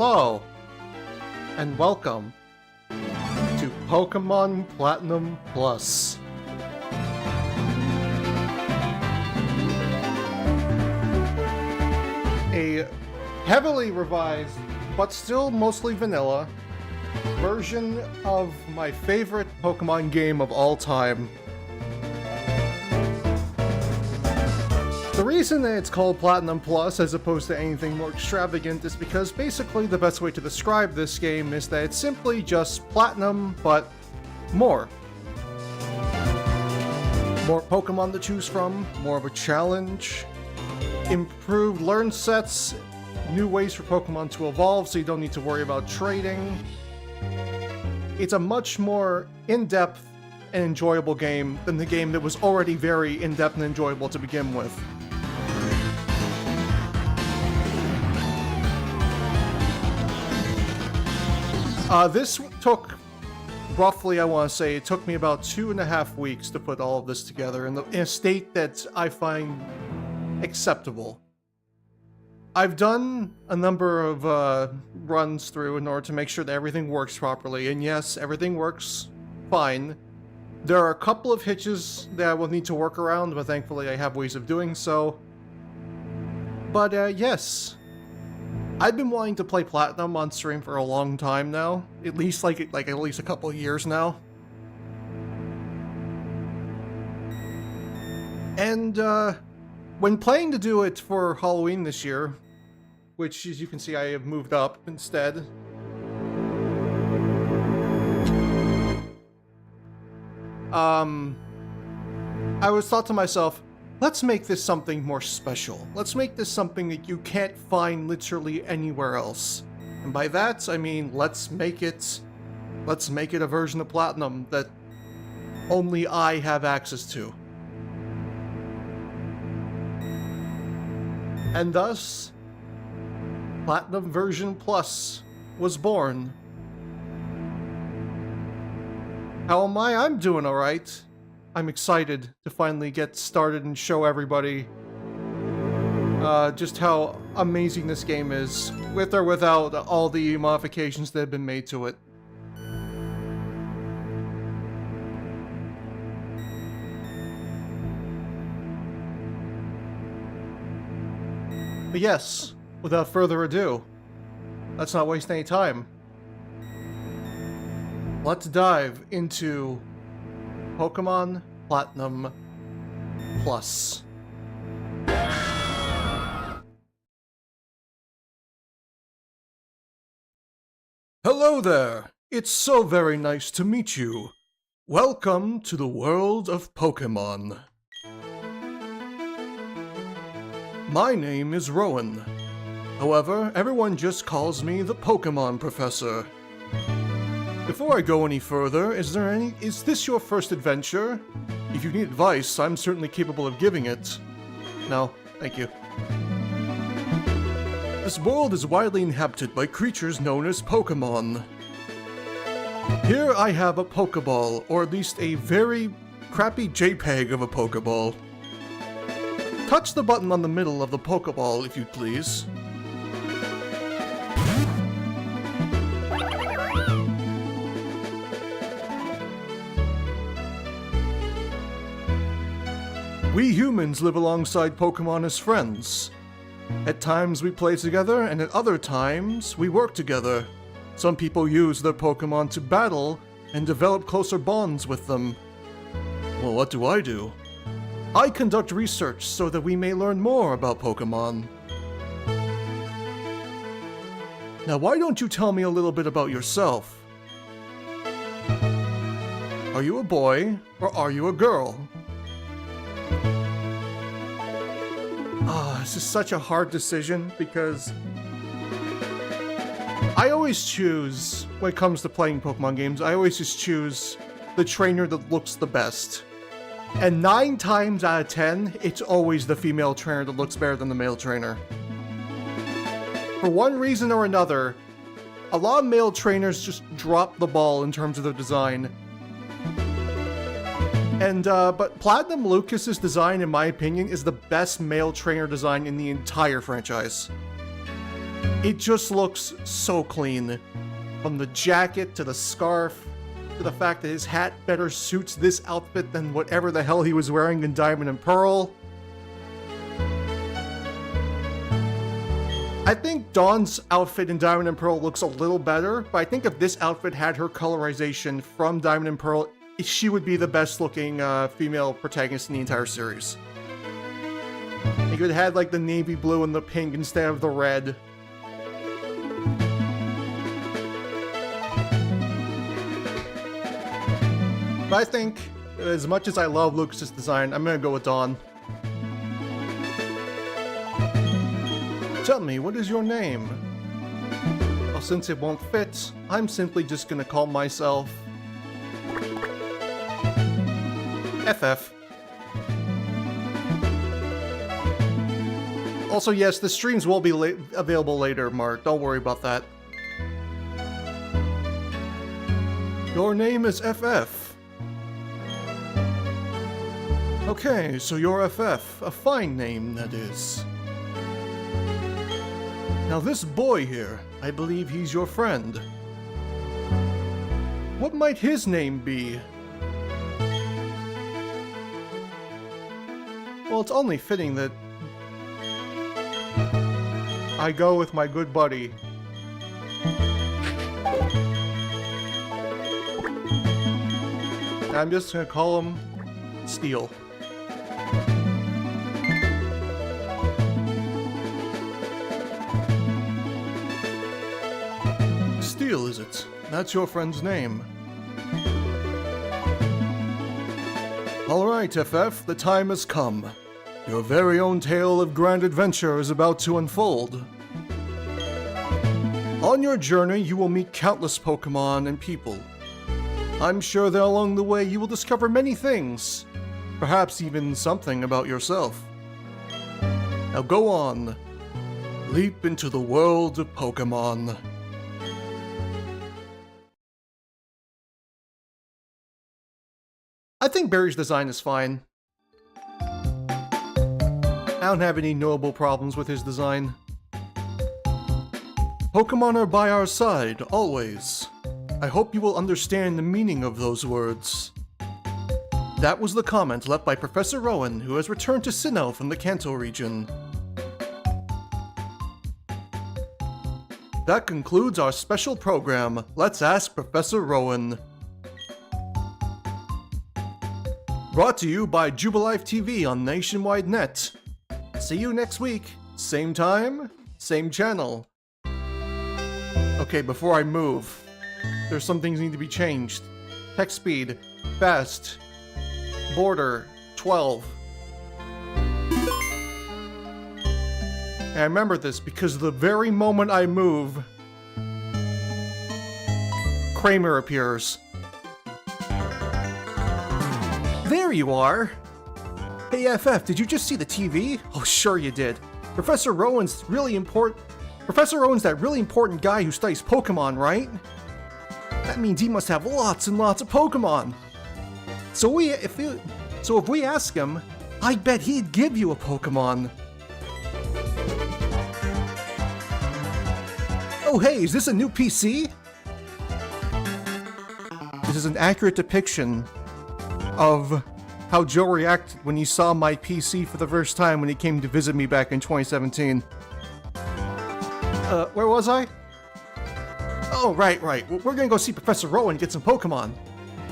Hello, and welcome to Pokemon Platinum Plus. A heavily revised, but still mostly vanilla, version of my favorite Pokemon game of all time. The reason that it's called Platinum Plus as opposed to anything more extravagant is because basically the best way to describe this game is that it's simply just Platinum, but more. More Pokemon to choose from, more of a challenge, improved learn sets, new ways for Pokemon to evolve so you don't need to worry about trading. It's a much more in-depth and enjoyable game than the game that was already very in-depth and enjoyable to begin with. This took roughly, I want to say, it took me about 2.5 weeks to put all of this together in a state that I find acceptable. I've done a number of runs through in order to make sure that everything works properly, and yes, everything works fine. There are a couple of hitches that I will need to work around, but thankfully I have ways of doing so. But yes, I've been wanting to play Platinum on stream for a long time now, at least like at least a couple of years now. And when planning to do it for Halloween this year, which as you can see I have moved up instead, I was thought to myself, let's make this something more special. Let's make this something that you can't find literally anywhere else. And by that, I mean, let's make it a version of Platinum that only I have access to. And thus, Platinum Version Plus was born. How am I? I'm doing alright. I'm excited to finally get started and show everybody just how amazing this game is, with or without all the modifications that have been made to it. But yes, without further ado, let's not waste any time. Let's dive into Pokemon Platinum Plus. Hello there! It's so very nice to meet you. Welcome to the world of Pokemon. My name is Rowan. However, everyone just calls me the Pokemon Professor. Before I go any further, is this your first adventure? If you need advice, I'm certainly capable of giving it. No, thank you. This world is widely inhabited by creatures known as Pokemon. Here I have a Pokeball, or at least a very crappy JPEG of a Pokeball. Touch the button on the middle of the Pokeball, if you'd please. We humans live alongside Pokemon as friends. At times we play together, and at other times we work together. Some people use their Pokemon to battle and develop closer bonds with them. Well, what do? I conduct research so that we may learn more about Pokemon. Now, why don't you tell me a little bit about yourself? Are you a boy, or are you a girl? This is such a hard decision because I always choose, when it comes to playing Pokemon games, I always just choose the trainer that looks the best. And 9 times out of 10, it's always the female trainer that looks better than the male trainer. For one reason or another, a lot of male trainers just drop the ball in terms of their design. And, but Platinum Lucas's design, in my opinion, is the best male trainer design in the entire franchise. It just looks so clean. From the jacket to the scarf, to the fact that his hat better suits this outfit than whatever the hell he was wearing in Diamond and Pearl. I think Dawn's outfit in Diamond and Pearl looks a little better, but I think if this outfit had her colorization from Diamond and Pearl, she would be the best looking female protagonist in the entire series. You could have had like the navy blue and the pink instead of the red. But I think, as much as I love Lucas's design, I'm gonna go with Dawn. Tell me, what is your name? Well, since it won't fit, I'm simply just gonna call myself... FF. Also, yes, the streams will be available later, Mark. Don't worry about that. Your name is FF. Okay, so you're FF. A fine name, that is. Now this boy here, I believe he's your friend. What might his name be? Well, it's only fitting that I go with my good buddy. I'm just gonna call him Steel. Steel, is it? That's your friend's name. Alright, FF, the time has come. Your very own tale of grand adventure is about to unfold. On your journey, you will meet countless Pokemon and people. I'm sure that along the way you will discover many things, perhaps even something about yourself. Now go on, leap into the world of Pokemon. I think Barry's design is fine. I don't have any notable problems with his design. Pokemon are by our side, always. I hope you will understand the meaning of those words. That was the comment left by Professor Rowan, who has returned to Sinnoh from the Kanto region. That concludes our special program, Let's Ask Professor Rowan. Brought to you by Jubilife TV on Nationwide Net. See you next week. Same time, same channel. Okay, before I move, there's some things that need to be changed. Text speed, fast, border, 12. And I remember this because the very moment I move, Kramer appears. There you are! Hey FF, did you just see the TV? Oh, sure you did. Professor Rowan's that really important guy who studies Pokemon, right? That means he must have lots and lots of Pokemon. So if we ask him, I bet he'd give you a Pokemon. Oh hey, is this a new PC? This is an accurate depiction of how Joe reacted when he saw my PC for the first time when he came to visit me back in 2017. Where was I? Oh, right. We're gonna go see Professor Rowan and get some Pokemon.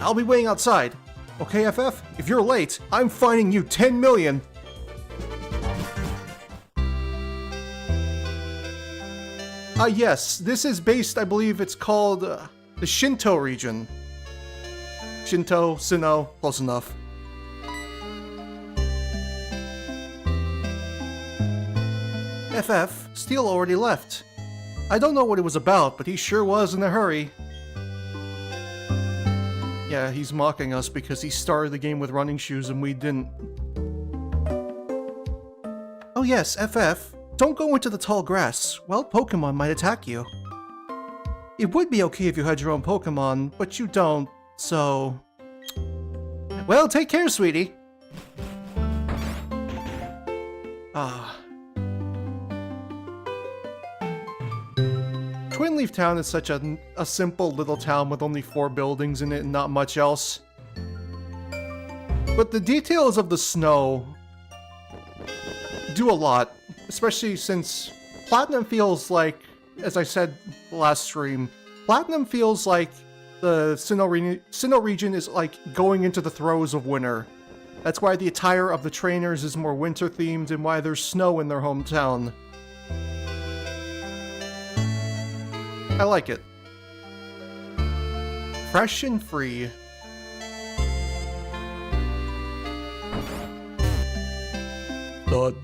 I'll be waiting outside. Okay, FF? If you're late, I'm fining you 10 million. Yes, this is based, I believe it's called, the Shinto region. Shinto, Sinnoh, close enough. FF, Steel already left. I don't know what it was about, but he sure was in a hurry. Yeah, he's mocking us because he started the game with running shoes and we didn't. Oh yes, FF, don't go into the tall grass. Wild Pokemon might attack you. It would be okay if you had your own Pokemon, but you don't, so... Well, take care, sweetie. Twin Leaf Town is such a simple little town with only 4 buildings in it and not much else. But the details of the snow do a lot, especially since Platinum feels like, as I said last stream, Platinum feels like the Sinnoh region is like going into the throes of winter. That's why the attire of the trainers is more winter themed and why there's snow in their hometown. I like it. Fresh and free. Thud.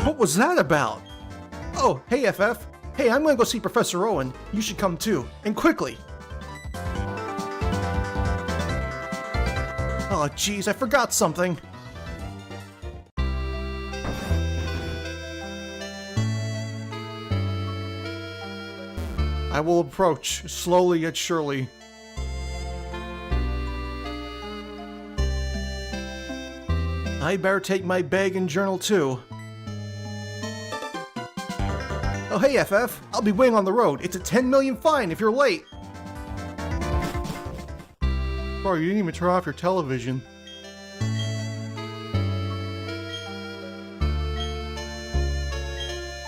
What was that about? Oh, hey FF. Hey, I'm gonna go see Professor Owen. You should come too, and quickly. Oh geez, I forgot something. I will approach, slowly yet surely. I better take my bag and journal too. Oh hey FF, I'll be waiting on the road. It's a 10 million fine if you're late. Bro, you didn't even turn off your television.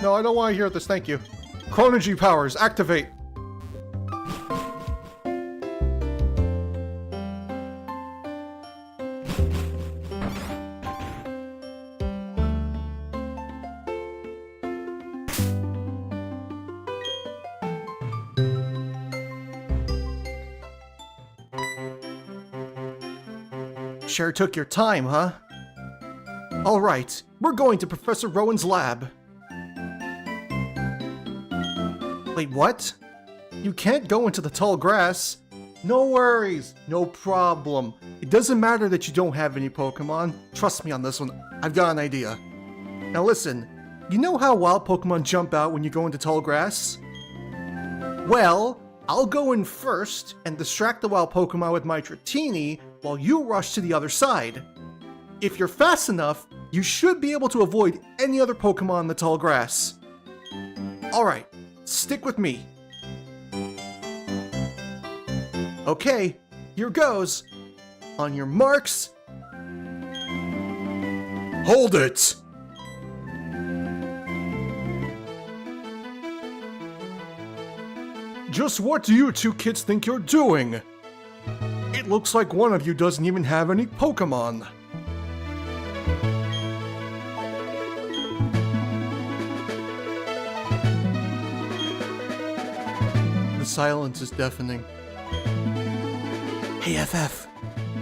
No, I don't want to hear this, thank you. Chronergy powers, activate! Sure took your time, huh? Alright, we're going to Professor Rowan's lab. Wait, what? You can't go into the tall grass. No worries, no problem. It doesn't matter that you don't have any Pokemon. Trust me on this one, I've got an idea. Now listen, you know how wild Pokemon jump out when you go into tall grass? Well, I'll go in first and distract the wild Pokemon with my Dratini while you rush to the other side. If you're fast enough, you should be able to avoid any other Pokemon in the tall grass. Alright, stick with me. Okay, here goes. On your marks. Hold it! Just what do you two kids think you're doing? It looks like one of you doesn't even have any Pokemon. The silence is deafening. Hey FF,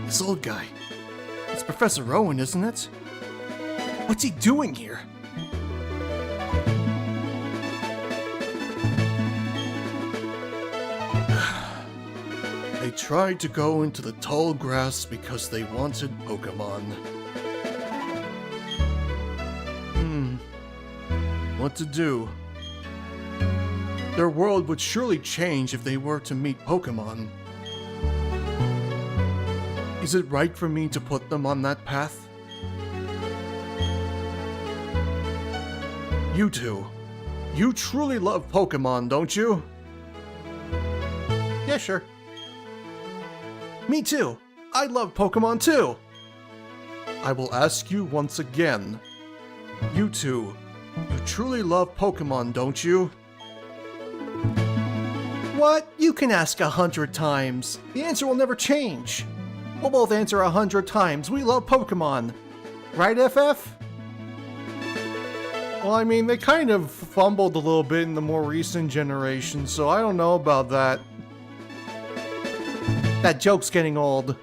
this old guy. It's Professor Rowan, isn't it? What's he doing here? They tried to go into the tall grass because they wanted Pokemon. What to do? Their world would surely change if they were to meet Pokemon. Is it right for me to put them on that path? You two, you truly love Pokemon, don't you? Yeah, sure. Me too. I love Pokemon too. I will ask you once again. You two, you truly love Pokemon, don't you? What? You can ask 100 times. The answer will never change. We'll both answer 100 times. We love Pokemon. Right, FF? Well, I mean, they kind of fumbled a little bit in the more recent generation, so I don't know about that. That joke's getting old.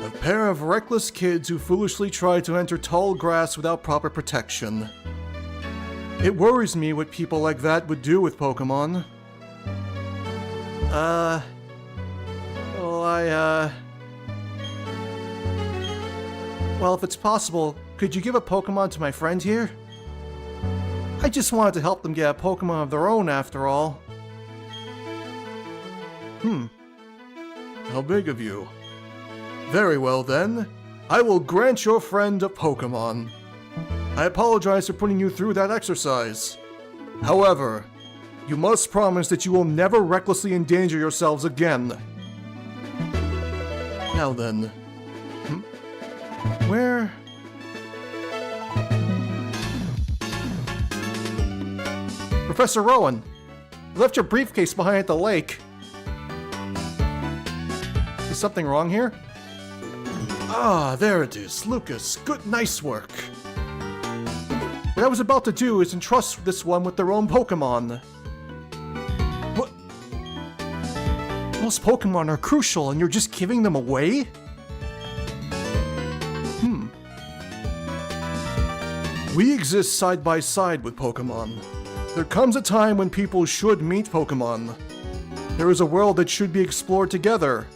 A pair of reckless kids who foolishly try to enter tall grass without proper protection. It worries me what people like that would do with Pokemon. Well, if it's possible, could you give a Pokemon to my friend here? I just wanted to help them get a Pokemon of their own, after all. How big of you? Very well then. I will grant your friend a Pokemon. I apologize for putting you through that exercise. However, you must promise that you will never recklessly endanger yourselves again. Now then. Where? Professor Rowan, you left your briefcase behind at the lake. Is something wrong here? Ah, there it is. Lucas, good, nice work. What I was about to do is entrust this one with their own Pokemon. What? Those Pokemon are crucial and you're just giving them away? We exist side by side with Pokemon. There comes a time when people should meet Pokemon. There is a world that should be explored together.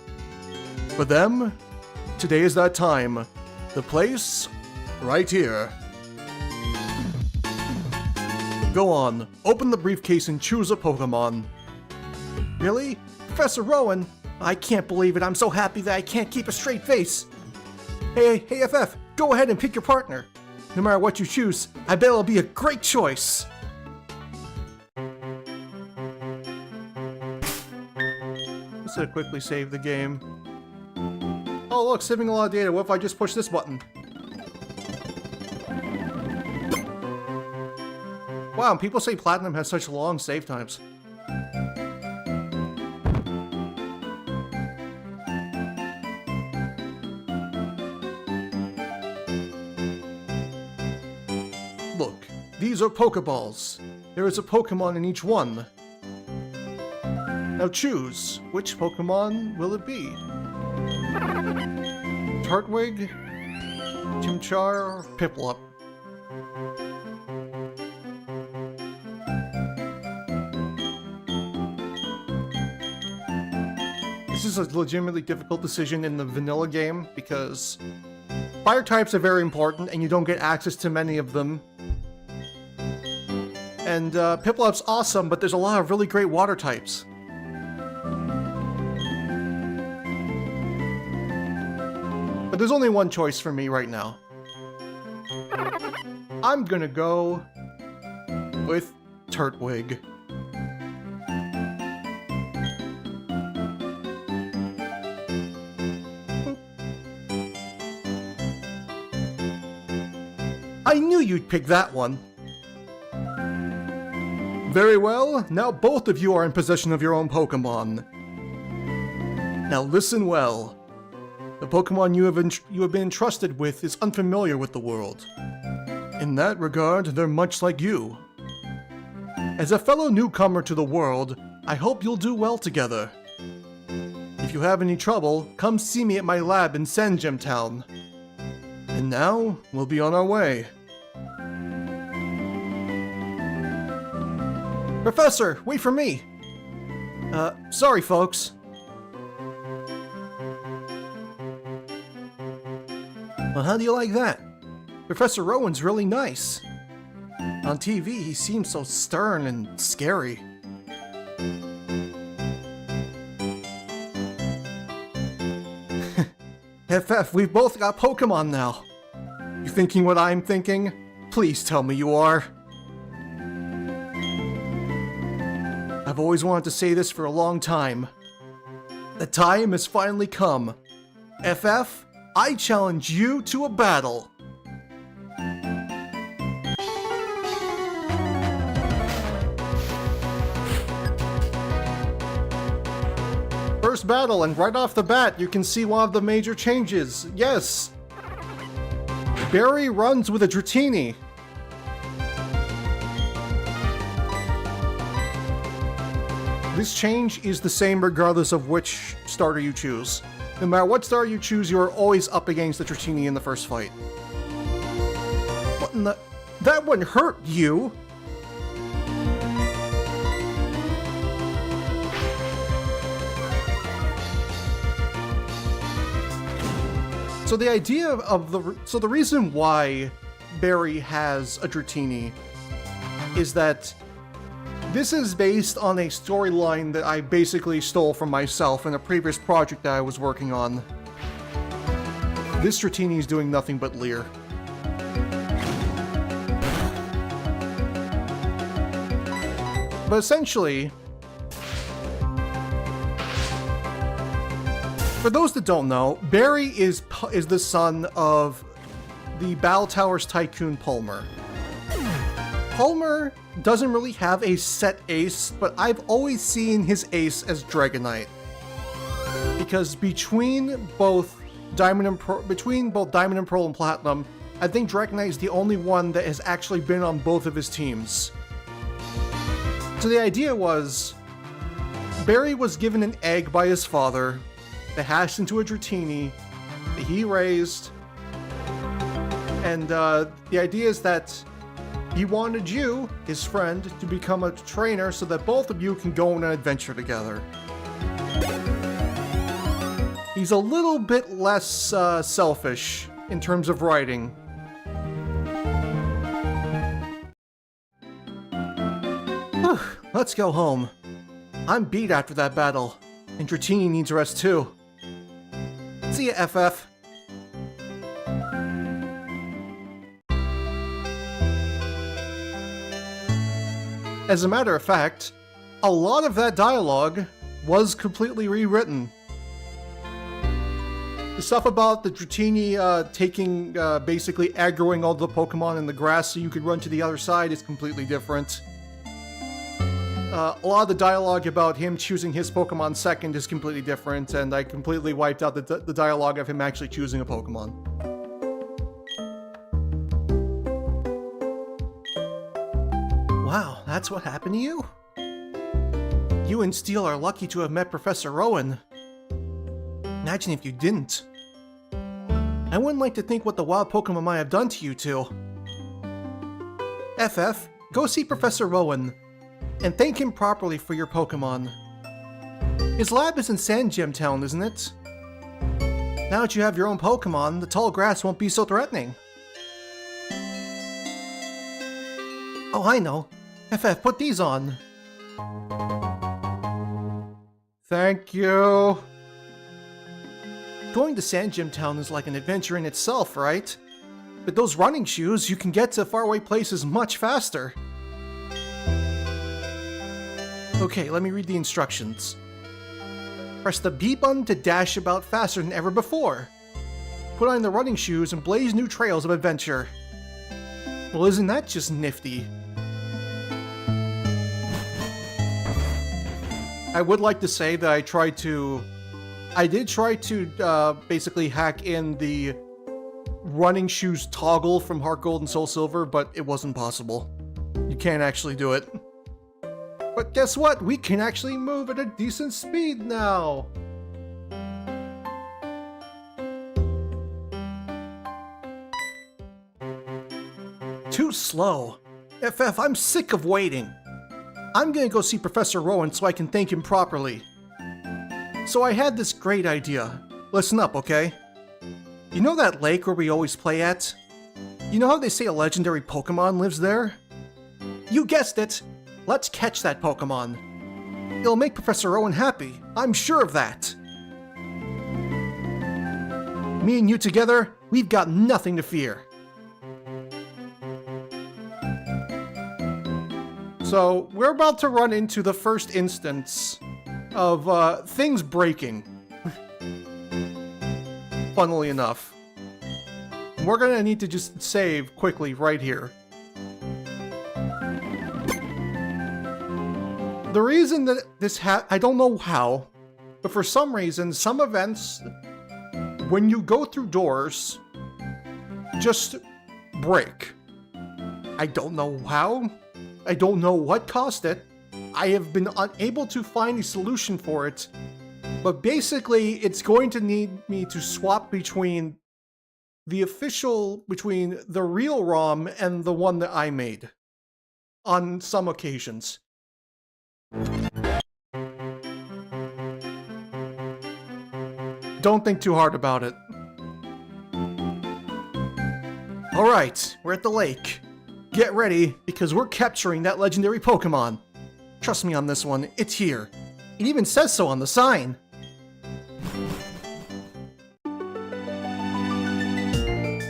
For them, today is that time. The place, right here. Go on, open the briefcase and choose a Pokemon. Really? Professor Rowan? I can't believe it. I'm so happy that I can't keep a straight face. Hey, FF, go ahead and pick your partner. No matter what you choose, I bet it'll be a great choice. Let's quickly save the game. Oh look, saving a lot of data. What if I just push this button? Wow, people say Platinum has such long save times. Look, these are Pokeballs. There is a Pokemon in each one. Now choose, which Pokemon will it be? Turtwig, Chimchar, or Piplup? This is a legitimately difficult decision in the vanilla game because fire types are very important and you don't get access to many of them. And Piplup's awesome, but there's a lot of really great water types. But there's only one choice for me right now. I'm gonna go with Turtwig. I knew you'd pick that one. Very well, now both of you are in possession of your own Pokemon. Now listen well. The Pokemon you have been entrusted with is unfamiliar with the world. In that regard, they're much like you. As a fellow newcomer to the world, I hope you'll do well together. If you have any trouble, come see me at my lab in Sanjim Town. And now, we'll be on our way. Professor, wait for me! Sorry folks. Well, how do you like that? Professor Rowan's really nice. On TV, he seems so stern and scary. FF, we've both got Pokemon now. You thinking what I'm thinking? Please tell me you are. I've always wanted to say this for a long time. The time has finally come. FF, I challenge you to a battle. First battle, and right off the bat, you can see one of the major changes. Yes! Barry runs with a Dratini. This change is the same regardless of which starter you choose. No matter what starter you choose, you are always up against the Dratini in the first fight. What in the... That wouldn't hurt you! So the idea of the reason why Barry has a Dratini is that This is based on a storyline that I basically stole from myself in a previous project that I was working on. This Dratini is doing nothing but leer. But essentially, for those that don't know, Barry is the son of the Battle Towers tycoon Palmer. Palmer doesn't really have a set ace, but I've always seen his ace as Dragonite. Because between both Diamond and Pearl and Platinum, I think Dragonite is the only one that has actually been on both of his teams. So the idea was, Barry was given an egg by his father that hatched into a Dratini that he raised, and the idea is that he wanted you, his friend, to become a trainer so that both of you can go on an adventure together. He's a little bit less selfish in terms of writing. Let's go home. I'm beat after that battle, and Dratini needs rest too. See ya, FF. As a matter of fact, a lot of that dialogue was completely rewritten. The stuff about the Dratini basically aggroing all the Pokemon in the grass so you could run to the other side is completely different. A lot of the dialogue about him choosing his Pokemon second is completely different, and I completely wiped out the dialogue of him actually choosing a Pokemon. Wow, that's what happened to you? You and Steel are lucky to have met Professor Rowan. Imagine if you didn't. I wouldn't like to think what the wild Pokemon might have done to you two. FF, go see Professor Rowan, and thank him properly for your Pokemon. His lab is in Sand Gem Town, isn't it? Now that you have your own Pokemon, the tall grass won't be so threatening. Oh, I know. FF, put these on. Thank you. Going to Sand Gem Town is like an adventure in itself, right? With those running shoes, you can get to faraway places much faster. Okay, let me read the instructions. Press the B button to dash about faster than ever before. Put on the running shoes and blaze new trails of adventure. Well, isn't that just nifty? I would like to say that I did try to basically hack in the running shoes toggle from Heart Gold and Soul Silver, but it wasn't possible. You can't actually do it. But guess what? We can actually move at a decent speed now! Too slow. FF, I'm sick of waiting. I'm gonna go see Professor Rowan so I can thank him properly. So I had this great idea. Listen up, okay? You know that lake where we always play at? You know how they say a legendary Pokemon lives there? You guessed it! Let's catch that Pokemon. It'll make Professor Rowan happy, I'm sure of that. Me and you together, we've got nothing to fear. So, we're about to run into the first instance of things breaking. Funnily enough. We're gonna need to just save quickly right here. The reason that this I don't know how, but for some reason, some events, when you go through doors, just break. I don't know how. I don't know what caused it. I have been unable to find a solution for it. But basically, it's going to need me to swap between between the real ROM and the one that I made. On some occasions. Don't think too hard about it. Alright, we're at the lake. Get ready, because we're capturing that legendary Pokemon. Trust me on this one, it's here. It even says so on the sign.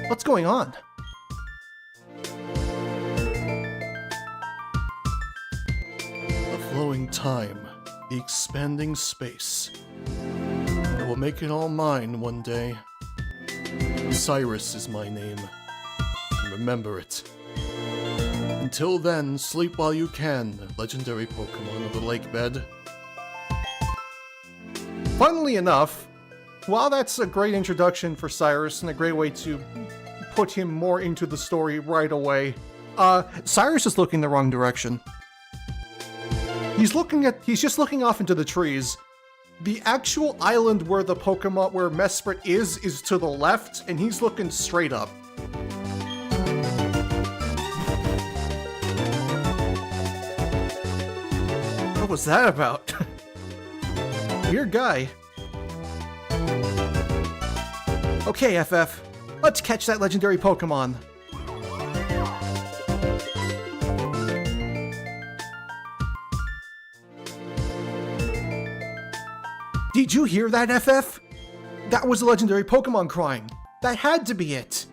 What's going on? The flowing time, the expanding space. I will make it all mine one day. Cyrus is my name. Remember it. Until then, sleep while you can, legendary Pokemon of the lake bed. Funnily enough, while that's a great introduction for Cyrus and a great way to put him more into the story right away, Cyrus is looking the wrong direction. He's just looking off into the trees. The actual island where the Pokemon, where Mesprit is to the left, and he's looking straight up. What was that about? Weird guy. Okay, FF. Let's catch that legendary Pokemon. Did you hear that, FF? That was a legendary Pokemon crying. That had to be it.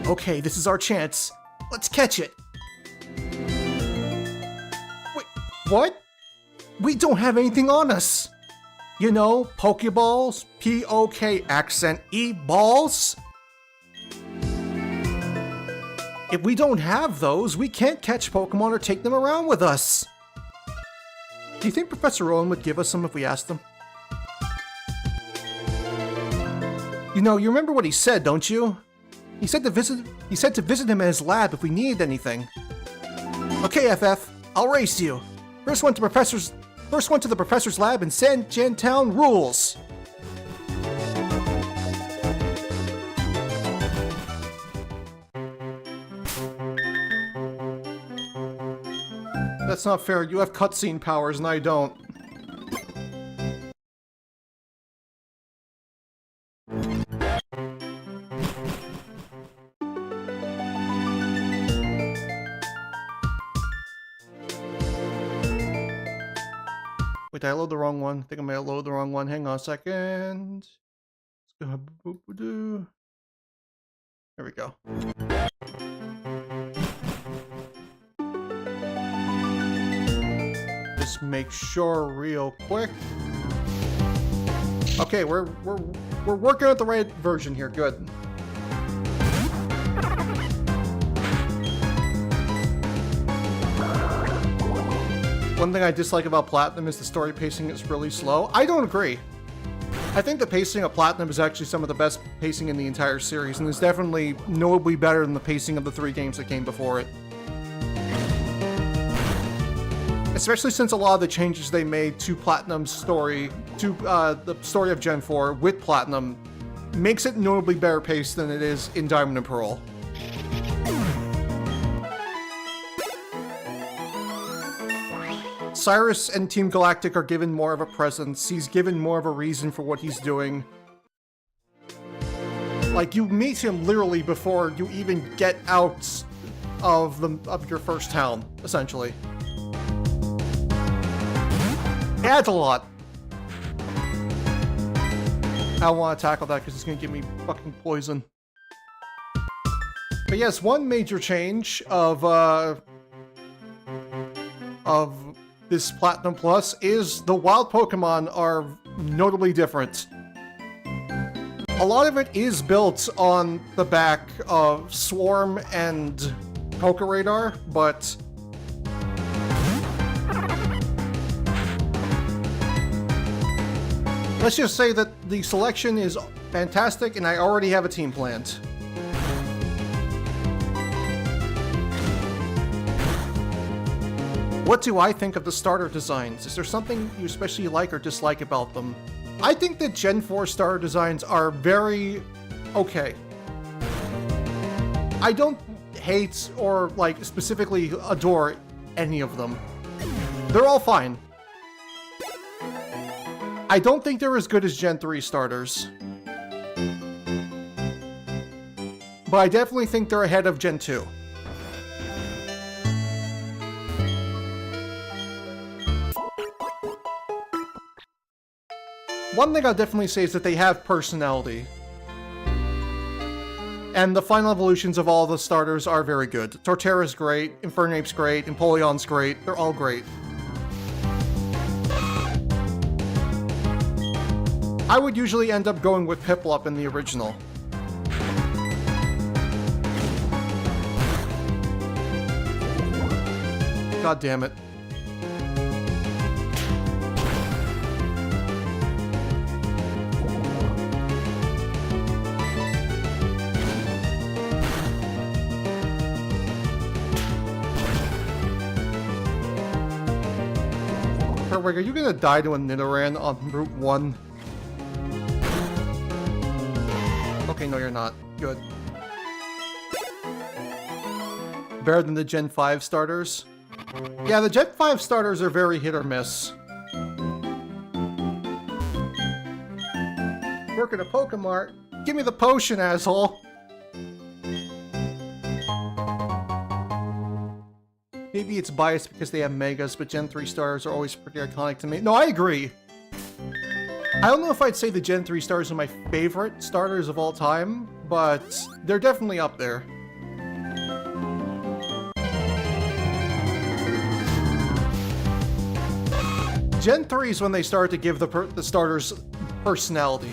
Okay, this is our chance. Let's catch it. Wait, what? We don't have anything on us. You know, Pokeballs, P-O-K-E balls. If we don't have those, we can't catch Pokemon or take them around with us. Do you think Professor Owen would give us some if we asked him? You know, you remember what he said, don't you? He said to visit him at his lab if we needed anything. Okay, FF, I'll race you. First one to the professor's lab in San Jan Town rules. That's not fair. You have cutscene powers and I don't. Wait, did I load the wrong one? I think I might have loaded the wrong one. Hang on a second. Let's go. There we go. Just make sure real quick. Okay, we're working out the right version here. Good. One thing I dislike about Platinum is the story pacing is really slow. I don't agree. I think the pacing of Platinum is actually some of the best pacing in the entire series, and is definitely notably better than the pacing of the 3 games that came before it. Especially since a lot of the changes they made to Platinum's story, to the story of Gen 4 with Platinum, makes it notably better paced than it is in Diamond and Pearl. Cyrus and Team Galactic are given more of a presence. He's given more of a reason for what he's doing. Like, you meet him literally before you even get out of your first town, essentially. Adds a lot. I don't want to tackle that because it's going to give me fucking poison. But yes, one major change of this Platinum Plus is the wild Pokemon are notably different. A lot of it is built on the back of Swarm and Pokeradar, but let's just say that the selection is fantastic and I already have a team planned. What do I think of the starter designs? Is there something you especially like or dislike about them? I think that Gen 4 starter designs are very okay. I don't hate or like specifically adore any of them. They're all fine. I don't think they're as good as Gen 3 starters. But I definitely think they're ahead of Gen 2. One thing I'll definitely say is that they have personality. And the final evolutions of all the starters are very good. Torterra's great, Infernape's great, Empoleon's great, they're all great. I would usually end up going with Piplup in the original. God damn it. Herwig, are you gonna die to a Nidoran on Route 1? Okay, no you're not. Good. Better than the Gen 5 starters? Yeah, the Gen 5 starters are very hit or miss. Work at a Pokemart. Give me the potion, asshole! Maybe it's biased because they have Megas, but Gen 3 starters are always pretty iconic to me. No, I agree! I don't know if I'd say the Gen 3 starters are my favorite starters of all time, but they're definitely up there. Gen 3 is when they start to give the starters personality.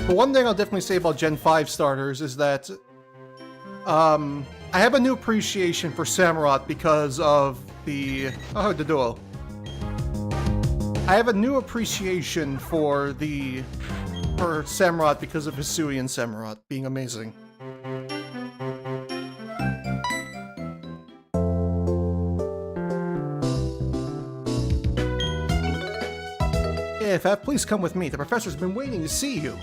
But one thing I'll definitely say about Gen 5 starters is that I have a new appreciation for Samurott because of the duo. I have a new appreciation for Samurott because of Hisuian Samurott being amazing. AFF, please come with me. The professor's been waiting to see you.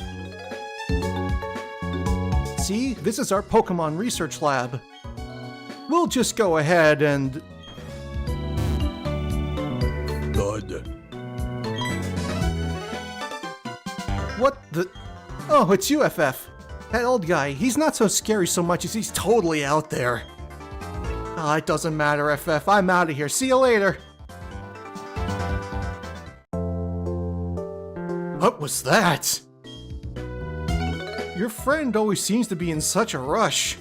See, this is our Pokemon research lab. We'll just go ahead and... Good. What the... Oh, it's you, FF. That old guy, he's not so scary so much as he's totally out there. Ah, it doesn't matter, FF. I'm out of here. See you later. What was that? Your friend always seems to be in such a rush.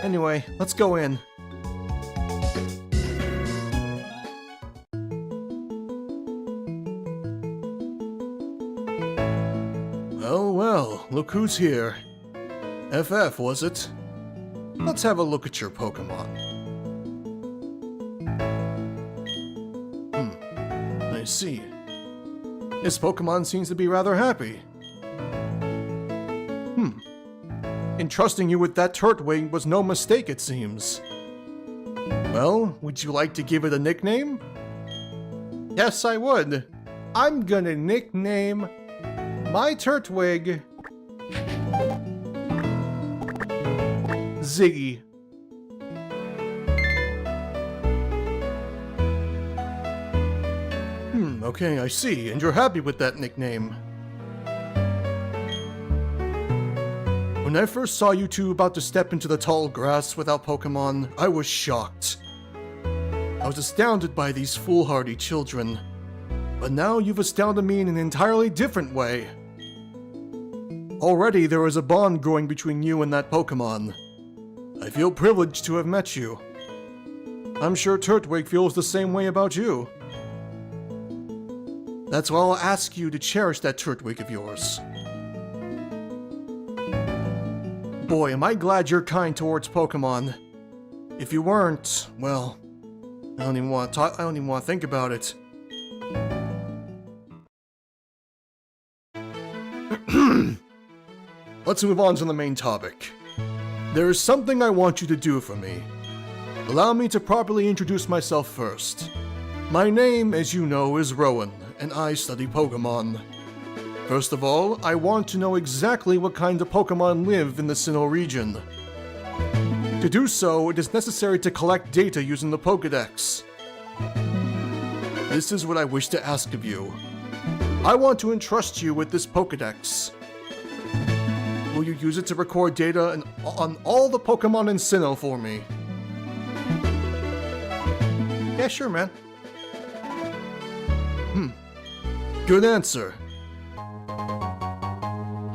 Anyway, let's go in. Well, look who's here. FF, was it? Let's have a look at your Pokemon. I see. This Pokemon seems to be rather happy. Entrusting you with that Turtwig was no mistake, it seems. Well, would you like to give it a nickname? Yes, I would. I'm gonna nickname my Turtwig Ziggy. Okay, I see, and you're happy with that nickname. When I first saw you two about to step into the tall grass without Pokemon, I was shocked. I was astounded by these foolhardy children. But now you've astounded me in an entirely different way. Already there is a bond growing between you and that Pokemon. I feel privileged to have met you. I'm sure Turtwig feels the same way about you. That's why I'll ask you to cherish that Turtwig of yours. Boy, am I glad you're kind towards Pokemon. If you weren't, well, I don't even want to think about it. Let's move on to the main topic. There is something I want you to do for me. Allow me to properly introduce myself first. My name, as you know, is Rowan, and I study Pokemon. First of all, I want to know exactly what kind of Pokemon live in the Sinnoh region. To do so, it is necessary to collect data using the Pokédex. This is what I wish to ask of you. I want to entrust you with this Pokedex. Will you use it to record data on all the Pokemon in Sinnoh for me? Yeah, sure, man. Good answer.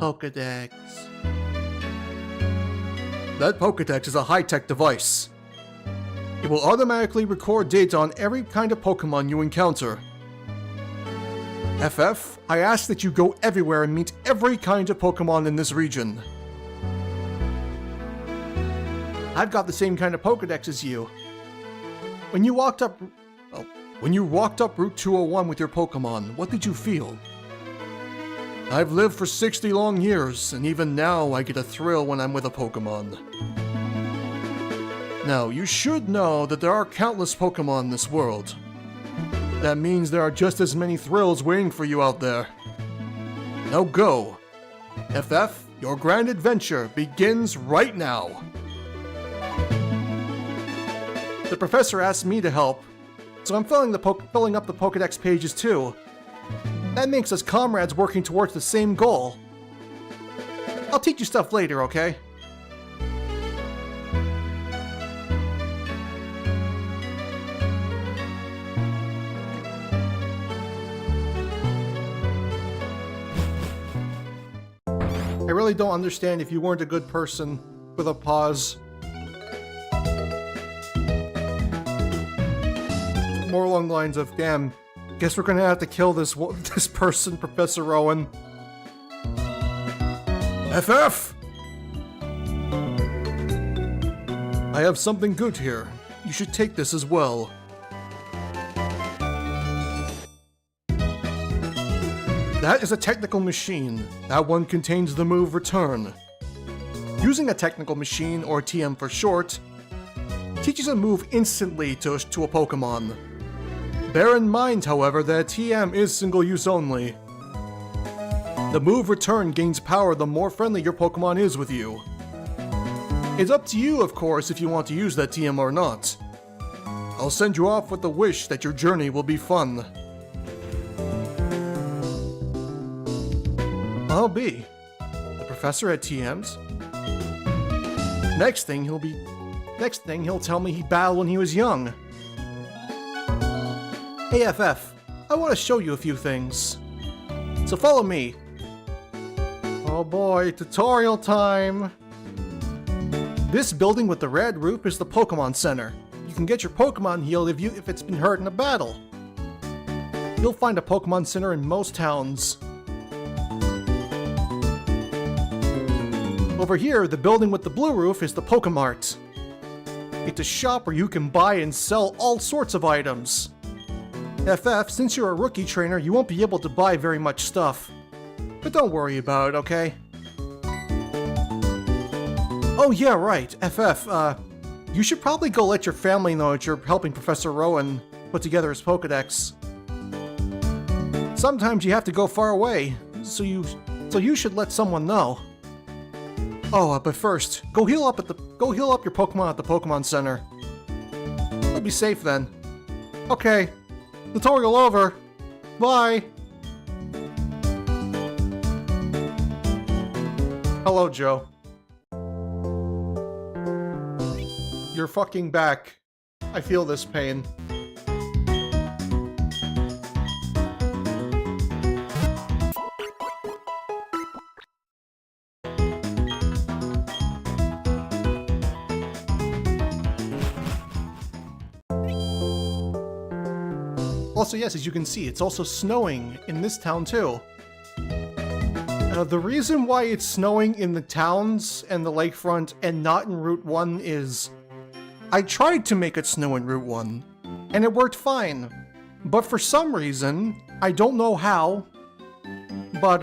Pokedex. That Pokedex is a high-tech device. It will automatically record data on every kind of Pokemon you encounter. FF, I ask that you go everywhere and meet every kind of Pokemon in this region. I've got the same kind of Pokedex as you. When you walked up Route 201 with your Pokemon, what did you feel? I've lived for 60 long years, and even now I get a thrill when I'm with a Pokemon. Now, you should know that there are countless Pokemon in this world. That means there are just as many thrills waiting for you out there. Now go! FF, your grand adventure begins right now! The professor asked me to help, so I'm filling up the Pokedex pages too. That makes us comrades working towards the same goal. I'll teach you stuff later, okay? I really don't understand if you weren't a good person, with a pause. More along the lines of, damn, guess we're gonna have to kill this person, Professor Rowan. FF! I have something good here. You should take this as well. That is a technical machine. That one contains the move Return. Using a technical machine, or TM for short, teaches a move instantly to a Pokemon. Bear in mind, however, that TM is single-use only. The move Return gains power the more friendly your Pokemon is with you. It's up to you, of course, if you want to use that TM or not. I'll send you off with the wish that your journey will be fun. I'll be. The professor had TMs. Next thing he'll tell me he battled when he was young. Hey FF, I want to show you a few things. So follow me. Oh boy, tutorial time! This building with the red roof is the Pokemon Center. You can get your Pokemon healed if it's been hurt in a battle. You'll find a Pokemon Center in most towns. Over here, the building with the blue roof is the Pokemart. It's a shop where you can buy and sell all sorts of items. FF, since you're a rookie trainer, you won't be able to buy very much stuff. But don't worry about it, okay? Oh yeah, right, FF, you should probably go let your family know that you're helping Professor Rowan put together his Pokedex. Sometimes you have to go far away, so you should let someone know. Oh, but first, go heal up your Pokemon at the Pokemon Center. You'll be safe then. Okay, tutorial over. Bye. Hello, Joe. You're fucking back. I feel this pain. Also, yes, as you can see, it's also snowing in this town too. The reason why it's snowing in the towns and the lakefront and not in Route 1 is I tried to make it snow in Route 1, and it worked fine. But for some reason, I don't know how, but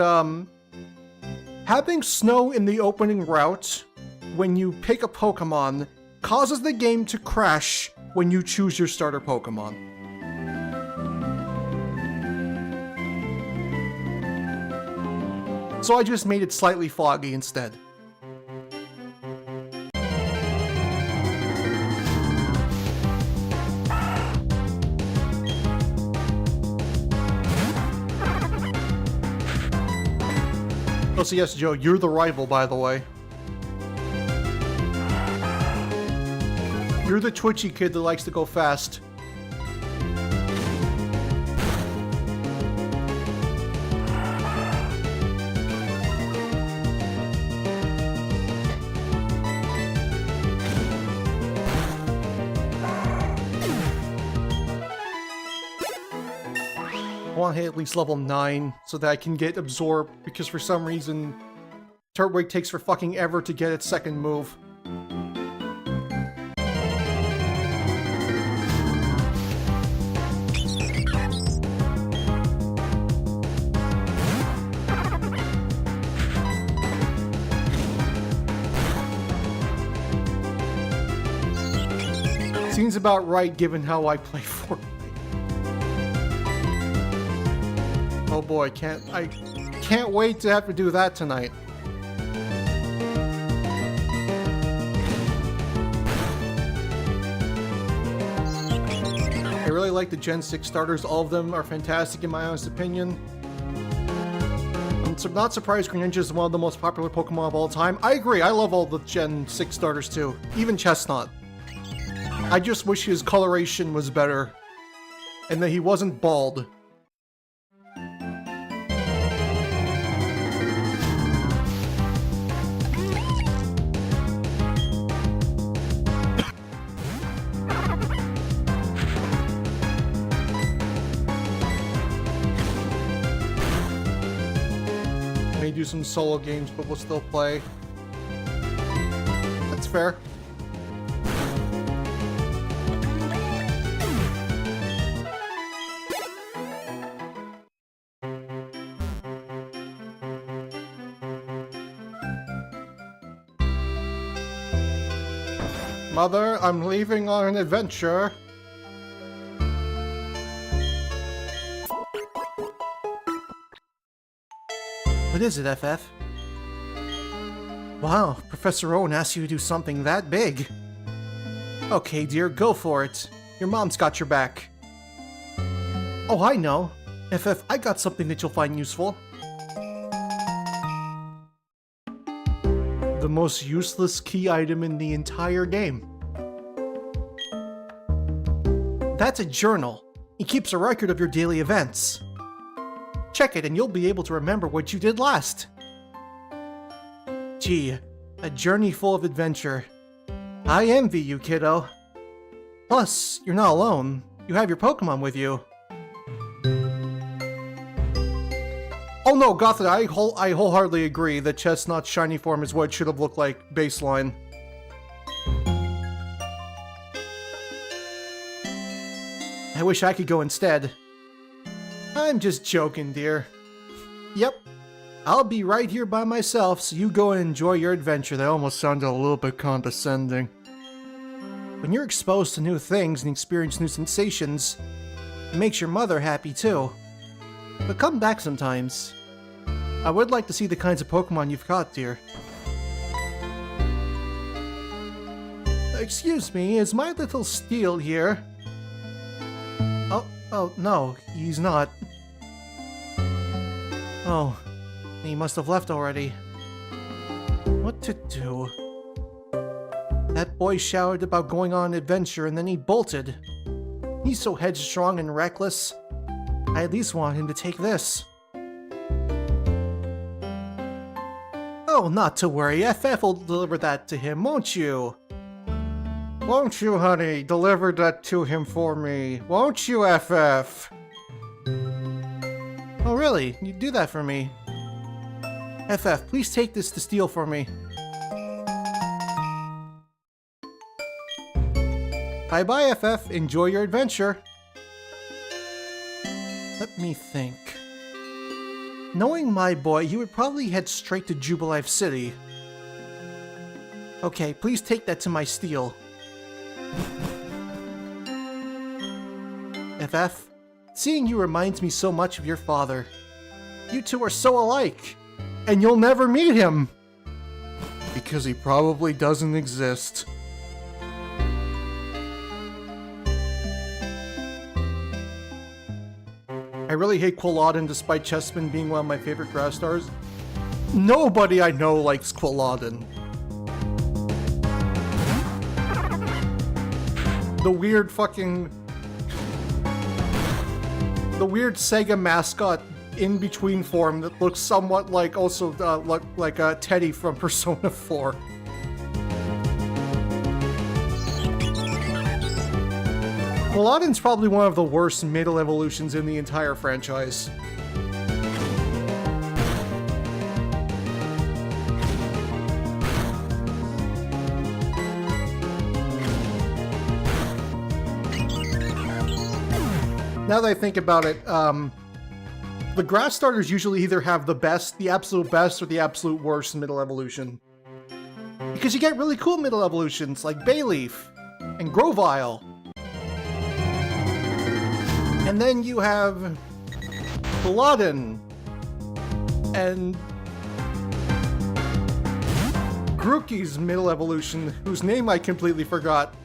having snow in the opening route when you pick a Pokemon causes the game to crash when you choose your starter Pokemon. So I just made it slightly foggy instead. Oh, so yes, Joe, you're the rival, by the way. You're the twitchy kid that likes to go fast. I want to hit at least level 9 so that I can get absorbed, because for some reason Turtwig takes for fucking ever to get its second move. Seems about right given how I play Fortnite. Oh boy, I can't wait to have to do that tonight. I really like the Gen 6 starters. All of them are fantastic in my honest opinion. I'm not surprised Greninja is one of the most popular Pokemon of all time. I agree, I love all the Gen 6 starters too. Even Chestnut. I just wish his coloration was better. And that he wasn't bald. May do some solo games, but we'll still play. That's fair. Mother, I'm leaving on an adventure. What is it, FF? Wow, Professor Owen asked you to do something that big. Okay, dear, go for it. Your mom's got your back. Oh, I know. FF, I got something that you'll find useful. The most useless key item in the entire game. That's a journal. It keeps a record of your daily events. Check it and you'll be able to remember what you did last. Gee, a journey full of adventure. I envy you, kiddo. Plus, you're not alone. You have your Pokemon with you. Oh no, Gotham, I wholeheartedly agree that Chestnut's shiny form is what it should have looked like baseline. I wish I could go instead. I'm just joking, dear. Yep, I'll be right here by myself, so you go and enjoy your adventure. That almost sounded a little bit condescending. When you're exposed to new things and experience new sensations, it makes your mother happy too. But come back sometimes. I would like to see the kinds of Pokemon you've caught, dear. Excuse me, is my little Steel here? Oh, no, he's not. Oh, he must have left already. What to do? That boy shouted about going on an adventure and then he bolted. He's so headstrong and reckless. I at least want him to take this. Oh, not to worry. FF will deliver that to him, won't you? Won't you, honey? Deliver that to him for me. Won't you, FF? Oh, really? You do that for me? FF, please take this to Steel for me. Bye-bye, FF. Enjoy your adventure. Let me think. Knowing my boy, he would probably head straight to Jubilife City. Okay, please take that to my Steel. FF, seeing you reminds me so much of your father. You two are so alike, and you'll never meet him. Because he probably doesn't exist. I really hate Quilladin despite Chessman being one of my favorite grass stars. Nobody I know likes Quilladin. The weird Sega mascot in between form that looks somewhat like Teddy from Persona 4. Quilladin's probably one of the worst middle evolutions in the entire franchise. Now that I think about it, the grass starters usually either have the absolute best, or the absolute worst middle evolution. Because you get really cool middle evolutions like Bayleaf and Grovyle. And then you have Quilladin and Grookey's middle evolution, whose name I completely forgot.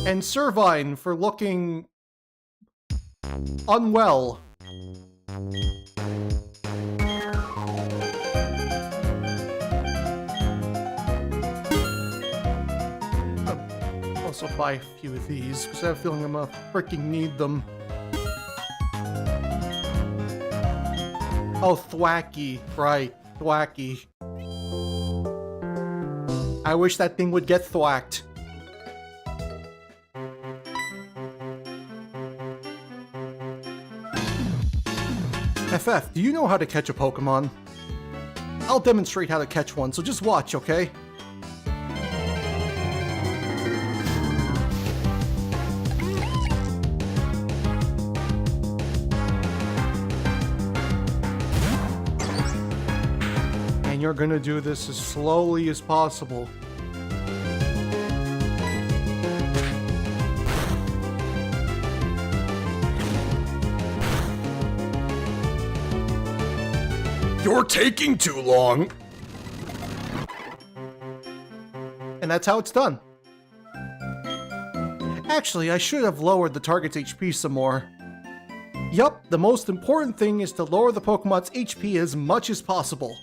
And Servine for looking unwell. I'll also buy a few of these because I have a feeling I'm gonna freaking need them. Oh, Thwacky. Right, Thwacky. I wish that thing would get thwacked. FF, do you know how to catch a Pokemon? I'll demonstrate how to catch one, so just watch, okay? And you're gonna do this as slowly as possible. You're taking too long! And that's how it's done. Actually, I should have lowered the target's HP some more. Yup, the most important thing is to lower the Pokemon's HP as much as possible.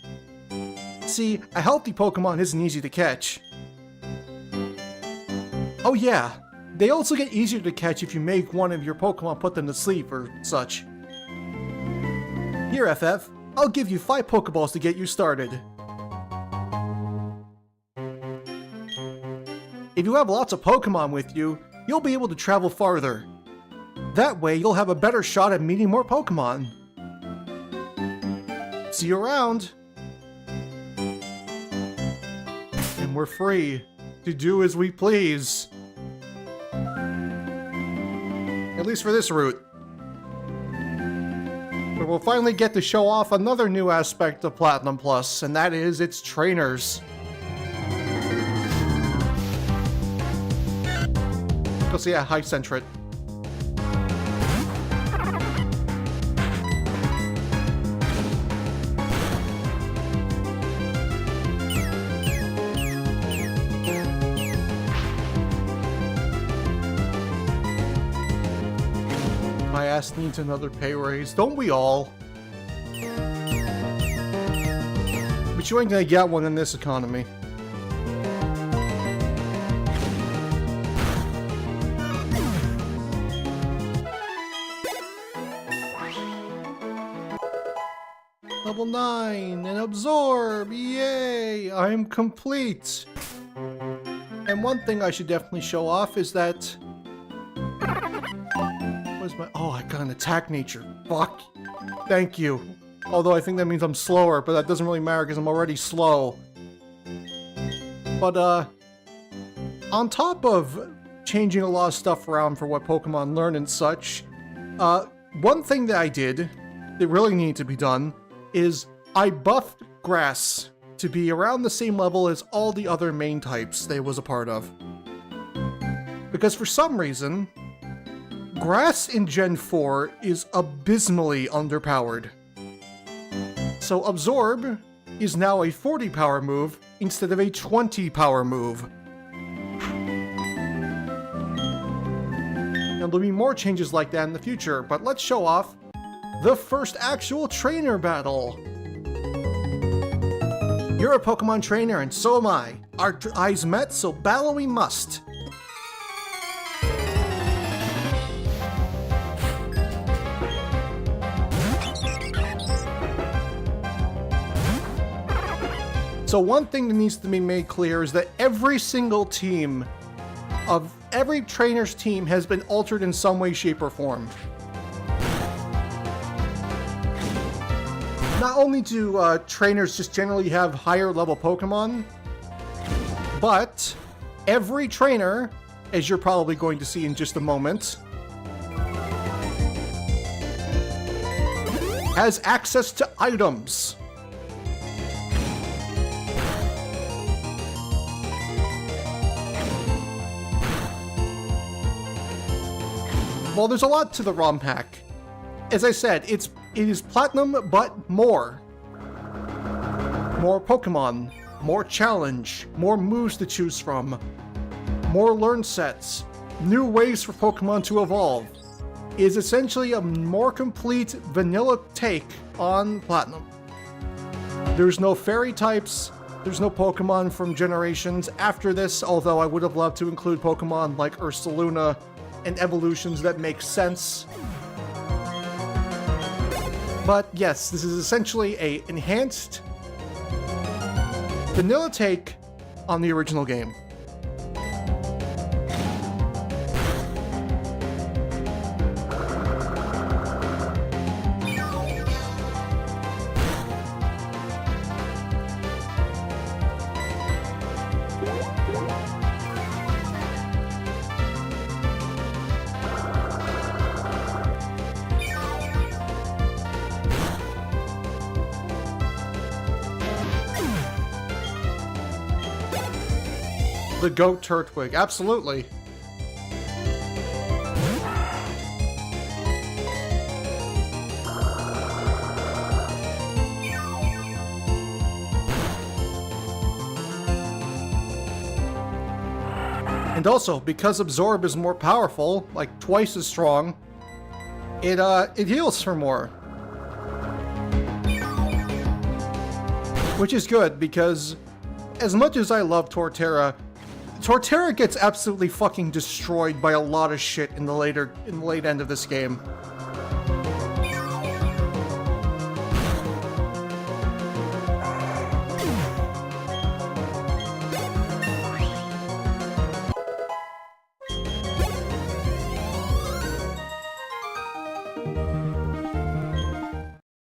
See, a healthy Pokemon isn't easy to catch. Oh yeah, they also get easier to catch if you make one of your Pokemon put them to sleep or such. Here, FF. I'll give you 5 Pokeballs to get you started. If you have lots of Pokemon with you, you'll be able to travel farther. That way, you'll have a better shot at meeting more Pokemon. See you around! And we're free to do as we please. At least for this route. But we'll finally get to show off another new aspect of Platinum Plus, and that is its trainers. Go see a high centret. My ass needs another pay raise. Don't we all? But you ain't gonna get one in this economy. Level 9 and absorb! Yay! I'm complete! And one thing I should definitely show off is that... Where's my... Oh, I got an attack nature. Fuck. Thank you. Although I think that means I'm slower, but that doesn't really matter because I'm already slow. But, on top of changing a lot of stuff around for what Pokemon learn and such, one thing that I did that really needed to be done is I buffed Grass to be around the same level as all the other main types that it was a part of. Because for some reason, Grass in Gen 4 is abysmally underpowered. So Absorb is now a 40 power move instead of a 20 power move. there'll be more changes like that in the future, but let's show off the first actual trainer battle. You're a Pokemon trainer and so am I. Our eyes met, so battle we must. So one thing that needs to be made clear is that every single team of every trainer's team has been altered in some way, shape, or form. Not only do trainers just generally have higher level Pokemon, but every trainer, as you're probably going to see in just a moment, has access to items. Well, there's a lot to the ROM pack. As I said, it is platinum, but more. More Pokemon, more challenge, more moves to choose from, more learn sets, new ways for Pokemon to evolve. It is essentially a more complete vanilla take on platinum. There's no fairy types, there's no Pokemon from generations after this, although I would have loved to include Pokemon like Ursaluna and evolutions that make sense. But yes, this is essentially a enhanced vanilla take on the original game. The goat Turtwig, absolutely. And also, because Absorb is more powerful, like twice as strong, it heals for more. Which is good, because as much as I love Torterra gets absolutely fucking destroyed by a lot of shit in the late end of this game.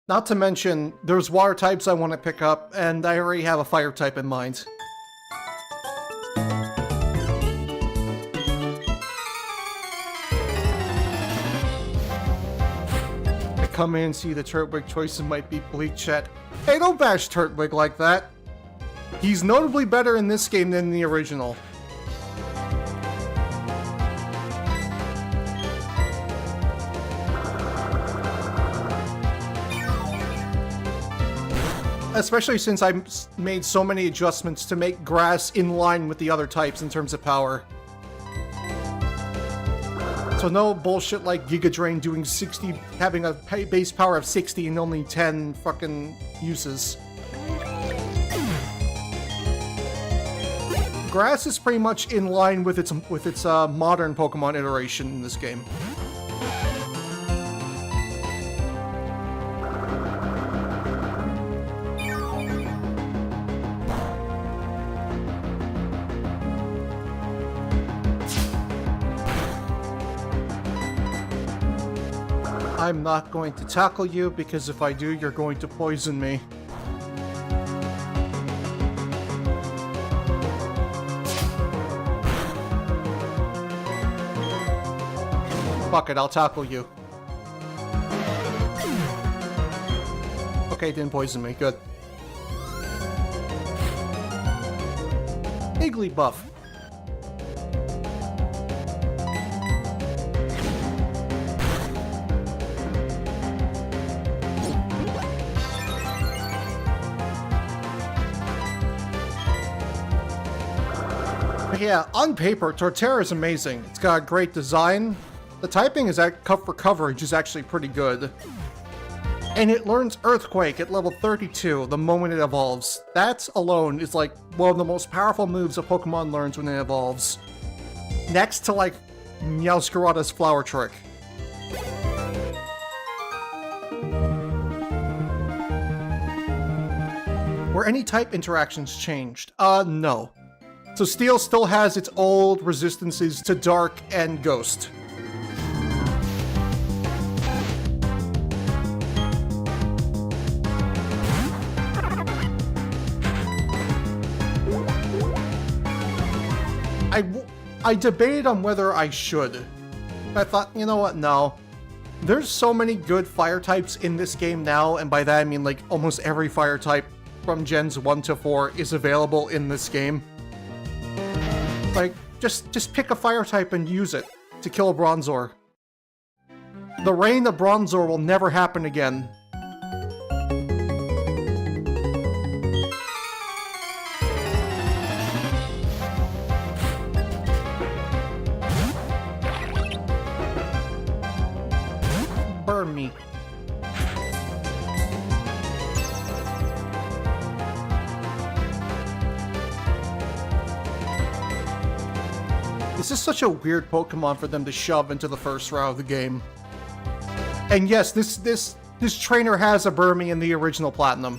Not to mention, there's water types I want to pick up, and I already have a fire type in mind. Come in and see the Turtwig choices might be bleak, chat. Hey, don't bash Turtwig like that. He's notably better in this game than the original. Especially since I made so many adjustments to make grass in line with the other types in terms of power. So no bullshit like Giga Drain doing 60, having a base power of 60 and only 10 fucking uses. Grass is pretty much in line with its modern Pokemon iteration in this game. I'm not going to tackle you, because if I do, you're going to poison me. Fuck it, I'll tackle you. Okay, didn't poison me, good. Igglybuff. Yeah, on paper, Torterra is amazing. It's got a great design. The typing is for coverage is actually pretty good. And it learns Earthquake at level 32 the moment it evolves. That alone is like one of the most powerful moves a Pokemon learns when it evolves. Next to like Meowscarada's Flower Trick. Were any type interactions changed? No. So Steel still has its old resistances to Dark and Ghost. I debated on whether I should. I thought, you know what, no. There's so many good fire types in this game now, and by that I mean like almost every fire type from Gens 1 to 4 is available in this game. Like, just pick a fire type and use it to kill a Bronzor. The reign of Bronzor will never happen again. Burn me. This is such a weird Pokemon for them to shove into the first round of the game. And yes, this trainer has a Burmy in the original Platinum.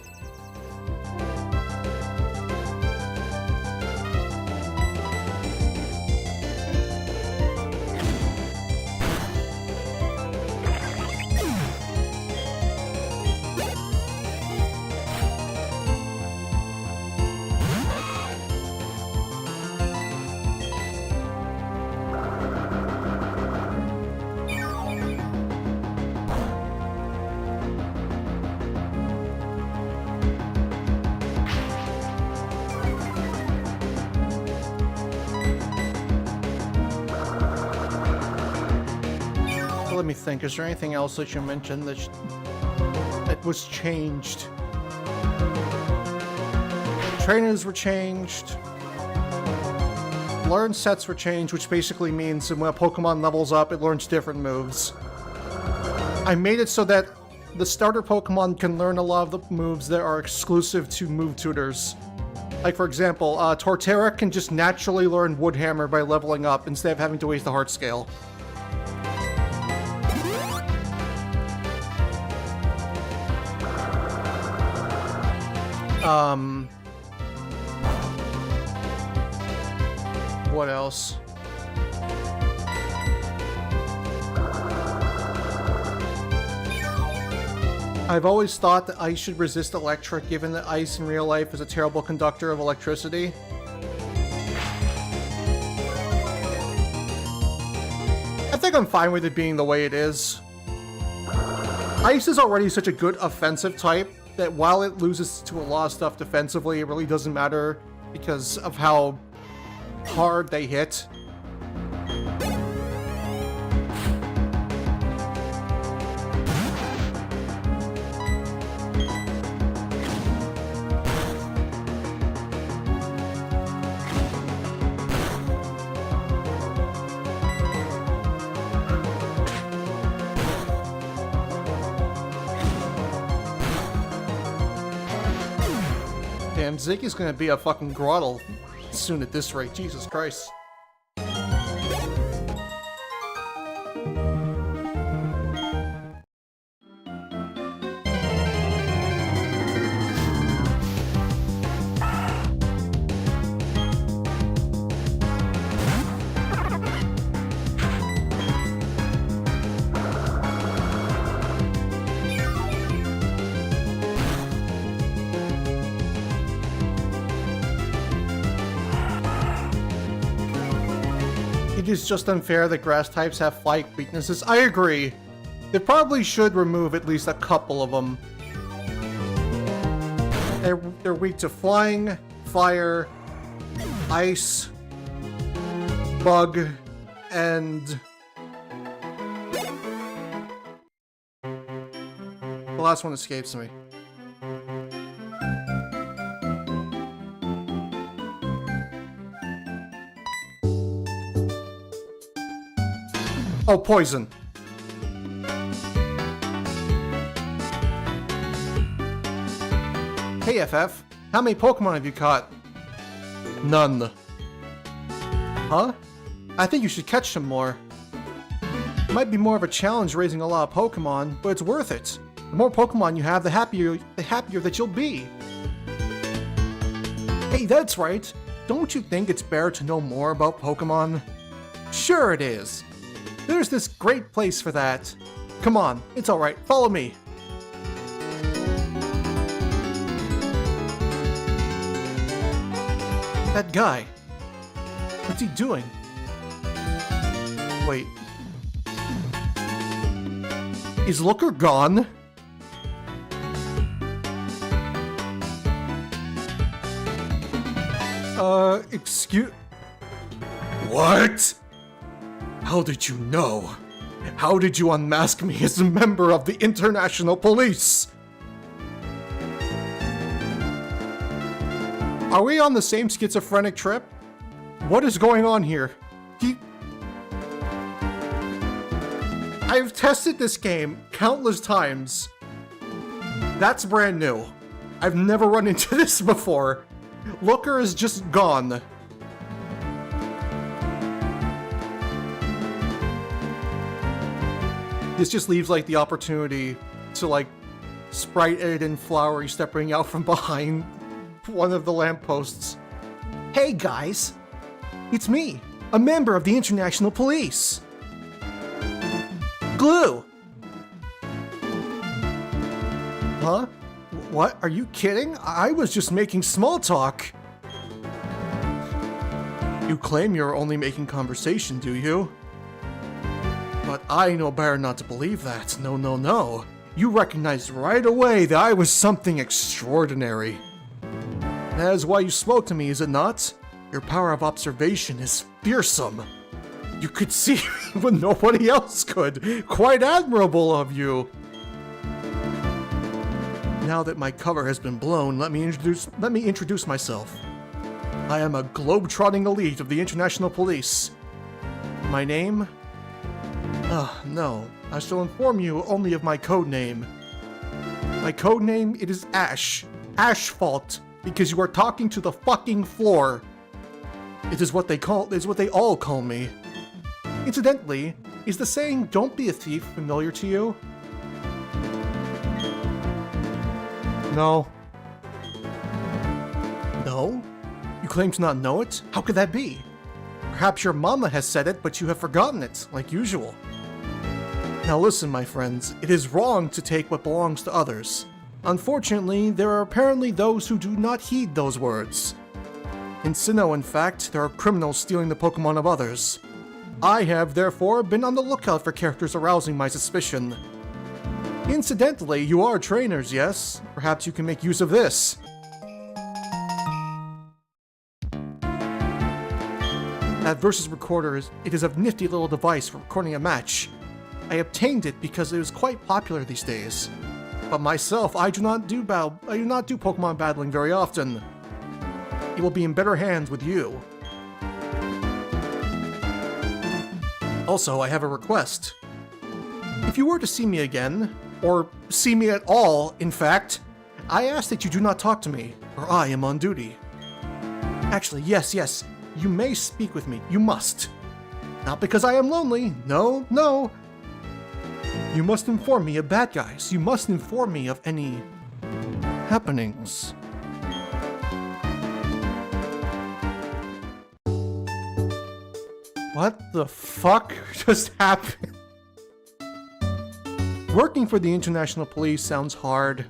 Let me think, is there anything else that you mentioned that was changed? Trainers were changed. Learn sets were changed, which basically means when a Pokemon levels up, it learns different moves. I made it so that the starter Pokemon can learn a lot of the moves that are exclusive to move tutors. Like, for example, Torterra can just naturally learn Wood Hammer by leveling up instead of having to waste the Heart Scale. What else? I've always thought that ice should resist electric, given that ice in real life is a terrible conductor of electricity. I think I'm fine with it being the way it is. Ice is already such a good offensive type that while it loses to a lot of stuff defensively, it really doesn't matter because of how hard they hit. Damn, Ziggy's gonna be a fucking Groddle soon at this rate. Jesus Christ. It is just unfair that grass types have flight weaknesses. I agree. They probably should remove at least a couple of them. They're weak to flying, fire, ice, bug, and the last one escapes me. Oh, poison. Hey, FF. How many Pokemon have you caught? None. Huh? I think you should catch some more. It might be more of a challenge raising a lot of Pokemon, but it's worth it. The more Pokemon you have, the happier that you'll be. Hey, that's right. Don't you think it's better to know more about Pokemon? Sure it is. There's this great place for that. Come on, it's alright, follow me. That guy. What's he doing? Wait. Is Looker gone? Excuse... What? How did you know? How did you unmask me as a member of the International Police? Are we on the same schizophrenic trip? What is going on here? I've tested this game countless times. That's brand new. I've never run into this before. Looker is just gone. This just leaves like the opportunity to like sprite edit and Flowery stepping out from behind one of the lampposts. Hey guys, it's me, a member of the International Police. Glue. Huh? What? Are you kidding? I was just making small talk. You claim you're only making conversation, do you? But I know better not to believe that. No, no, no. You recognized right away that I was something extraordinary. That is why you spoke to me, is it not? Your power of observation is fearsome. You could see me when nobody else could. Quite admirable of you. Now that my cover has been blown, let me introduce myself. I am a globe-trotting elite of the International Police. My name? No. I shall inform you only of my code name. My code name, it is Ash. Asphalt. Because you are talking to the fucking floor. It is what they all call me. Incidentally, is the saying, "Don't be a thief," familiar to you? No. No? You claim to not know it? How could that be? Perhaps your mama has said it, but you have forgotten it, like usual. Now listen, my friends, it is wrong to take what belongs to others. Unfortunately, there are apparently those who do not heed those words. In Sinnoh, in fact, there are criminals stealing the Pokemon of others. I have, therefore, been on the lookout for characters arousing my suspicion. Incidentally, you are trainers, yes? Perhaps you can make use of this. That Versus Recorder it is a nifty little device for recording a match. I obtained it because it is quite popular these days. But myself, I do not do Pokemon battling very often. It will be in better hands with you. Also, I have a request. If you were to see me again, or see me at all, in fact, I ask that you do not talk to me, or I am on duty. Actually, yes, you may speak with me. You must. Not because I am lonely. No, no. You must inform me of bad guys. You must inform me of any happenings. What the fuck just happened? Working for the International Police sounds hard.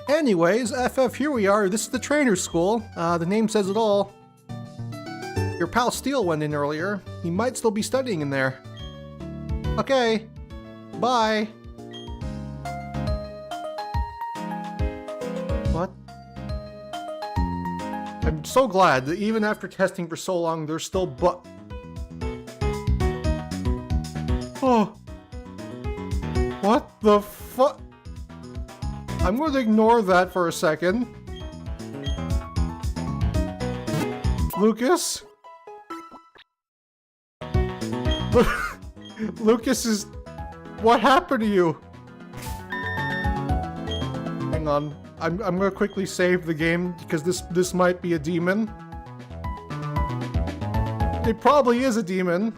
Anyways, FF, here we are. This is the trainer's school. The name says it all. Your pal Steel went in earlier. He might still be studying in there. Okay. Bye. What? I'm so glad that even after testing for so long, there's still Oh. What the fuck? I'm going to ignore that for a second. Lucas? Lucas is... What happened to you? Hang on. I'm gonna quickly save the game because this might be a demon. It probably is a demon.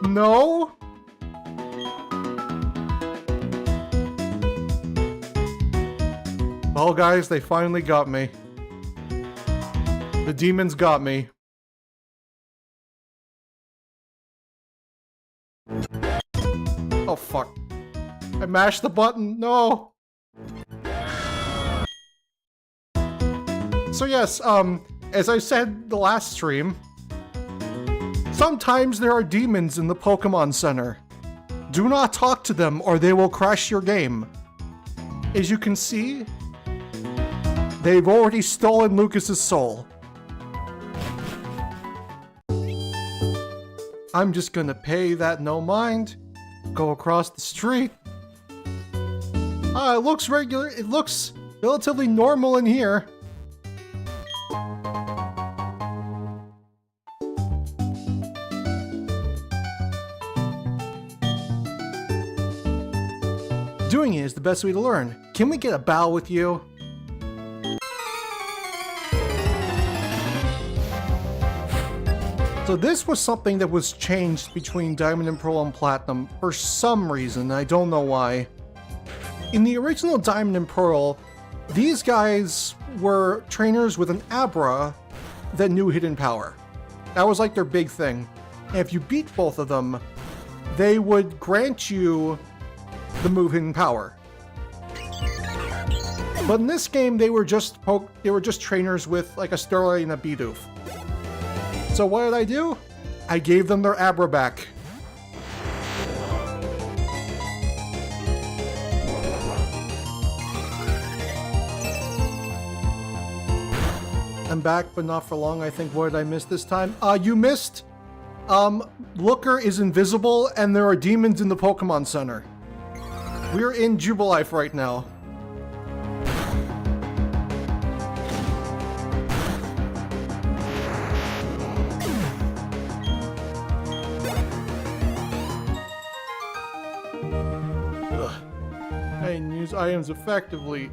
No? Well, guys, they finally got me. The demons got me. Oh, fuck. I mashed the button. No! So yes, as I said the last stream, sometimes there are demons in the Pokemon Center. Do not talk to them or they will crash your game. As you can see, they've already stolen Lucas's soul. I'm just gonna pay that no mind, go across the street. It looks regular, it looks relatively normal in here. Doing it is the best way to learn. Can we get a bow with you? So this was something that was changed between Diamond and Pearl and Platinum for some reason, I don't know why. In the original Diamond and Pearl, these guys were trainers with an Abra that knew hidden power. That was like their big thing. And if you beat both of them, they would grant you the move hidden power. But in this game, they were just trainers with like a Starlight and a Bidoof. So what did I do? I gave them their Abra back. I'm back, but not for long. I think, what did I miss this time? You missed. Looker is invisible, and there are demons in the Pokemon Center. We're in Jubilife right now. I can use items effectively.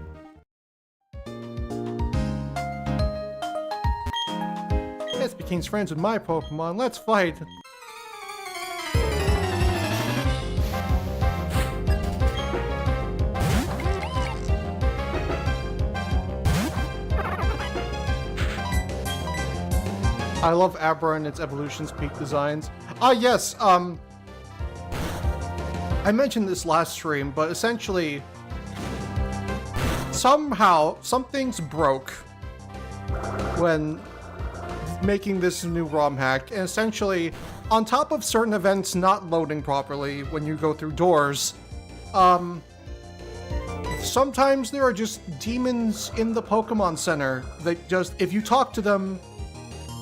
Yes, became friends with my Pokemon. Let's fight. I love Abra and its evolution's peak designs. Yes, I mentioned this last stream, but essentially, somehow, something's broke when making this new ROM hack, and essentially, on top of certain events not loading properly when you go through doors, sometimes there are just demons in the Pokemon Center that just, if you talk to them,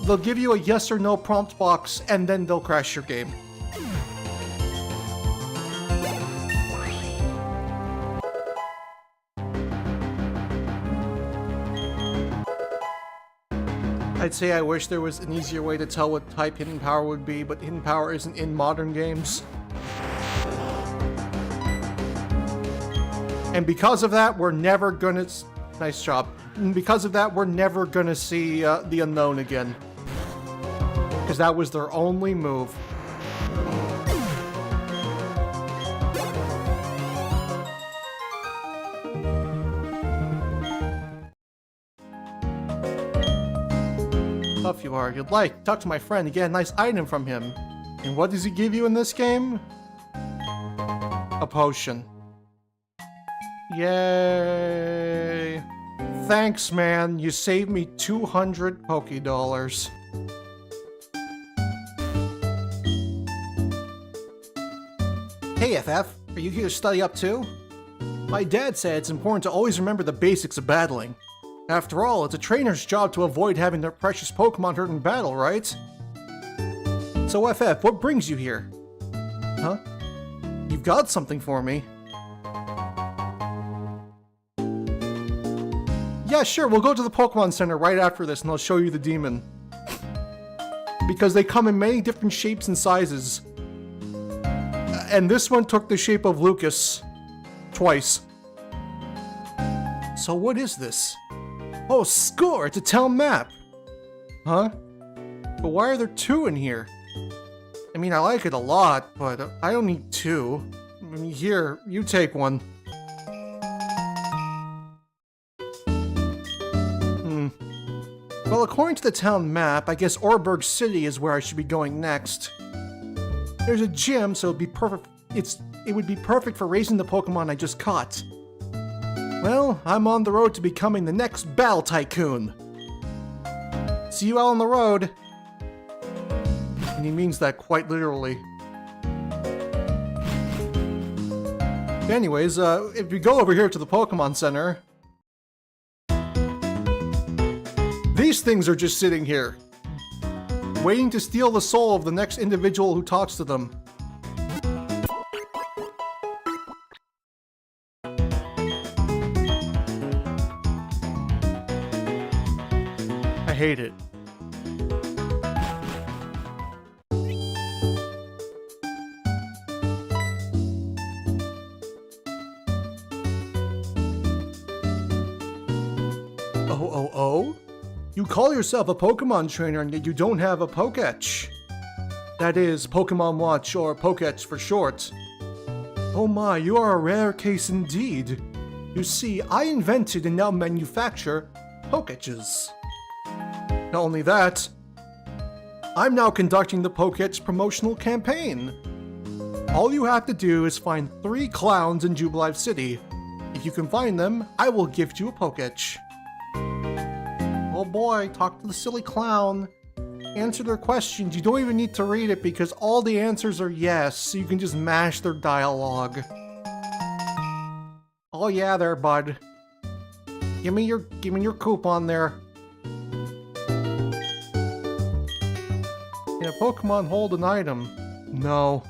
they'll give you a yes or no prompt box, and then they'll crash your game. I'd say I wish there was an easier way to tell what type Hidden Power would be, but Hidden Power isn't in modern games. And because of that, we're never gonna... Nice job. And because of that, we're never gonna see the Unknown again. Because that was their only move. Tough you are. You'd like. Talk to my friend to get a nice item from him. And what does he give you in this game? A potion. Yay. Thanks, man. You saved me 200 Pokédollars. Hey, FF. Are you here to study up too? My dad said it's important to always remember the basics of battling. After all, it's a trainer's job to avoid having their precious Pokemon hurt in battle, right? So FF, what brings you here? Huh? You've got something for me. Yeah, sure, we'll go to the Pokemon Center right after this and I'll show you the demon. Because they come in many different shapes and sizes. And this one took the shape of Lucas. Twice. So what is this? Oh, score! It's a town map! Huh? But why are there two in here? I mean, I like it a lot, but I don't need two. I mean, here, you take one. Well, according to the town map, I guess Orberg City is where I should be going next. There's a gym, so it'd be perfect. It would be perfect for raising the Pokemon I just caught. Well, I'm on the road to becoming the next Battle Tycoon. See you out on the road. And he means that quite literally. Anyways, if we go over here to the Pokemon Center, these things are just sitting here, waiting to steal the soul of the next individual who talks to them. I hate it. Oh? You call yourself a Pokemon trainer and yet you don't have a Pokétch. That is, Pokemon Watch or Pokétch for short. Oh my, you are a rare case indeed. You see, I invented and now manufacture Pokétches. Not only that, I'm now conducting the Pokétch promotional campaign. All you have to do is find 3 clowns in Jubilife City. If you can find them, I will gift you a Pokétch. Oh boy, talk to the silly clown. Answer their questions. You don't even need to read it because all the answers are yes, so you can just mash their dialogue. Oh yeah there, bud. Give me your coupon there. Can a Pokemon hold an item? No.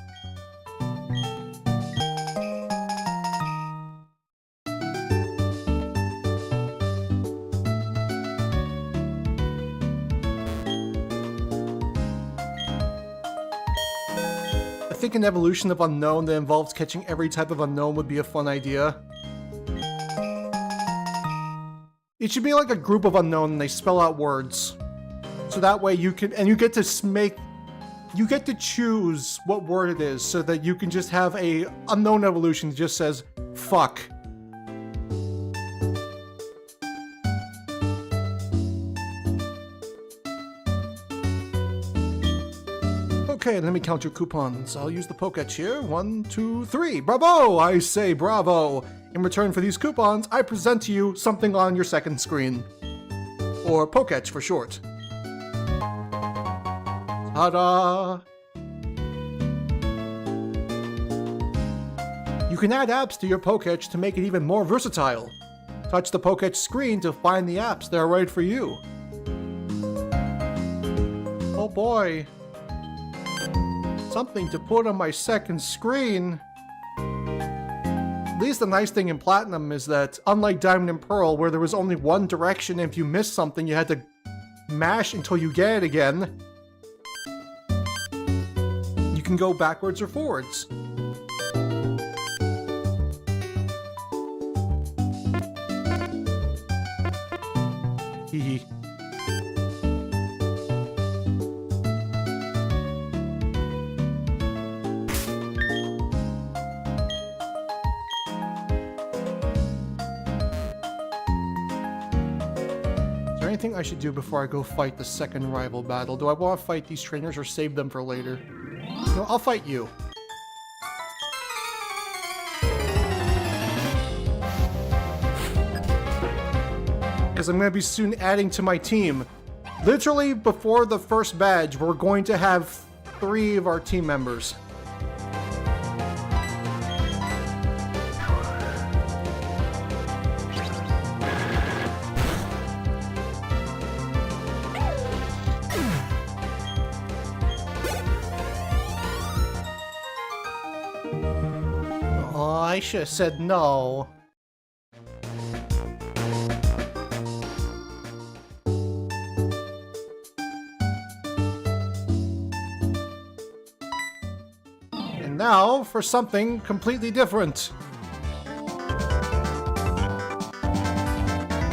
I think an evolution of Unknown that involves catching every type of Unknown would be a fun idea. It should be like a group of Unknown and they spell out words. So that way you can, and you get to choose what word it is so that you can just have a Unknown evolution that just says, fuck. Okay, let me count your coupons. I'll use the Pokétch here. 1, 2, 3. Bravo! I say bravo! In return for these coupons, I present to you something on your second screen. Or Pokétch for short. Ta-da! You can add apps to your Pokétch to make it even more versatile. Touch the Pokétch screen to find the apps that are right for you. Oh boy. Something to put on my second screen. At least the nice thing in Platinum is that, unlike Diamond and Pearl, where there was only one direction and if you missed something you had to mash until you get it again, you can go backwards or forwards. Hehe. Anything I should do before I go fight the second rival battle? Do I want to fight these trainers or save them for later? No, I'll fight you. Because I'm going to be soon adding to my team. Literally before the first badge, we're going to have 3 of our team members. I should have said no. now for something completely different.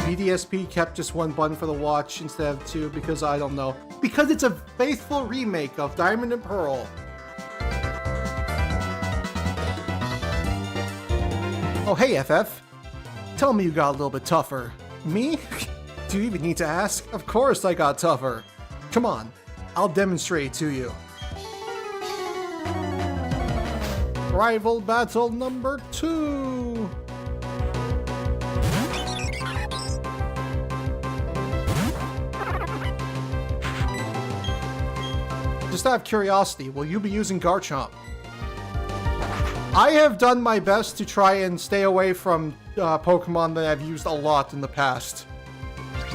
BDSP kept just one button for the watch instead of two because I don't know. Because it's a faithful remake of Diamond and Pearl. Oh hey FF, tell me you got a little bit tougher. Me? Do you even need to ask? Of course I got tougher. Come on, I'll demonstrate to you. Rival battle number 2. Just out of curiosity, will you be using Garchomp? I have done my best to try and stay away from Pokemon that I've used a lot in the past.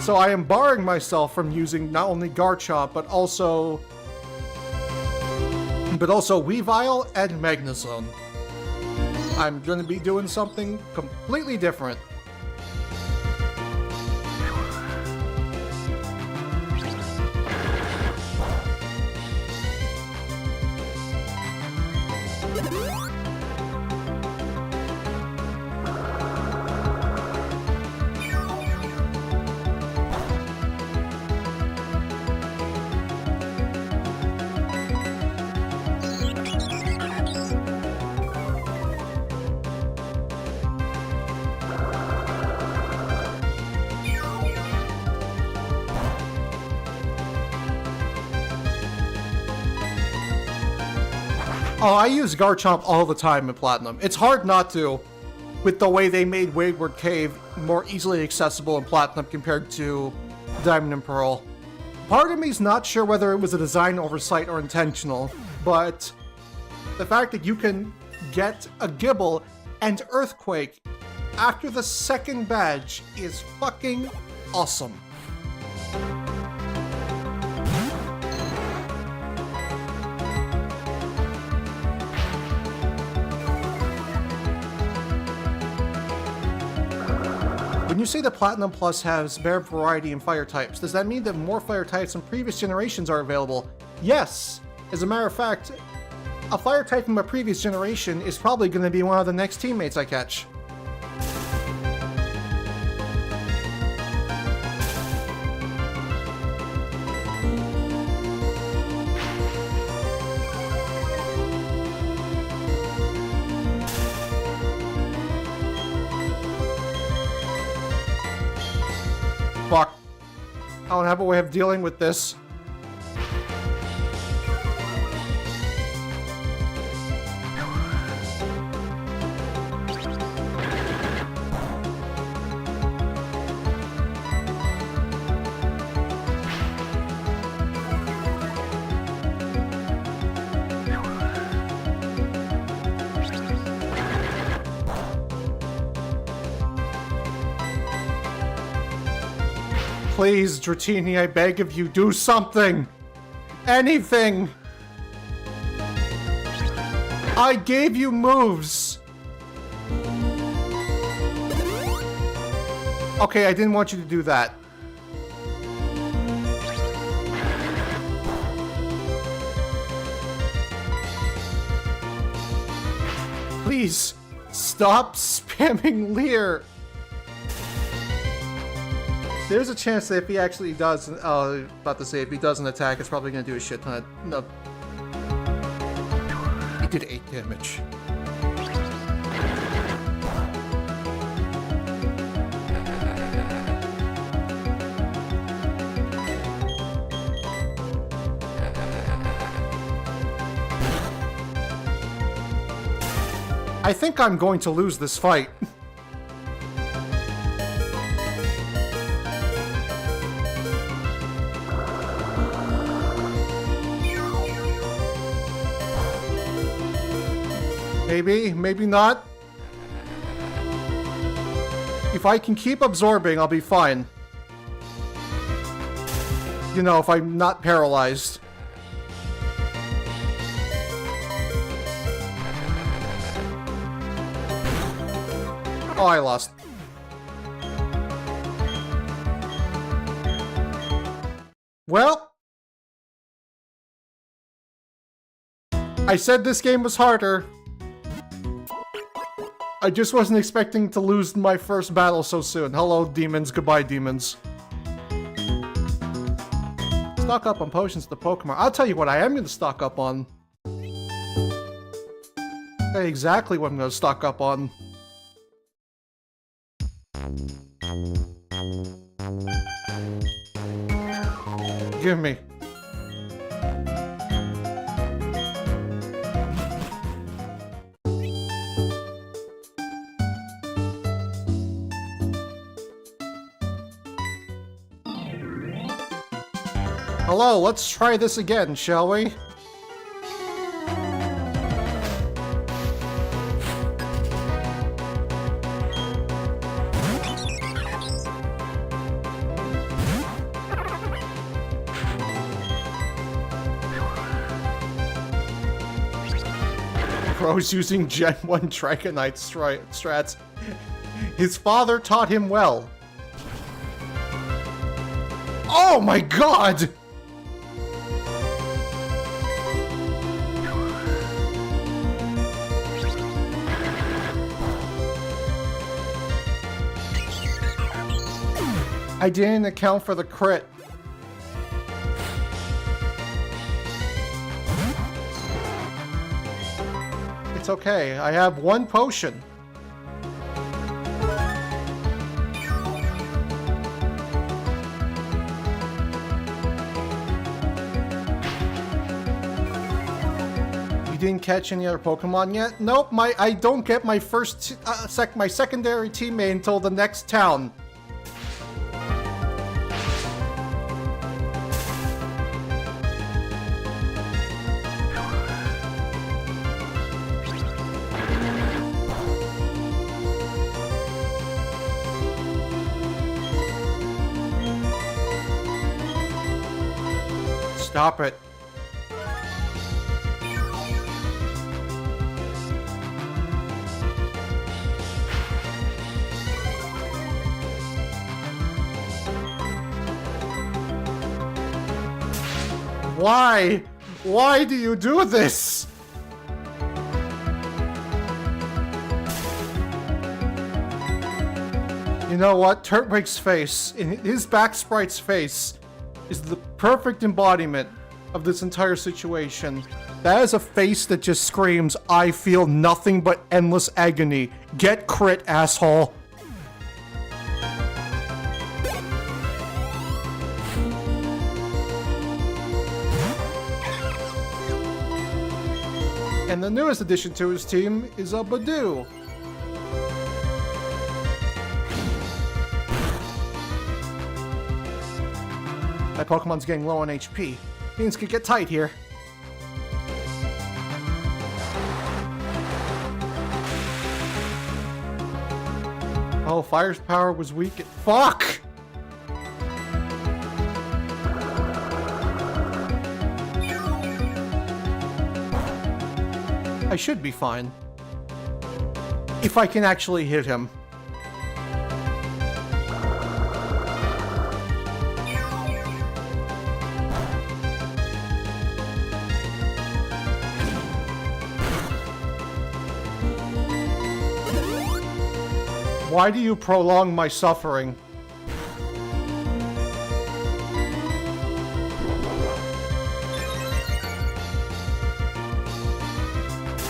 So I am barring myself from using not only Garchomp, but also Weavile and Magnezone. I'm going to be doing something completely different. Oh, I use Garchomp all the time in Platinum. It's hard not to, with the way they made Wayward Cave more easily accessible in Platinum compared to Diamond and Pearl. Part of me's not sure whether it was a design oversight or intentional, but the fact that you can get a Gibble and Earthquake after the second badge is fucking awesome. When you say that Platinum Plus has rare variety in fire types, does that mean that more fire types in previous generations are available? Yes! As a matter of fact, a fire type from a previous generation is probably going to be one of the next teammates I catch. Fuck. I don't have a way of dealing with this. Please, Dratini, I beg of you, do something! Anything! I gave you moves! Okay, I didn't want you to do that. Please, stop spamming Leer! There's a chance that if he actually does, about to say, if he doesn't attack, it's probably going to do a shit ton of... No. He did 8 damage. I think I'm going to lose this fight. Maybe, maybe not. If I can keep absorbing, I'll be fine. You know, if I'm not paralyzed. Oh, I lost. Well. I said this game was harder. I just wasn't expecting to lose my first battle so soon. Hello, demons. Goodbye, demons. Stock up on potions to Pokemon. I'll tell you what I am going to stock up on. Hey, exactly what I'm going to stock up on. Give me. Hello, let's try this again, shall we? Bro's using Gen 1 Dragonite strats. His father taught him well. Oh my god! I didn't account for the crit. It's okay, I have one potion. You didn't catch any other Pokemon yet? Nope, I don't get my first my secondary teammate until the next town. Stop it. Why? Why do you do this? You know what? Turtwig's face, in his back sprite's face, is the perfect embodiment of this entire situation. That is a face that just screams, I feel nothing but endless agony. Get crit, asshole. And the newest addition to his team is a Badoo. My Pokemon's getting low on HP. Things could get tight here. Oh, Fire's power was weak. Fuck! I should be fine. If I can actually hit him. Why do you prolong my suffering?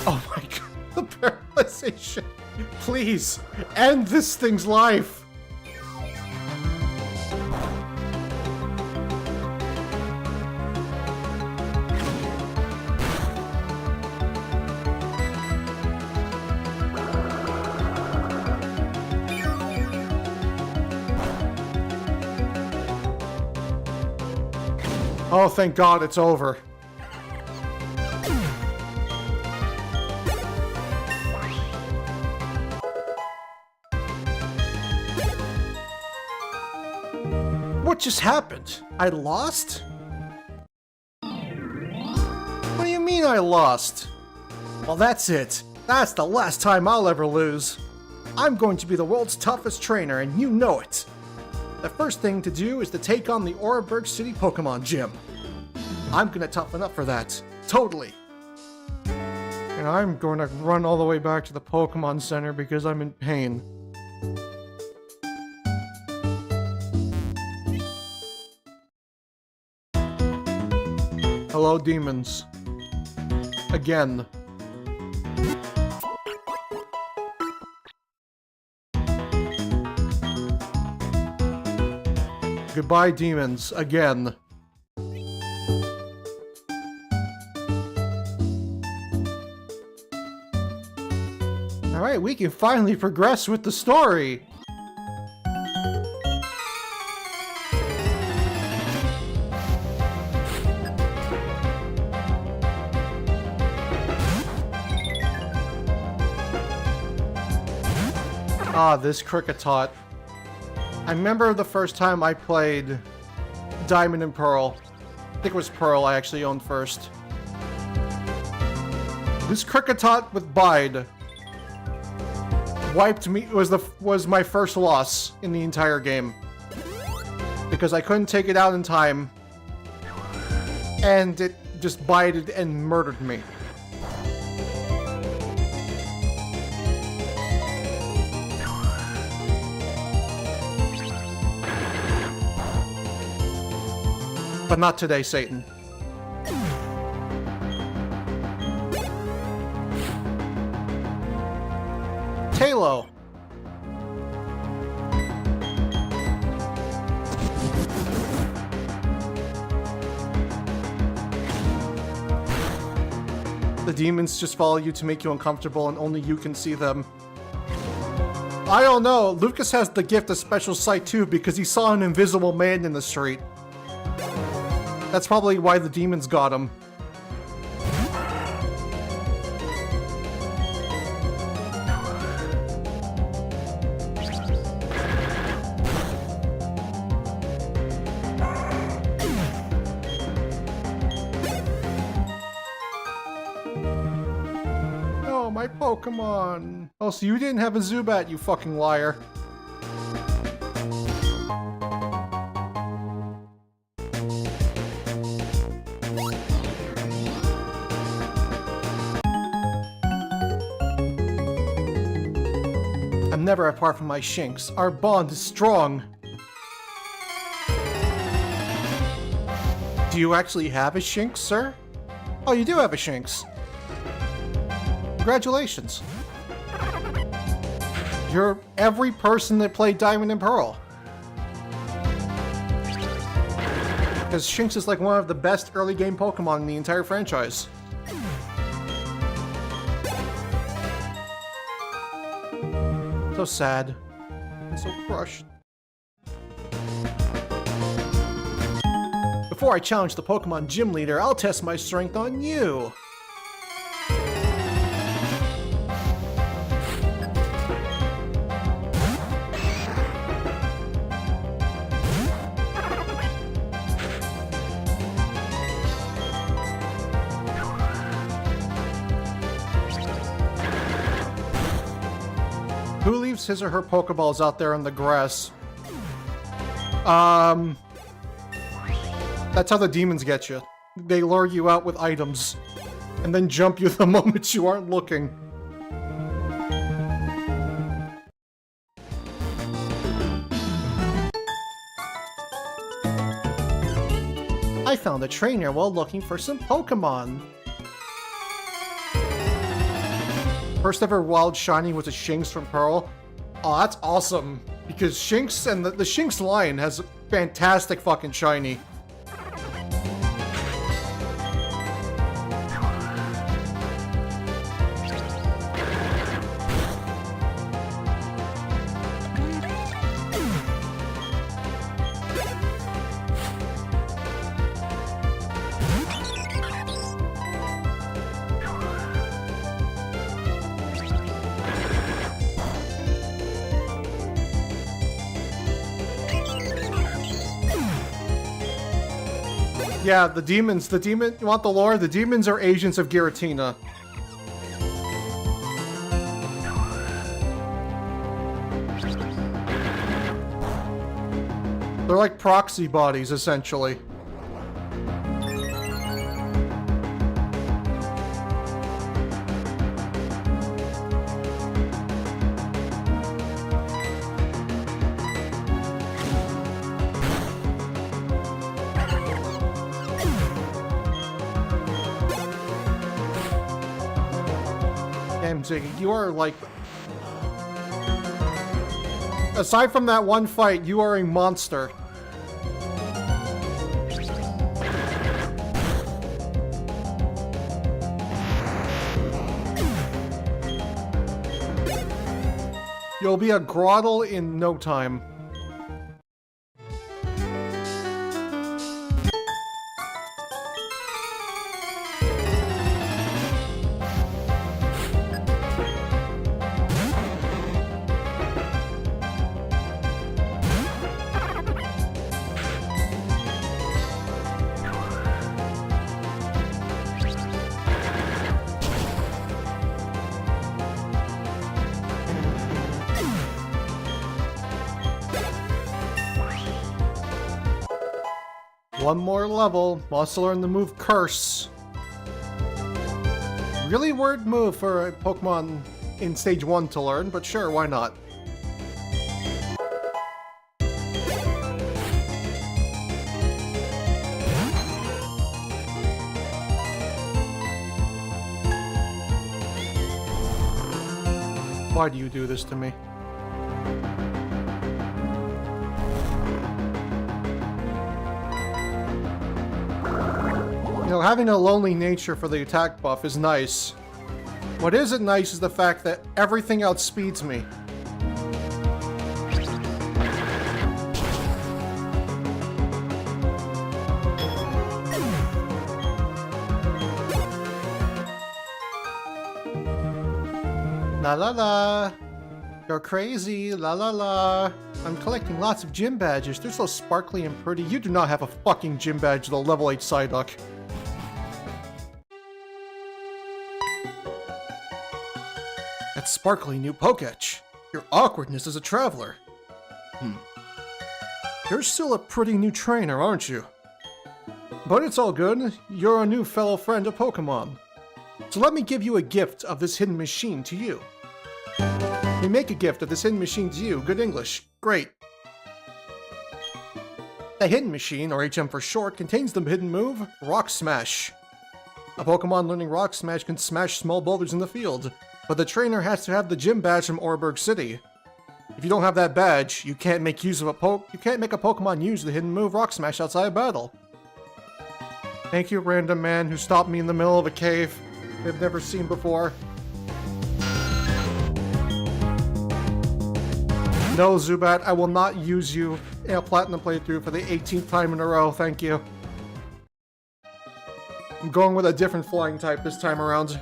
Oh my god, the paralyzation. Please, end this thing's life. Oh, thank God it's over. What just happened? I lost? What do you mean I lost? Well, that's it. That's the last time I'll ever lose. I'm going to be the world's toughest trainer, and you know it. The first thing to do is to take on the Oreburgh City Pokemon Gym. I'm gonna toughen up for that. Totally. And I'm going to run all the way back to the Pokemon Center because I'm in pain. Hello, demons. Again. Goodbye, demons. Again. Alright, we can finally progress with the story! Ah, this Kricketot. I remember the first time I played Diamond and Pearl. I think it was Pearl I actually owned first. This Kricketot with Bide wiped me, was my first loss in the entire game. Because I couldn't take it out in time. And it just bided and murdered me. But not today, Satan. Talo. The demons just follow you to make you uncomfortable and only you can see them. I don't know, Lucas has the gift of special sight too because he saw an invisible man in the street. That's probably why the demons got him. Oh, my Pokemon. Oh, so you didn't have a Zubat, you fucking liar. I'm never apart from my Shinx. Our bond is strong. Do you actually have a Shinx, sir? Oh, you do have a Shinx. Congratulations. You're every person that played Diamond and Pearl. Because Shinx is like one of the best early game Pokemon in the entire franchise. So sad. I'm so crushed. Before I challenge the Pokemon gym leader, I'll test my strength on you. Who leaves his or her Pokeballs out there on the grass? That's how the demons get you. They lure you out with items, and then jump you the moment you aren't looking. I found a trainer while looking for some Pokemon. First ever wild shiny was a Shinx from Pearl. Oh, that's awesome. Because Shinx and the Shinx line has fantastic fucking shiny. Yeah, the demons, you want the lore? The demons are agents of Giratina. They're like proxy bodies, essentially. Ziggy. You are like... Aside from that one fight, you are a monster. You'll be a Groddle in no time. One more level. Must learn the move Curse. Really weird move for a Pokemon in Stage 1 to learn, but sure, why not? Why do you do this to me? You know, having a lonely nature for the attack buff is nice. What isn't nice is the fact that everything outspeeds me. La la la. You're crazy, la la la. I'm collecting lots of gym badges. They're so sparkly and pretty. You do not have a fucking gym badge, the level 8 Psyduck. That sparkly new Poketch. Your awkwardness as a traveler. You're still a pretty new trainer, aren't you? But it's all good. You're a new fellow friend of Pokemon. So let me give you a gift of this hidden machine to you. We make a gift of this hidden machine to you. Good English. Great. The hidden machine, or HM for short, contains the hidden move, Rock Smash. A Pokemon learning Rock Smash can smash small boulders in the field, but the trainer has to have the gym badge from Oreburgh City. If you don't have that badge, you can't make use of you can't make a Pokemon use the hidden move Rock Smash outside of battle. Thank you, random man who stopped me in the middle of a cave I've never seen before. No, Zubat, I will not use you in a Platinum playthrough for the 18th time in a row, thank you. I'm going with a different flying type this time around.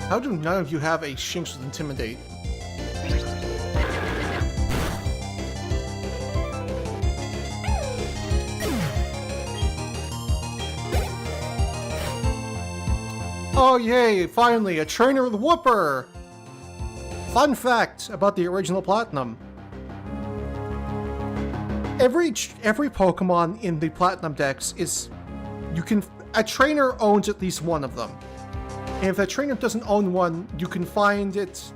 How do none of you have a Shinx with Intimidate? Oh yay, finally, a trainer with Whooper! Fun fact about the original Platinum. Every Pokemon in the Platinum Dex is... a trainer owns at least one of them. And if that trainer doesn't own one, you can find it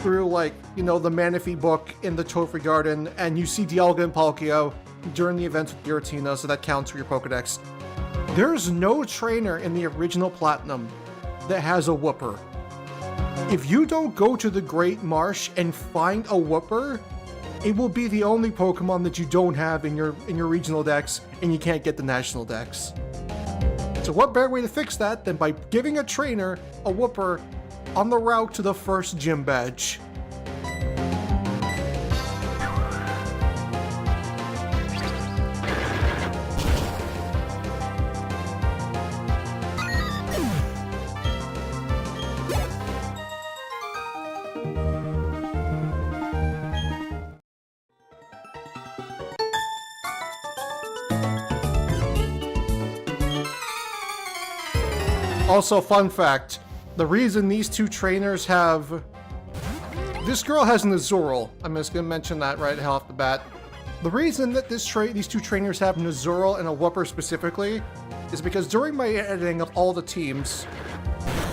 through, like, you know, the Manaphy book in the Trophy Garden, and you see Dialga and Palkia during the event with Giratina, so that counts for your Pokedex. There's no trainer in the original Platinum that has a Whooper. If you don't go to the Great Marsh and find a Whooper, it will be the only Pokemon that you don't have in your regional Dex, and you can't get the national Dex. So what better way to fix that than by giving a trainer a Whooper on the route to the first gym badge? Also, fun fact, the reason these two trainers have... This girl has an Azurill. I'm just going to mention that right off the bat. The reason that these two trainers have an Azurill and a Whooper specifically is because during my editing of all the teams...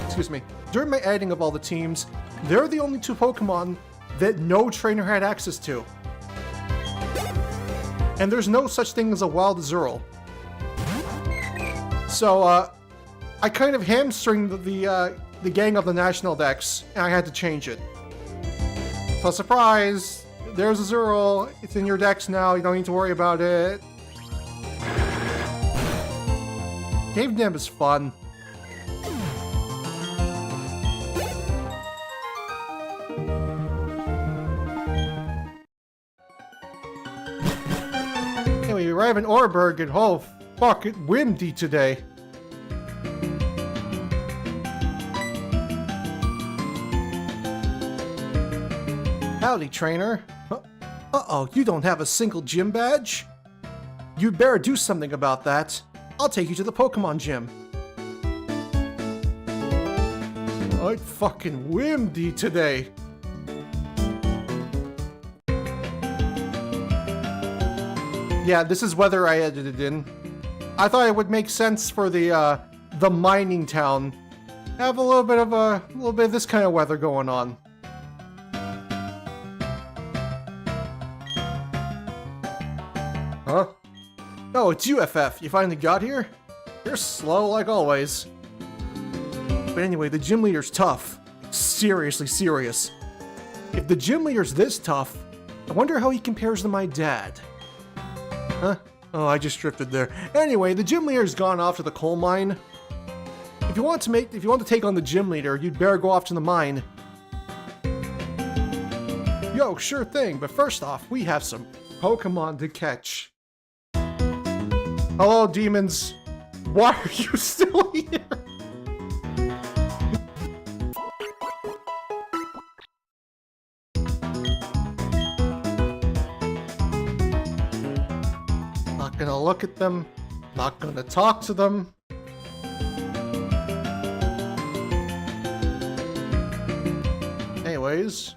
Excuse me. During my editing of all the teams, they're the only two Pokemon that no trainer had access to. And there's no such thing as a wild Azurill. So, I kind of hamstringed the gang of the National Dex, and I had to change it. So, surprise! There's Azurill. It's in your Dex now. You don't need to worry about it. Cave Dam is fun. Anyway, we arrive in Oreburg and oh, fuck, it's windy today. Howdy, trainer. Uh-oh, you don't have a single gym badge? You'd better do something about that. I'll take you to the Pokemon gym. Oh, it's fucking windy today. Yeah, this is weather I edited in. I thought it would make sense for the mining town. Have a little bit of this kind of weather going on. Huh? Oh, it's UFF. You finally got here? You're slow like always. But anyway, the gym leader's tough. Seriously serious. If the gym leader's this tough, I wonder how he compares to my dad. Huh? Oh, I just drifted there. Anyway, the gym leader's gone off to the coal mine. If you want to take on the gym leader, you'd better go off to the mine. Yo, sure thing, but first off, we have some Pokemon to catch. Hello, demons. Why are you still here? Not gonna look at them. Not gonna talk to them. Anyways,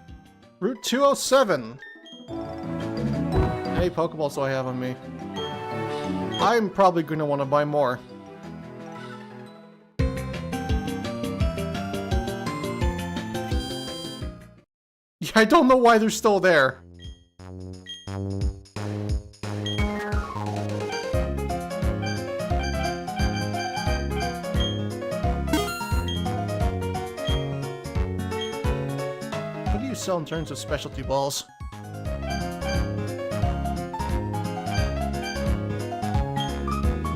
Route 207. How many Pokeballs do I have on me? I'm probably gonna want to buy more. Yeah, I don't know why they're still there. What do you sell in terms of specialty balls?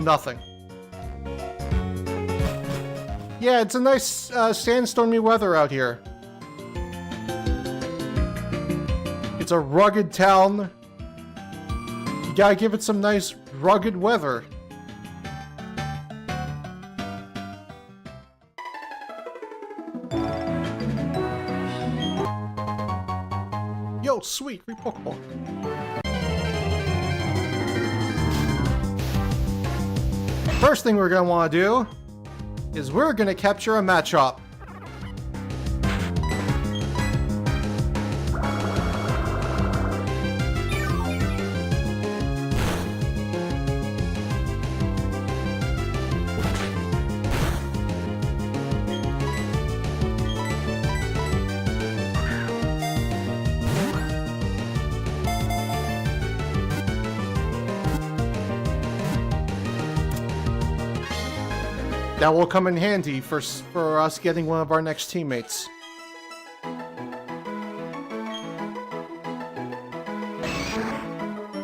Nothing. Yeah, it's a nice sandstormy weather out here. It's a rugged town. You gotta give it some nice rugged weather. Yo, sweet, free Pokeball. First thing we're gonna want to do is we're gonna capture a Machop. That will come in handy for us getting one of our next teammates.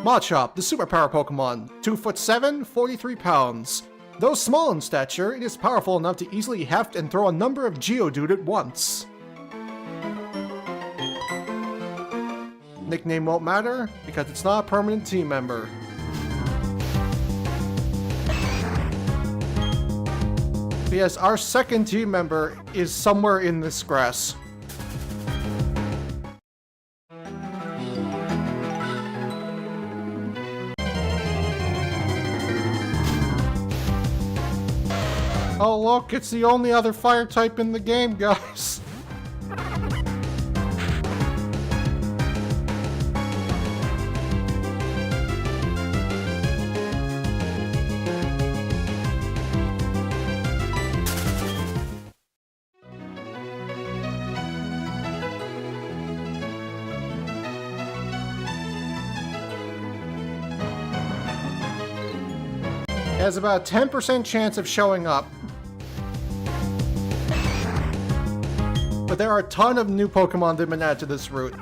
Machop, the superpower Pokemon. 2'7", 43 pounds. Though small in stature, it is powerful enough to easily heft and throw a number of Geodude at once. Nickname won't matter, because it's not a permanent team member. Yes, our second team member is somewhere in this grass. Oh look, it's the only other fire type in the game, guys. It has about a 10% chance of showing up. But there are a ton of new Pokemon that have been added to this route.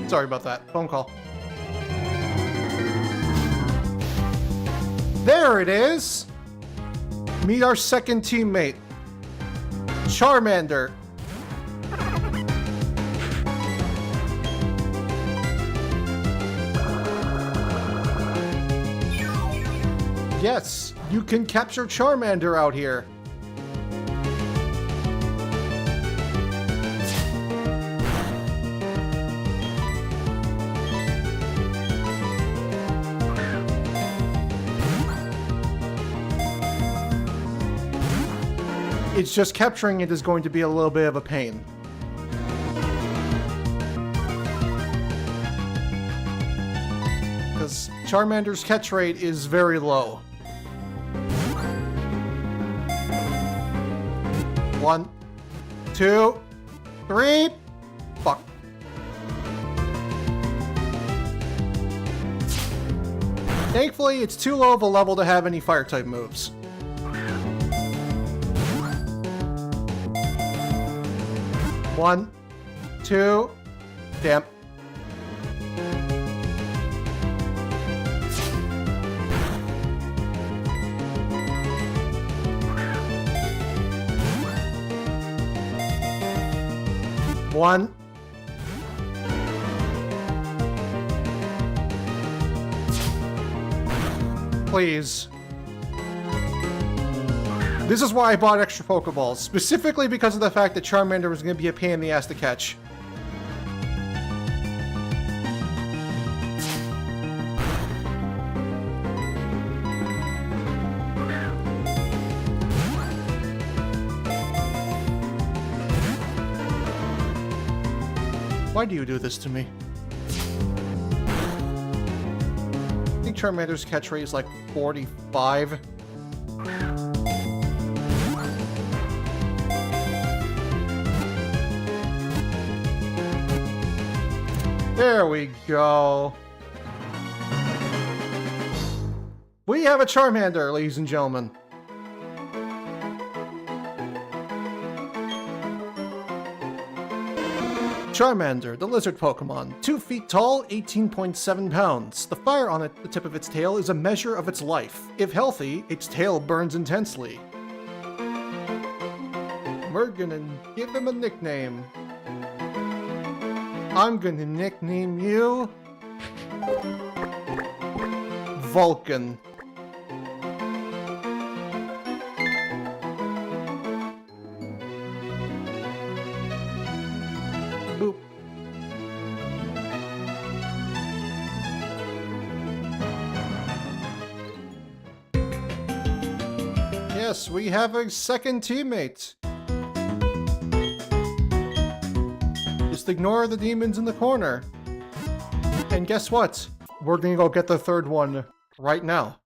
Sorry about that. Phone call. There it is! Meet our second teammate, Charmander. Yes, you can capture Charmander out here. It's just capturing it is going to be a little bit of a pain. Because Charmander's catch rate is very low. 1, 2, 3. Fuck. Thankfully, it's too low of a level to have any fire type moves. One, two, damn. One. Please. This is why I bought extra Pokeballs, specifically because of the fact that Charmander was going to be a pain in the ass to catch. Why do you do this to me? I think Charmander's catch rate is like 45. There we go. We have a Charmander, ladies and gentlemen. Charmander, the lizard Pokemon. 2 feet tall, 18.7 pounds. The fire on the tip of its tail is a measure of its life. If healthy, its tail burns intensely. We're gonna give him a nickname. I'm gonna nickname you Vulcan. Boop. Yes, we have a second teammate. Just ignore the demons in the corner. And guess what? We're gonna go get the third one right now.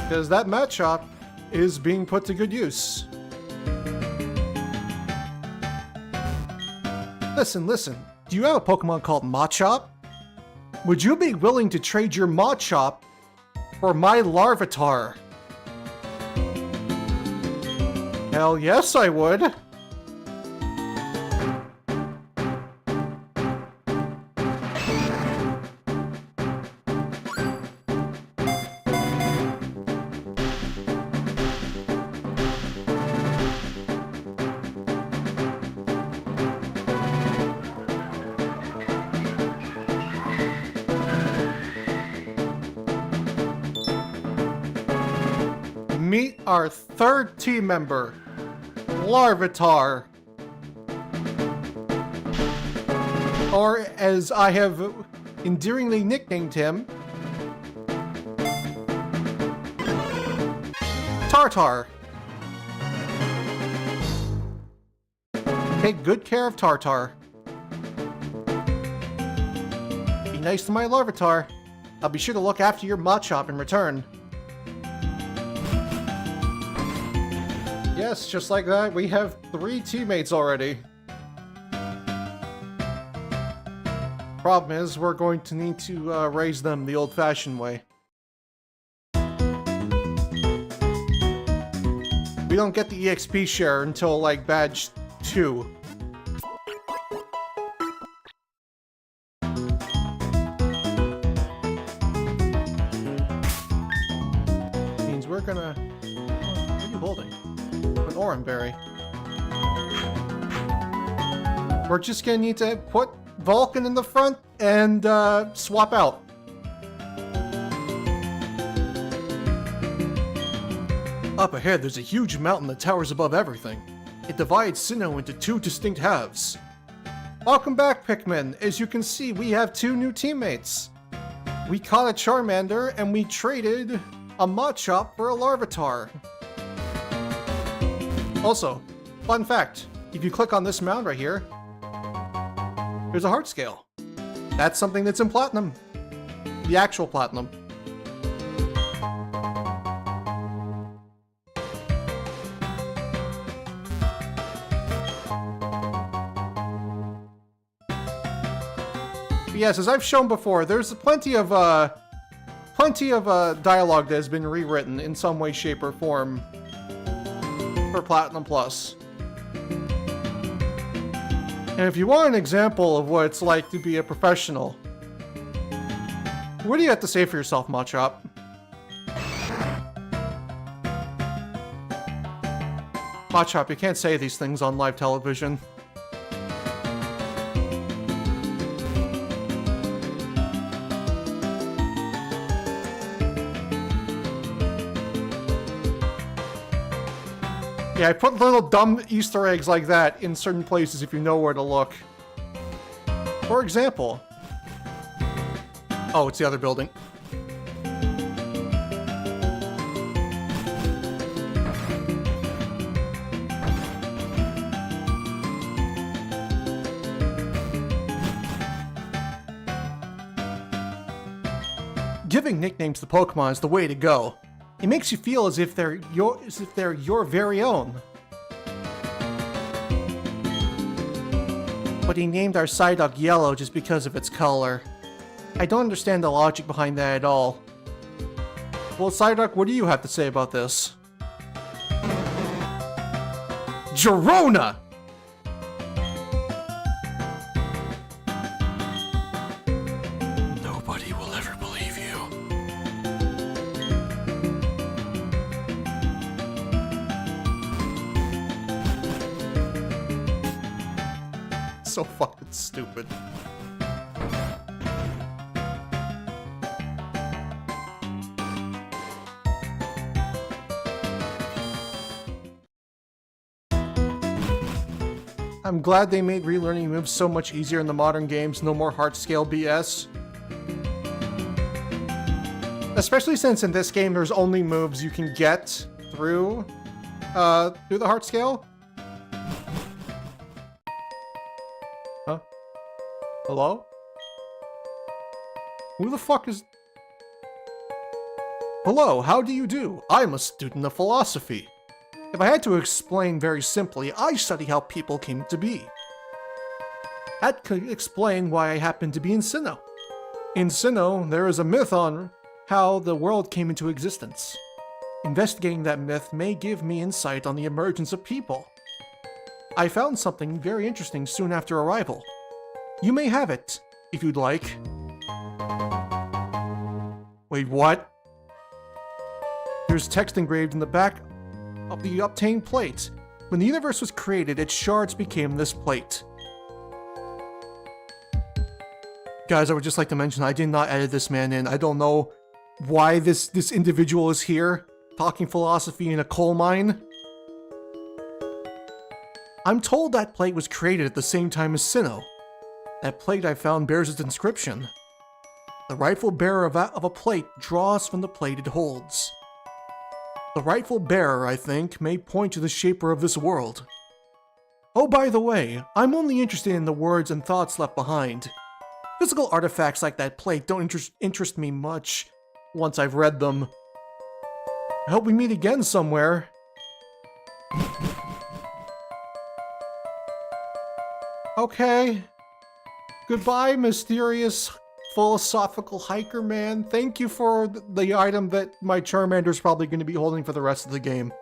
Because that Machop is being put to good use. Listen. Do you have a Pokemon called Machop? Would you be willing to trade your Machop for my Larvitar? Hell yes, I would. meet our third team member, Larvitar. Or, as I have endearingly nicknamed him, Tartar. Take good care of Tartar. Be nice to my Larvitar. I'll be sure to look after your Machop in return. Yes, just like that, we have 3 teammates already. Problem is, we're going to need to raise them the old-fashioned way. We don't get the EXP share until, like, badge 2. Means we're gonna... What are you holding? An Oranberry. We're just gonna need to put Vulcan in the front and swap out. Up ahead, there's a huge mountain that towers above everything. It divides Sinnoh into 2 distinct halves. Welcome back, Pikmin. As you can see, we have 2 new teammates. We caught a Charmander, and we traded a Machop for a Larvitar. Also, fun fact, if you click on this mound right here, there's a heart scale. That's something that's in Platinum. The actual Platinum. Yes, as I've shown before, there's plenty of dialogue that has been rewritten in some way, shape, or form for Platinum Plus. And if you want an example of what it's like to be a professional, what do you have to say for yourself, Machop? Machop, you can't say these things on live television. Yeah, I put little dumb Easter eggs like that in certain places if you know where to look. For example... Oh, it's the other building. Giving nicknames to Pokemon is the way to go. It makes you feel as if they're your very own. But he named our Psyduck yellow just because of its color. I don't understand the logic behind that at all. Well, Psyduck, what do you have to say about this? Girona! Nobody will ever believe you. So fucking stupid. I'm glad they made relearning moves so much easier in the modern games, no more heart scale BS. Especially since in this game there's only moves you can get through the heart scale. Huh? Hello? Who the fuck is... Hello, how do you do? I'm a student of philosophy. If I had to explain very simply, I study how people came to be. That could explain why I happen to be in Sinnoh. In Sinnoh, there is a myth on how the world came into existence. Investigating that myth may give me insight on the emergence of people. I found something very interesting soon after arrival. You may have it, if you'd like. Wait, what? There's text engraved in the back of the obtained plate. When the universe was created, its shards became this plate. Guys, I would just like to mention I did not edit this man in. I don't know why this individual is here. talking philosophy in a coal mine. I'm told that plate was created at the same time as Sinnoh. That plate I found bears its inscription. The rightful bearer of a plate draws from the plate it holds. The rightful bearer, I think, may point to the shaper of this world. Oh, by the way, I'm only interested in the words and thoughts left behind. Physical artifacts like that plate don't interest me much once I've read them. I hope we meet again somewhere. Okay. Goodbye, mysterious philosophical hiker man. Thank you for the item that my Charmander's probably going to be holding for the rest of the game.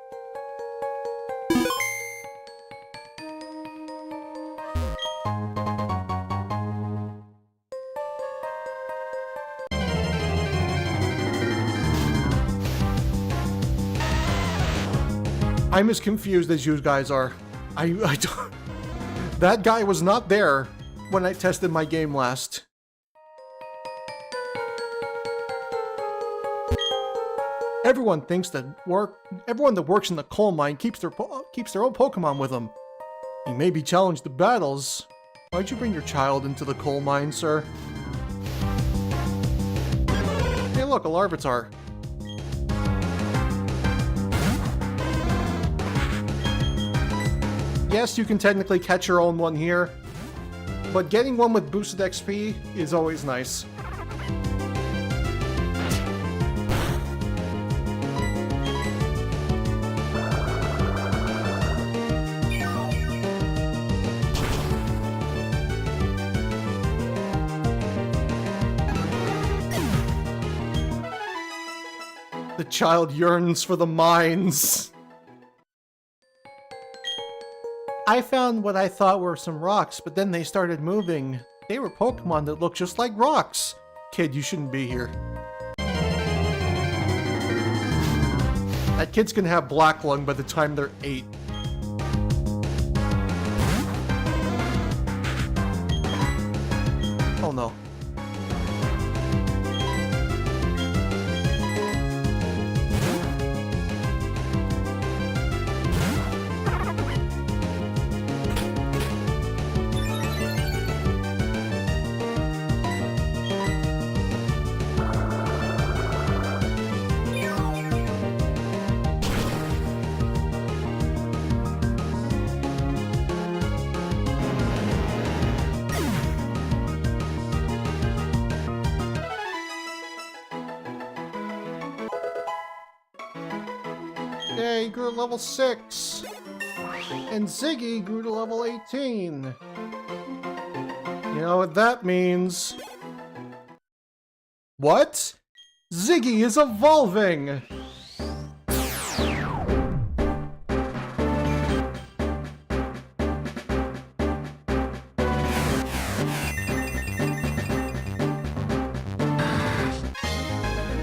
I'm as confused as you guys are. I don't... That guy was not there when I tested my game last. Everyone that works in the coal mine keeps their own Pokemon with them. You may be challenged to battles. Why'd you bring your child into the coal mine, sir? Hey look, a Larvitar. Yes, you can technically catch your own one here, but getting one with boosted XP is always nice. The child yearns for the mines. I found what I thought were some rocks, but then they started moving. They were Pokemon that looked just like rocks. Kid, you shouldn't be here. That kid's gonna have black lung by the time they're 8. Oh no. Yay, grew to level 6. And Ziggy grew to level 18. You know what that means? What? Ziggy is evolving!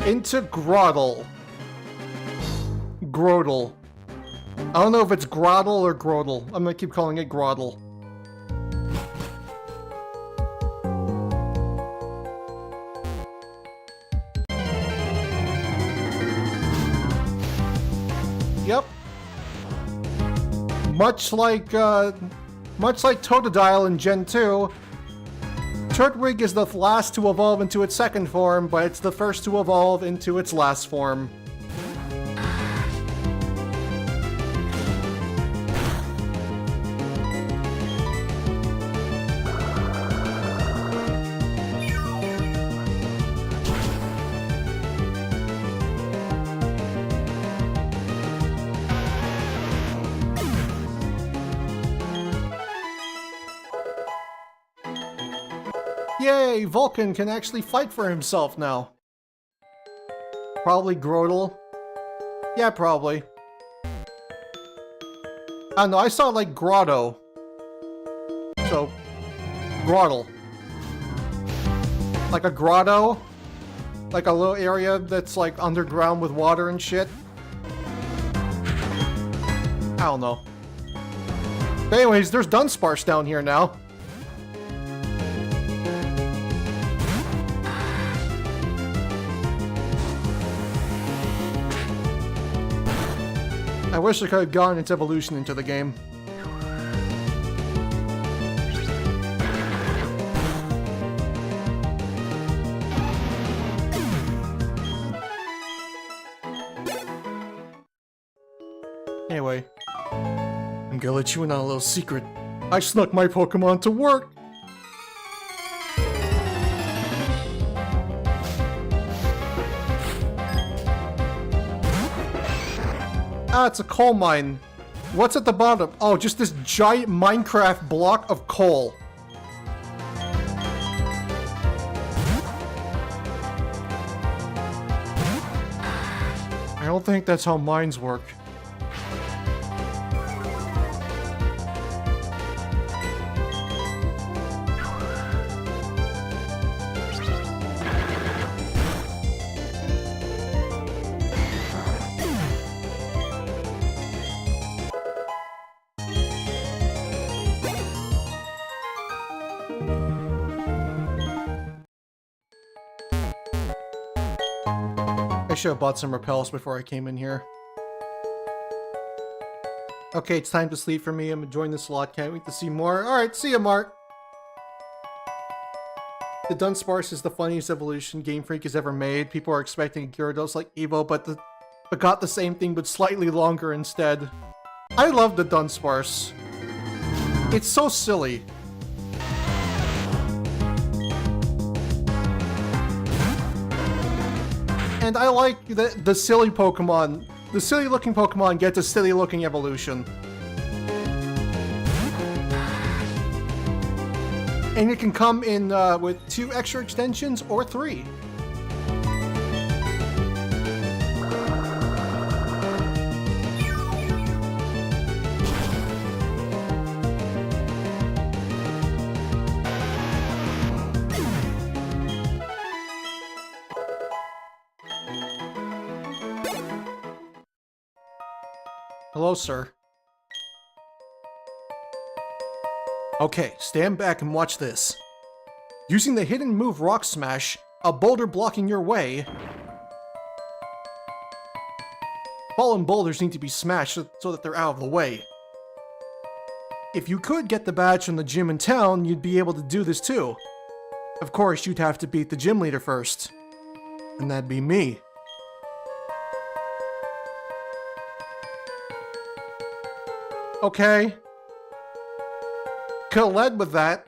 Into Groddle. Grodel. I don't know if it's Groddle or Grodel. I'm gonna keep calling it Groddle. Yep. Much like Totodile in Gen 2, Turtwig is the last to evolve into its second form, but it's the first to evolve into its last form. Yay! Vulcan can actually fight for himself now. Probably Grodel. Yeah, probably. I don't know, I saw like Grotto. So, Groddle. Like a grotto? Like a little area that's like underground with water and shit? I don't know. But anyways, there's Dunsparce down here now. I wish I could have gotten its evolution into the game. Anyway, I'm gonna let you in on a little secret. I snuck my Pokemon to work! Ah, it's a coal mine. What's at the bottom? Oh, just this giant Minecraft block of coal. I don't think that's how mines work. I should have bought some repels before I came in here. Okay, it's time to sleep for me. I'm enjoying this a lot. Can't wait to see more. Alright, see ya, Mark! The Dunsparce is the funniest evolution Game Freak has ever made. People are expecting a Gyarados like Evo, but got the same thing but slightly longer instead. I love the Dunsparce. It's so silly. And I like the silly Pokemon. The silly looking Pokemon get a silly looking evolution. And it can come in with 2 extra extensions or 3. Hello, sir. Okay, stand back and watch this. Using the hidden move Rock Smash, a boulder blocking your way. Fallen boulders need to be smashed so that they're out of the way. If you could get the badge from the gym in town, you'd be able to do this too. Of course, you'd have to beat the gym leader first. And that'd be me. Okay. Could've led with that.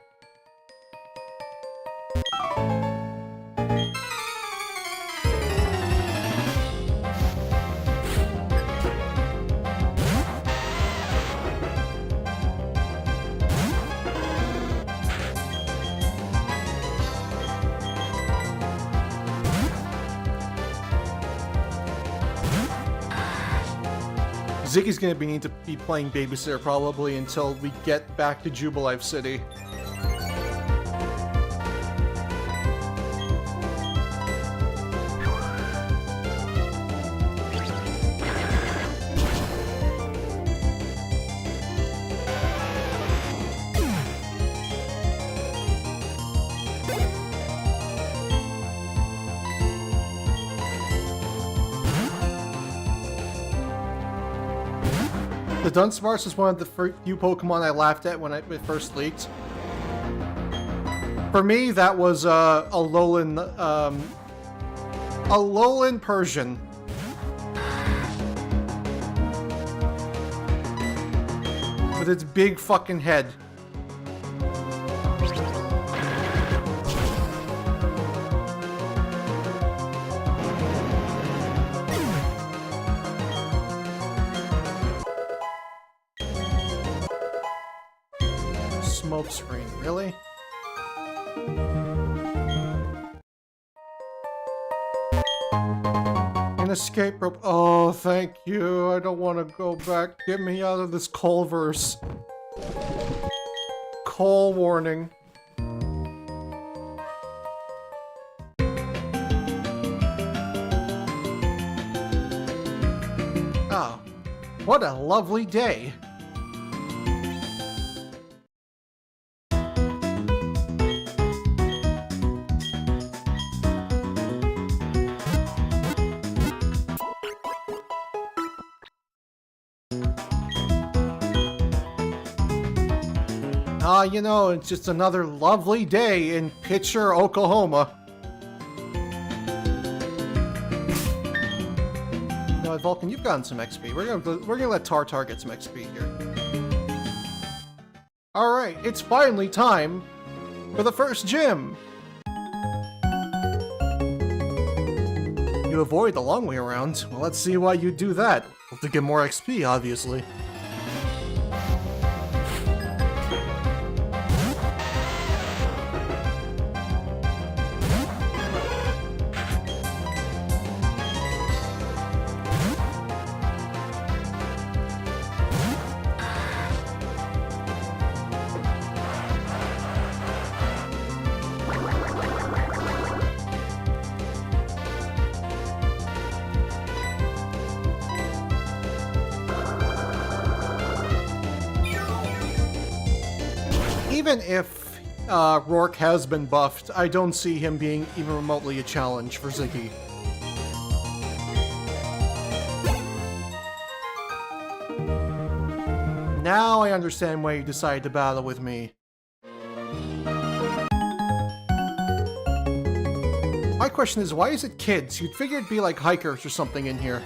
Ziggy's gonna need to be playing babysitter probably until we get back to Jubilife City. The Dunsparce is one of the few Pokemon I laughed at when it first leaked. For me, that was a lowland Persian. With its big fucking head. Smoke screen, really? An escape rope. Oh, thank you. I don't want to go back. Get me out of this Coalverse. Coal warning. Oh, what a lovely day. You know, it's just another lovely day in Pitcher, Oklahoma. No, Vulcan, you've gotten some XP. We're gonna let Tartar get some XP here. Alright, it's finally time for the first gym! You avoid the long way around. Well, let's see why you do that. Well, to get more XP, obviously. Even if Rourke has been buffed, I don't see him being even remotely a challenge for Ziggy. Now I understand why you decided to battle with me. My question is, why is it kids? You'd figure it'd be like hikers or something in here.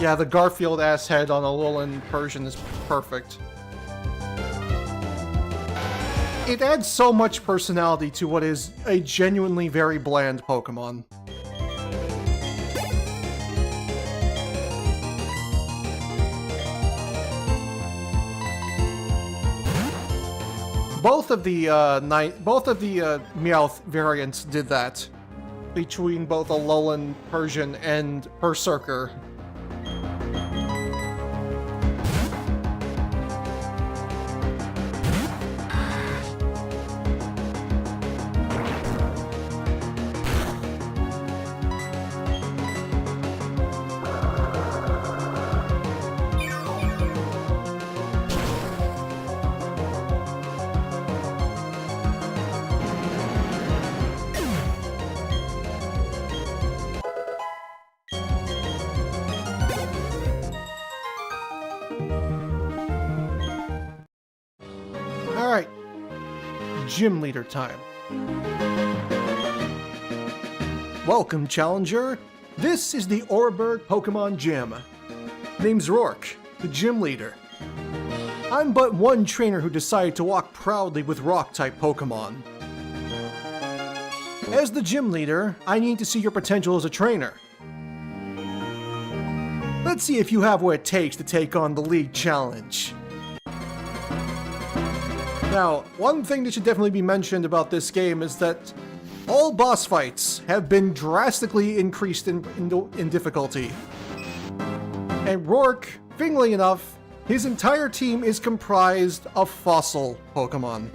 Yeah, the Garfield-ass head on a Alolan Persian is perfect. It adds so much personality to what is a genuinely very bland Pokemon. Both of the Meowth variants did that, between both Alolan Persian and Berserker. Alright, gym leader time. Welcome, Challenger. This is the Oreburgh Pokemon Gym. Name's Rourke, the gym leader. I'm but one trainer who decided to walk proudly with Rock-type Pokemon. As the gym leader, I need to see your potential as a trainer. Let's see if you have what it takes to take on the League Challenge. Now, one thing that should definitely be mentioned about this game is that all boss fights have been drastically increased in difficulty. And Rourke, fittingly enough, his entire team is comprised of fossil Pokemon.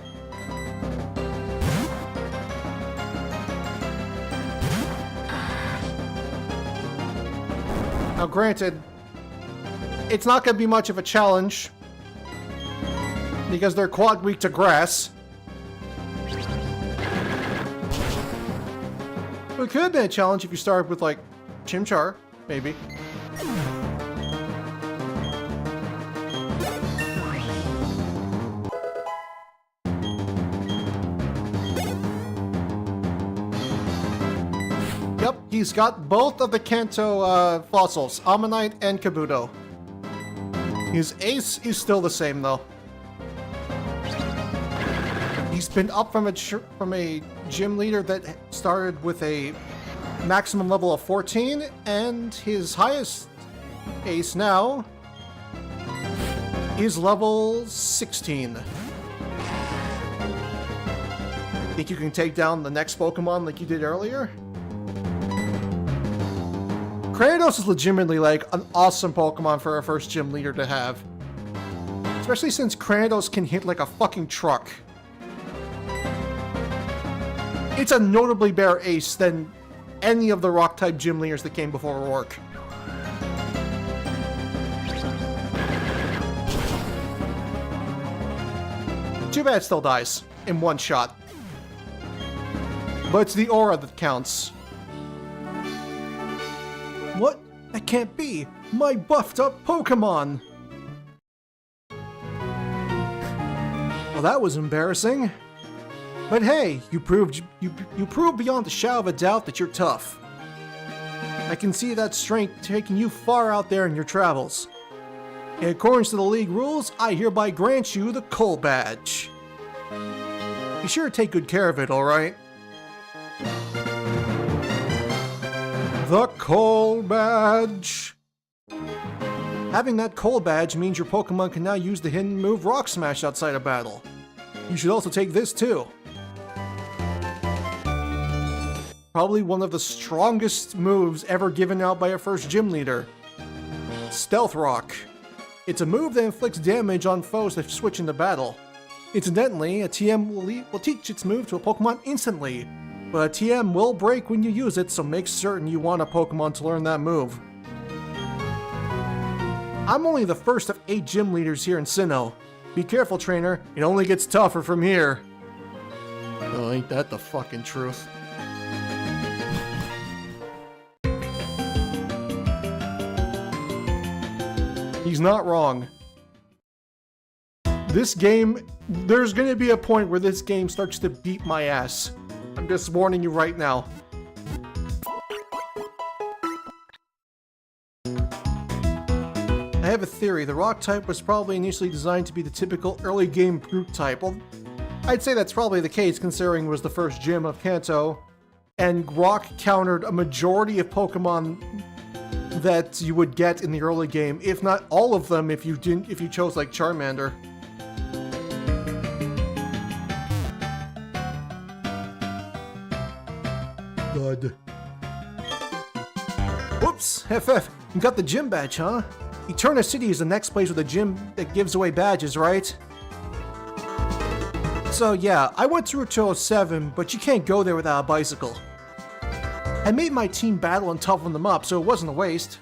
Now granted, it's not going to be much of a challenge, because they're quad weak to grass. But it could have been a challenge if you started with, like, Chimchar, maybe. Yep, he's got both of the Kanto fossils, Ammonite and Kabuto. His ace is still the same, though. He's been up from a gym leader that started with a maximum level of 14, and his highest ace now is level 16. Think you can take down the next Pokemon like you did earlier? Cranidos is legitimately like an awesome Pokemon for a first gym leader to have. Especially since Cranidos can hit like a fucking truck. It's a notably better ace than any of the rock-type gym leaders that came before Rourke. Too bad it still dies in one shot. But it's the aura that counts. What? That can't be! My buffed up Pokemon! Well, that was embarrassing. But hey, you proved beyond a shadow of a doubt that you're tough. I can see that strength taking you far out there in your travels. In accordance to the league rules, I hereby grant you the Coal Badge. Be sure to take good care of it, alright? The Coal Badge! Having that Coal Badge means your Pokemon can now use the hidden move Rock Smash outside of battle. You should also take this too. Probably one of the strongest moves ever given out by a first gym leader. Stealth Rock. It's a move that inflicts damage on foes that switch into battle. Incidentally, a TM will teach its move to a Pokemon instantly, but a TM will break when you use it, so make certain you want a Pokemon to learn that move. I'm only the first of 8 gym leaders here in Sinnoh. Be careful, trainer, it only gets tougher from here. Oh, ain't that the fucking truth. He's not wrong. This game, there's gonna be a point where this game starts to beat my ass. I'm just warning you right now. I have a theory. The rock type was probably initially designed to be the typical early game brute type. Well, I'd say that's probably the case considering it was the first gym of Kanto, and rock countered a majority of Pokemon that you would get in the early game, if not all of them if you chose like Charmander. Good. Whoops! FF, you got the gym badge, huh? Eterna City is the next place with a gym that gives away badges, right? So yeah, I went to Route 207, but you can't go there without a bicycle. I made my team battle and toughen them up, so it wasn't a waste.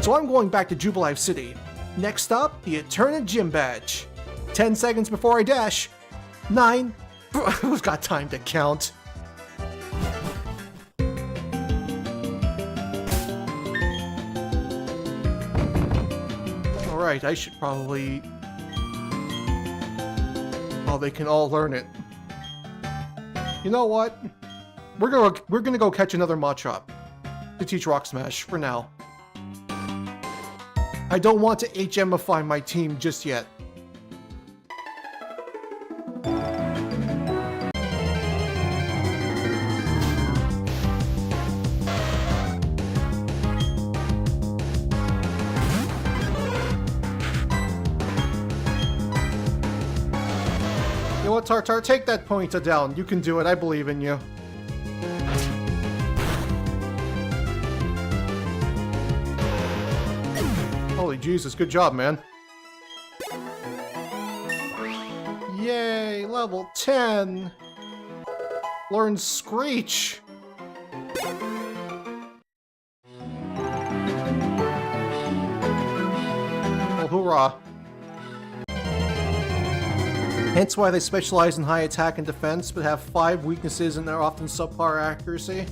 So I'm going back to Jubilife City. Next stop, the Eterna Gym Badge. 10 seconds before I dash. 9. Who's got time to count? Alright, I should probably... Oh, they can all learn it. You know what? We're gonna go catch another Machop to teach Rock Smash for now. I don't want to HMify my team just yet. You know what, Tartar? Take that Ponyta down. You can do it. I believe in you. Holy Jesus, good job, man. Yay, level 10! Learn Screech! Oh, hoorah. Hence why they specialize in high attack and defense, but have 5 weaknesses and they're often subpar accuracy.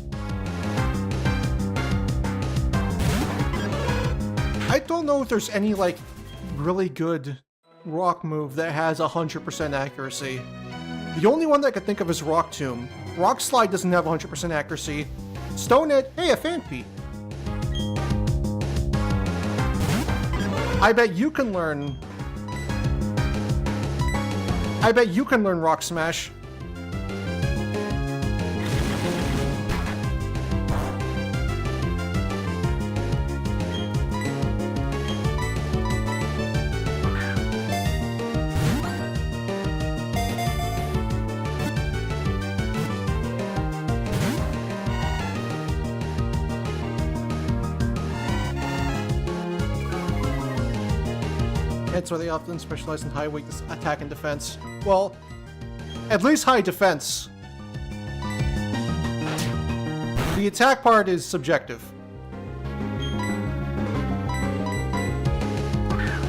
I don't know if there's any, like, really good rock move that has 100% accuracy. The only one that I could think of is Rock Tomb. Rock Slide doesn't have 100% accuracy. Stone Edge, hey, a Phanpy! I bet you can learn Rock Smash. That's why they often specialize in high weakness attack and defense. Well, at least high defense. The attack part is subjective.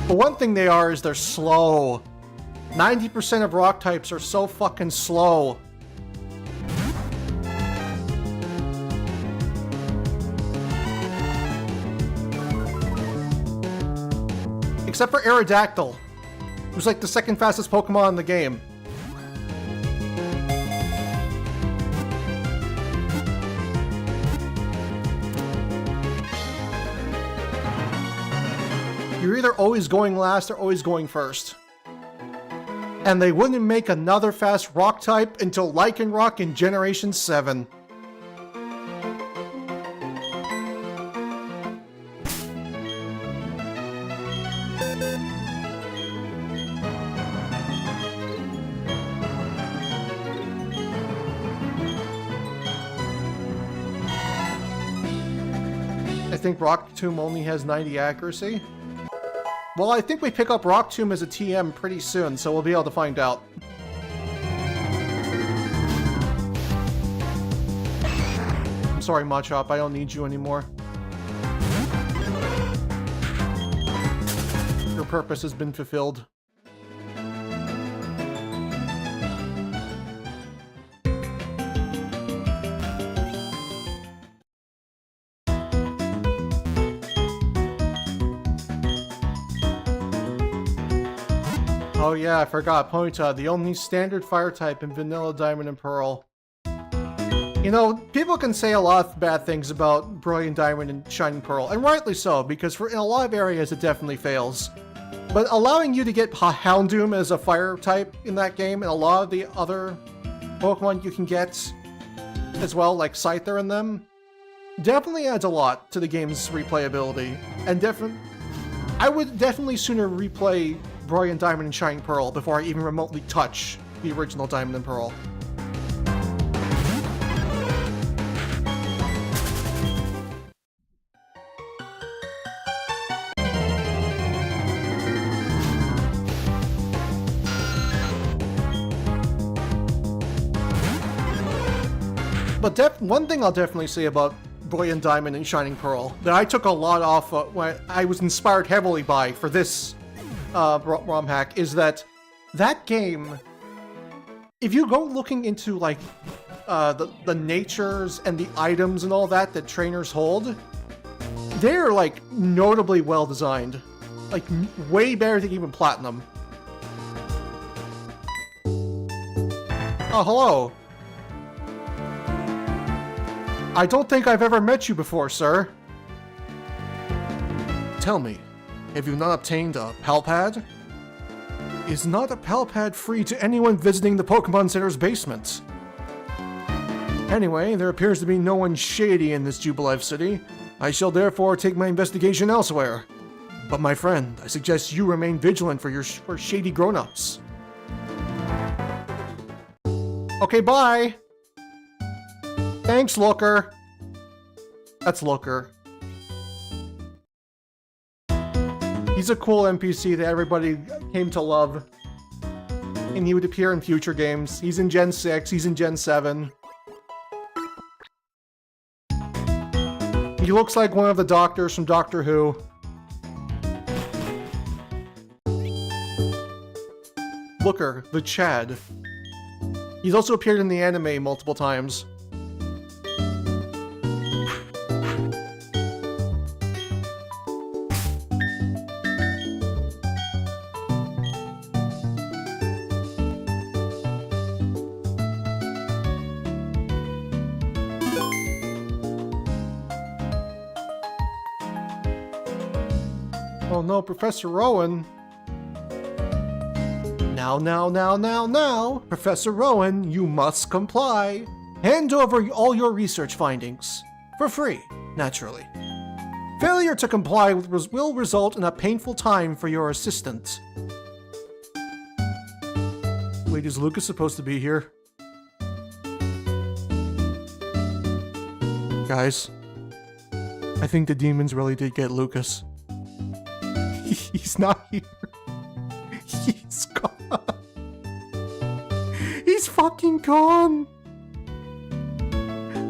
But one thing they are is they're slow. 90% of rock types are so fucking slow. Except for Aerodactyl, who's like the second fastest Pokemon in the game. You're either always going last or always going first. And they wouldn't make another fast rock type until Lycanroc in Generation 7. I think Rock Tomb only has 90 accuracy. Well, I think we pick up Rock Tomb as a TM pretty soon, so we'll be able to find out. I'm sorry, Machop, I don't need you anymore. Your purpose has been fulfilled. Oh yeah, I forgot. Ponyta, the only standard fire type in Vanilla Diamond and Pearl. You know, people can say a lot of bad things about Brilliant Diamond and Shining Pearl, and rightly so, because in a lot of areas it definitely fails. But allowing you to get Houndoom as a fire type in that game, and a lot of the other Pokemon you can get as well, like Scyther and them, definitely adds a lot to the game's replayability. And I would definitely sooner replay Brilliant Diamond and Shining Pearl before I even remotely touch the original Diamond and Pearl. But one thing I'll definitely say about Brilliant Diamond and Shining Pearl that I took a lot off when I was inspired heavily by for this ROM hack is that game, if you go looking into like the natures and the items and all that trainers hold, they're like notably well designed, like way better than even Platinum. Oh, hello. I don't think I've ever met you before, sir. Tell me, have you not obtained a Palpad? Is not a Palpad free to anyone visiting the Pokemon Center's basement? Anyway, there appears to be no one shady in this Jubilife City. I shall therefore take my investigation elsewhere. But my friend, I suggest you remain vigilant for shady grown-ups. Okay, bye! Thanks, Looker. That's Looker. He's a cool NPC that everybody came to love. And he would appear in future games. He's in Gen 6, he's in Gen 7. He looks like one of the doctors from Doctor Who. Looker, the Chad. He's also appeared in the anime multiple times. Oh no, Professor Rowan. Now, Professor Rowan, you must comply. Hand over all your research findings. For free, naturally. Failure to comply will result in a painful time for your assistant. Wait, is Lucas supposed to be here? Guys, I think the demons really did get Lucas. He's not here. He's gone. He's fucking gone.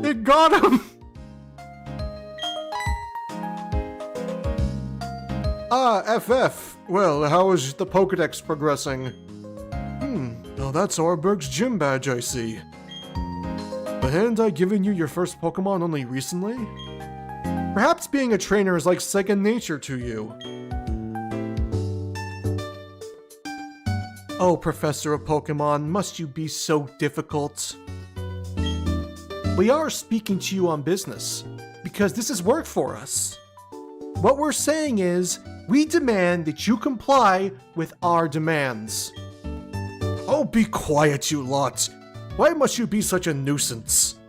They got him. FF. Well, how is the Pokedex progressing? Now that's Arberg's gym badge, I see. But hadn't I given you your first Pokemon only recently? Perhaps being a trainer is like second nature to you. Oh, Professor of Pokemon, must you be so difficult? We are speaking to you on business, because this is work for us. What we're saying is, we demand that you comply with our demands. Oh, be quiet, you lot. Why must you be such a nuisance?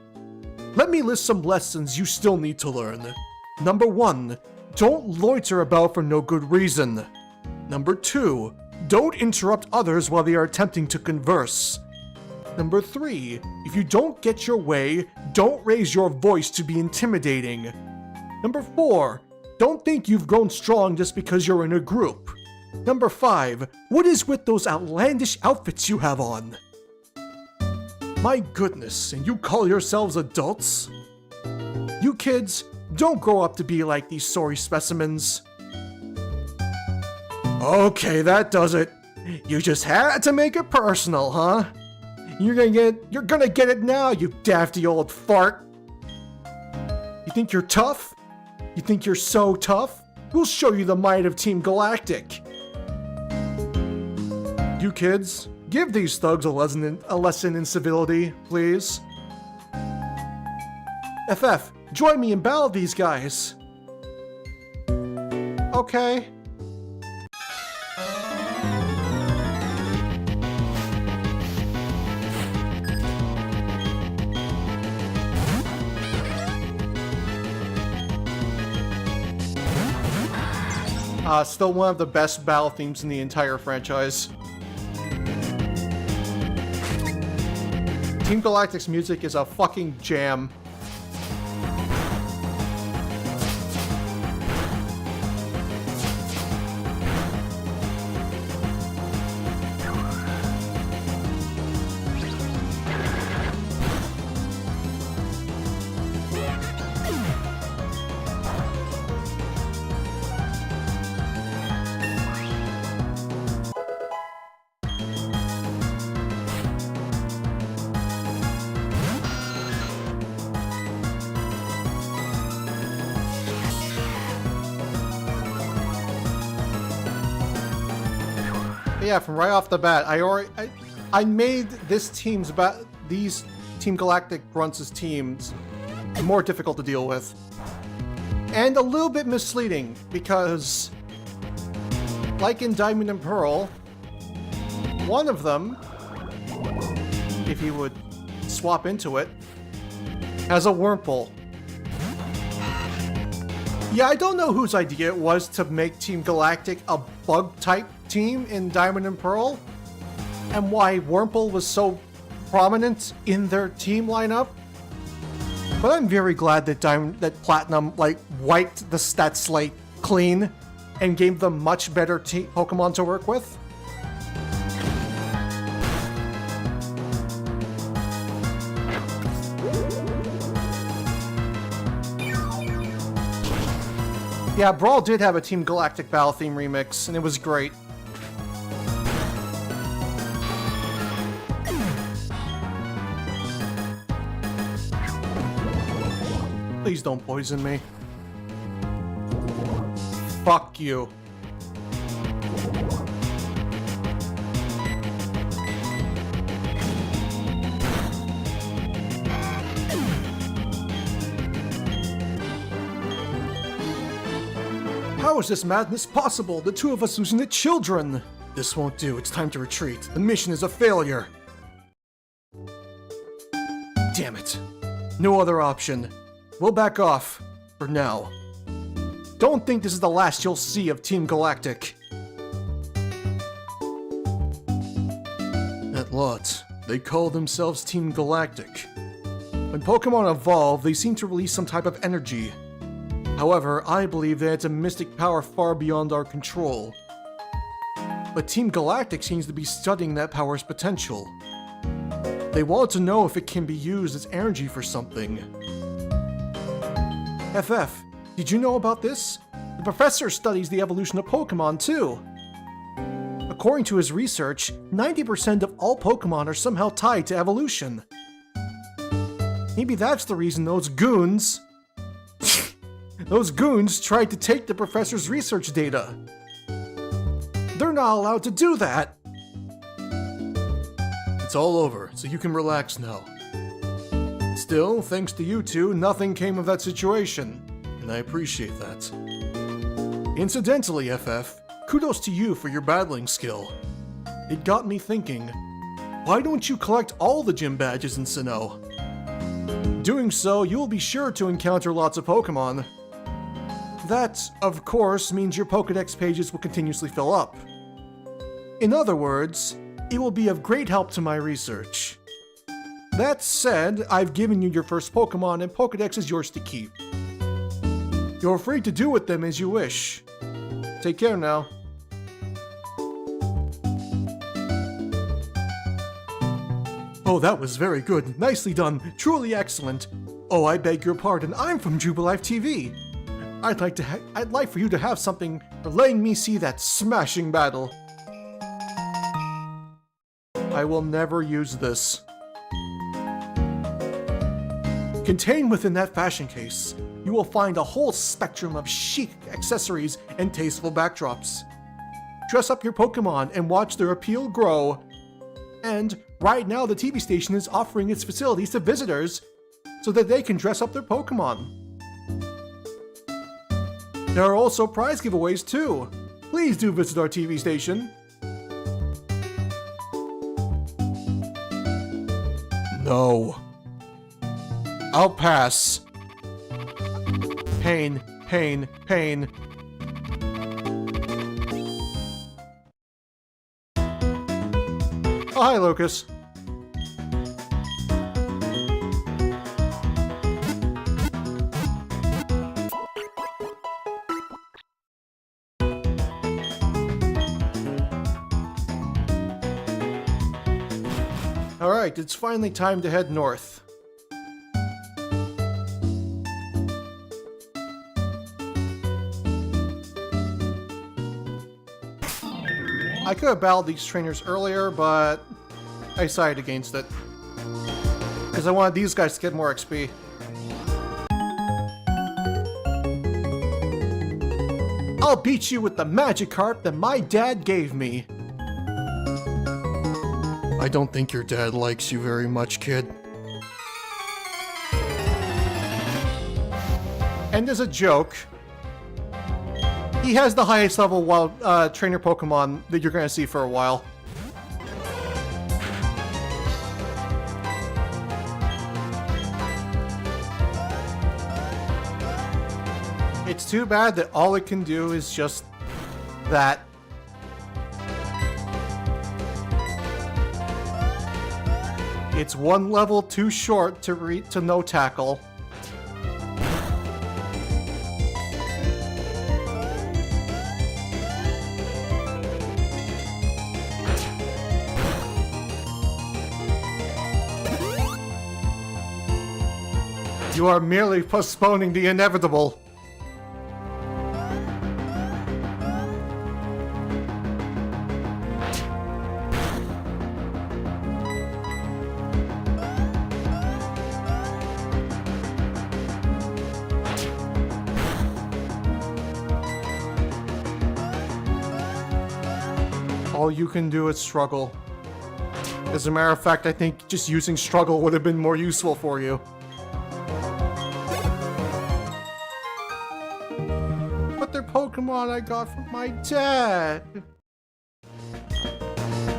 Let me list some lessons you still need to learn. Number 1, don't loiter about for no good reason. Number 2, don't interrupt others while they are attempting to converse. Number 3, if you don't get your way, don't raise your voice to be intimidating. Number 4, don't think you've grown strong just because you're in a group. Number 5, what is with those outlandish outfits you have on? My goodness, and you call yourselves adults? You kids, don't grow up to be like these sorry specimens. Okay, that does it. You just had to make it personal, huh? You're gonna get it now, you dafty old fart. You think you're tough? You think you're so tough? We'll show you the might of Team Galactic. You kids, give these thugs a lesson in civility, please. FF, join me and battle these guys. Okay. Still one of the best battle themes in the entire franchise. Team Galactic's music is a fucking jam. Yeah, from right off the bat, I made these Team Galactic Grunts' teams more difficult to deal with. And a little bit misleading, because like in Diamond and Pearl, one of them, if you would swap into it, has a Wurmple. Yeah, I don't know whose idea it was to make Team Galactic a bug-type team in Diamond and Pearl, and why Wurmple was so prominent in their team lineup. But I'm very glad that Platinum wiped the stat slate clean and gave them much better Pokemon to work with. Yeah, Brawl did have a Team Galactic Battle Theme remix, and it was great. Please don't poison me. Fuck you. How is this madness possible? The two of us losing the children! This won't do. It's time to retreat. The mission is a failure. Damn it. No other option. We'll back off. For now. Don't think this is the last you'll see of Team Galactic. That lot. They call themselves Team Galactic. When Pokemon evolve, they seem to release some type of energy. However, I believe that it's a mystic power far beyond our control. But Team Galactic seems to be studying that power's potential. They want to know if it can be used as energy for something. FF, did you know about this? The professor studies the evolution of Pokemon too. According to his research, 90% of all Pokemon are somehow tied to evolution. Maybe that's the reason those goons tried to take the professor's research data. They're not allowed to do that. It's all over, so you can relax now. Still, thanks to you two, nothing came of that situation, and I appreciate that. Incidentally, FF, kudos to you for your battling skill. It got me thinking, why don't you collect all the gym badges in Sinnoh? Doing so, you'll be sure to encounter lots of Pokemon. That, of course, means your Pokédex pages will continuously fill up. In other words, it will be of great help to my research. That said, I've given you your first Pokemon and Pokédex is yours to keep. You're free to do with them as you wish. Take care now. Oh, that was very good. Nicely done. Truly excellent. Oh, I beg your pardon. I'm from Jubilife TV. I'd like for you to have something for letting me see that smashing battle. I will never use this. Contained within that fashion case, you will find a whole spectrum of chic accessories and tasteful backdrops. Dress up your Pokemon and watch their appeal grow. And right now the TV station is offering its facilities to visitors so that they can dress up their Pokemon. There are also prize giveaways too. Please do visit our TV station. No. I'll pass. Pain, pain, pain. Oh, hi, Lucas. Alright, it's finally time to head north. I could have battled these trainers earlier, but I decided against it. Because I wanted these guys to get more XP. I'll beat you with the Magikarp that my dad gave me. I don't think your dad likes you very much, kid. And as a joke, he has the highest level wild trainer Pokemon that you're going to see for a while. It's too bad that all it can do is just that. It's one level too short to no tackle. You are merely postponing the inevitable. All you can do is struggle. As a matter of fact, I think just using struggle would have been more useful for you. But they're Pokemon I got from my dad.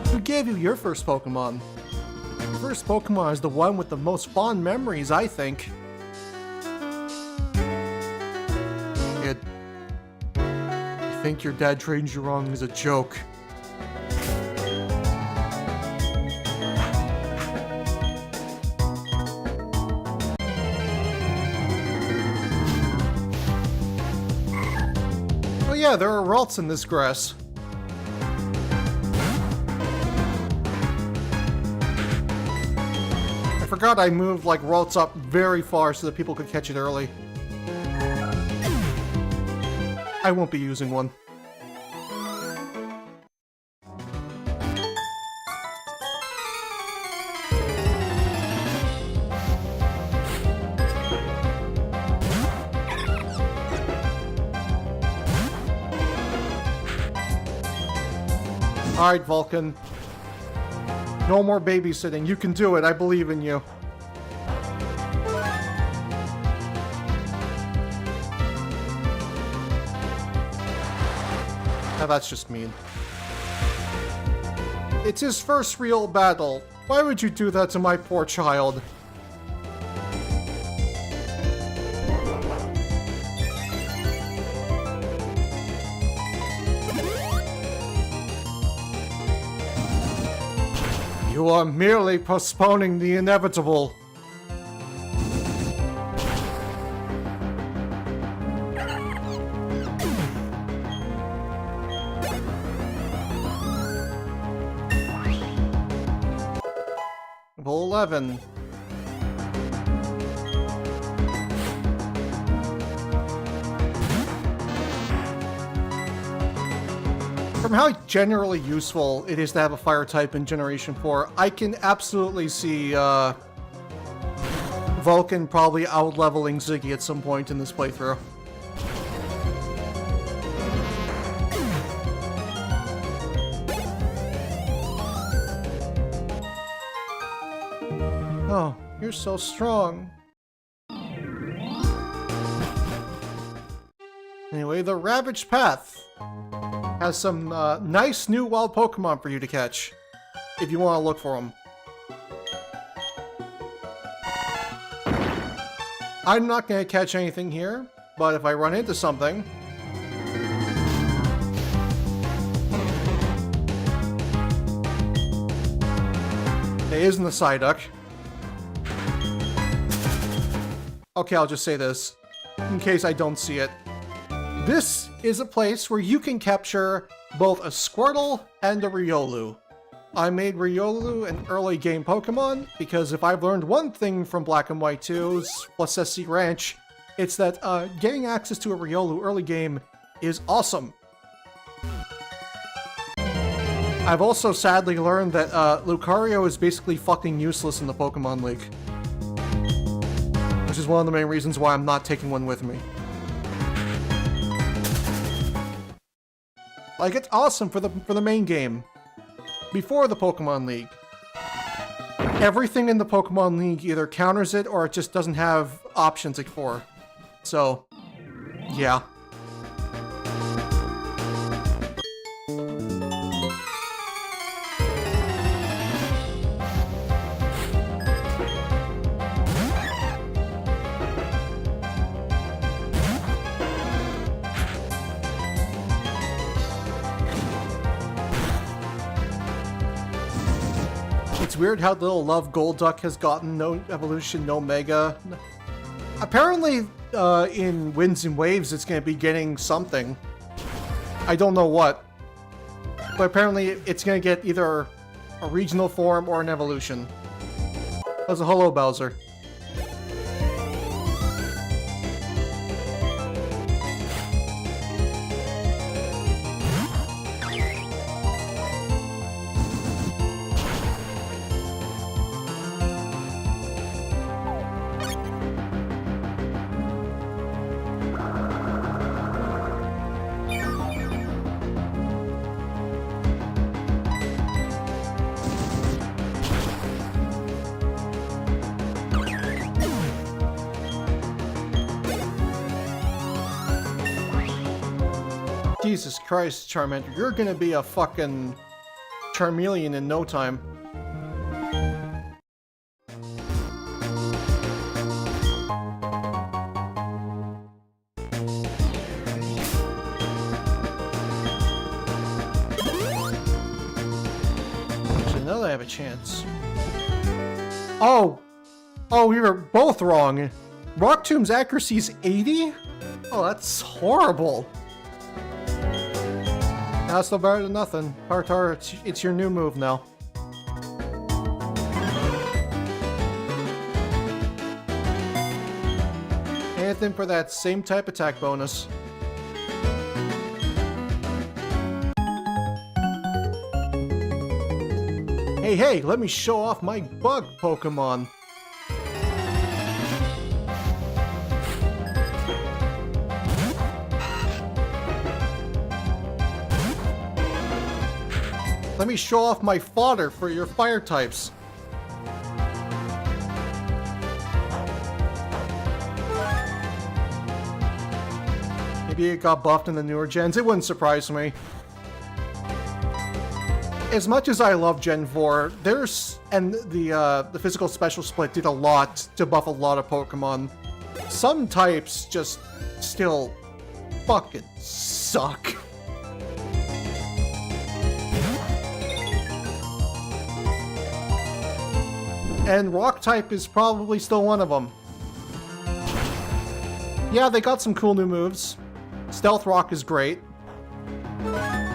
Who gave you your first Pokemon? Your first Pokemon is the one with the most fond memories, I think. Kid, I think your dad trained you wrong as a joke. Oh yeah, there are Ralts in this grass. I forgot I moved like Ralts up very far so that people could catch it early. I won't be using one. Alright, Vulcan. No more babysitting. You can do it. I believe in you. Now that's just mean. It's his first real battle. Why would you do that to my poor child? You are merely postponing the inevitable. Level 11. From how generally useful it is to have a fire type in Generation 4, I can absolutely see Vulcan probably out-leveling Ziggy at some point in this playthrough. Oh, you're so strong. Anyway, the Ravaged Path has some nice new wild Pokemon for you to catch, if you want to look for them. I'm not going to catch anything here, but if I run into something... It isn't the Psyduck. Okay, I'll just say this, in case I don't see it. This is a place where you can capture both a Squirtle and a Riolu. I made Riolu an early game Pokemon because if I've learned one thing from Black and White 2's plus SC Ranch, it's that getting access to a Riolu early game is awesome. I've also sadly learned that Lucario is basically fucking useless in the Pokemon League. Which is one of the main reasons why I'm not taking one with me. Like, it's awesome for the main game. Before the Pokemon League. Everything in the Pokemon League either counters it or it just doesn't have options for. So, yeah. It's weird how little love Golduck has gotten. No evolution, no mega. Apparently, in Winds and Waves, it's going to be getting something. I don't know what. But apparently, it's going to get either a regional form or an evolution. That's a hello, Bowser. Jesus Christ, Charmander, you're gonna be a fucking Charmeleon in no time. Actually, now that I have a chance. Oh! Oh, we were both wrong. Rock Tomb's accuracy is 80? Oh, that's horrible. That's still better than nothing. Tartar, it's your new move now. Anything for that same type attack bonus. Hey, hey, let me show off my bug Pokemon. Let me show off my fodder for your fire types. Maybe it got buffed in the newer gens. It wouldn't surprise me. As much as I love Gen 4, the physical special split did a lot to buff a lot of Pokemon. Some types just still fucking suck. And Rock type is probably still one of them. Yeah, they got some cool new moves. Stealth Rock is great.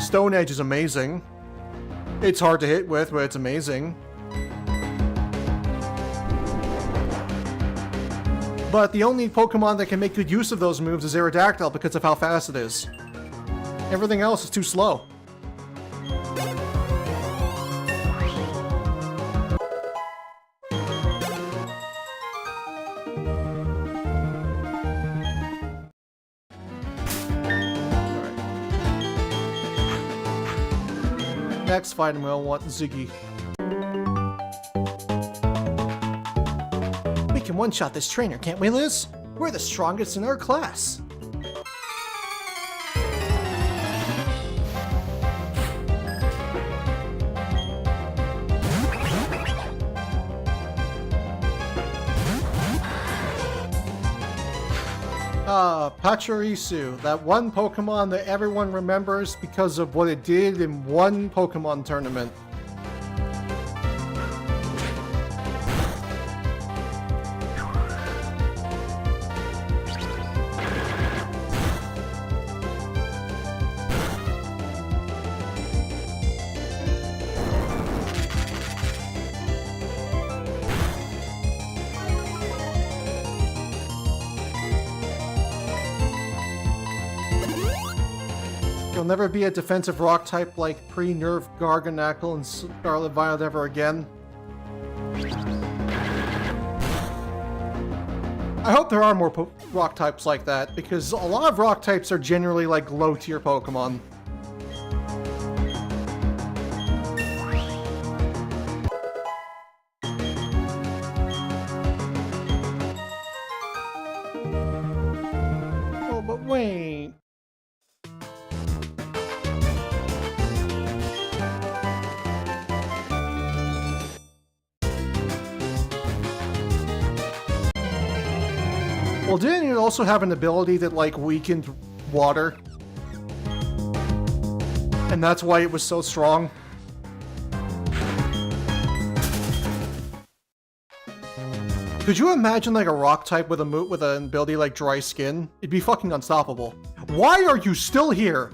Stone Edge is amazing. It's hard to hit with, but it's amazing. But the only Pokemon that can make good use of those moves is Aerodactyl because of how fast it is. Everything else is too slow. Next fight, we'll want Ziggy. We can one-shot this trainer, can't we, Liz? We're the strongest in our class. Pachirisu, that one Pokemon that everyone remembers because of what it did in one Pokemon tournament. You'll never be a defensive rock type like pre-nerf Garganacl and Scarlet Violet ever again. I hope there are more rock types like that, because a lot of rock types are generally like low-tier Pokemon. Oh, but wait. Well, didn't it also have an ability that, like, weakened water? And that's why it was so strong? Could you imagine, like, a rock type with an ability like Dry Skin? It'd be fucking unstoppable. Why are you still here?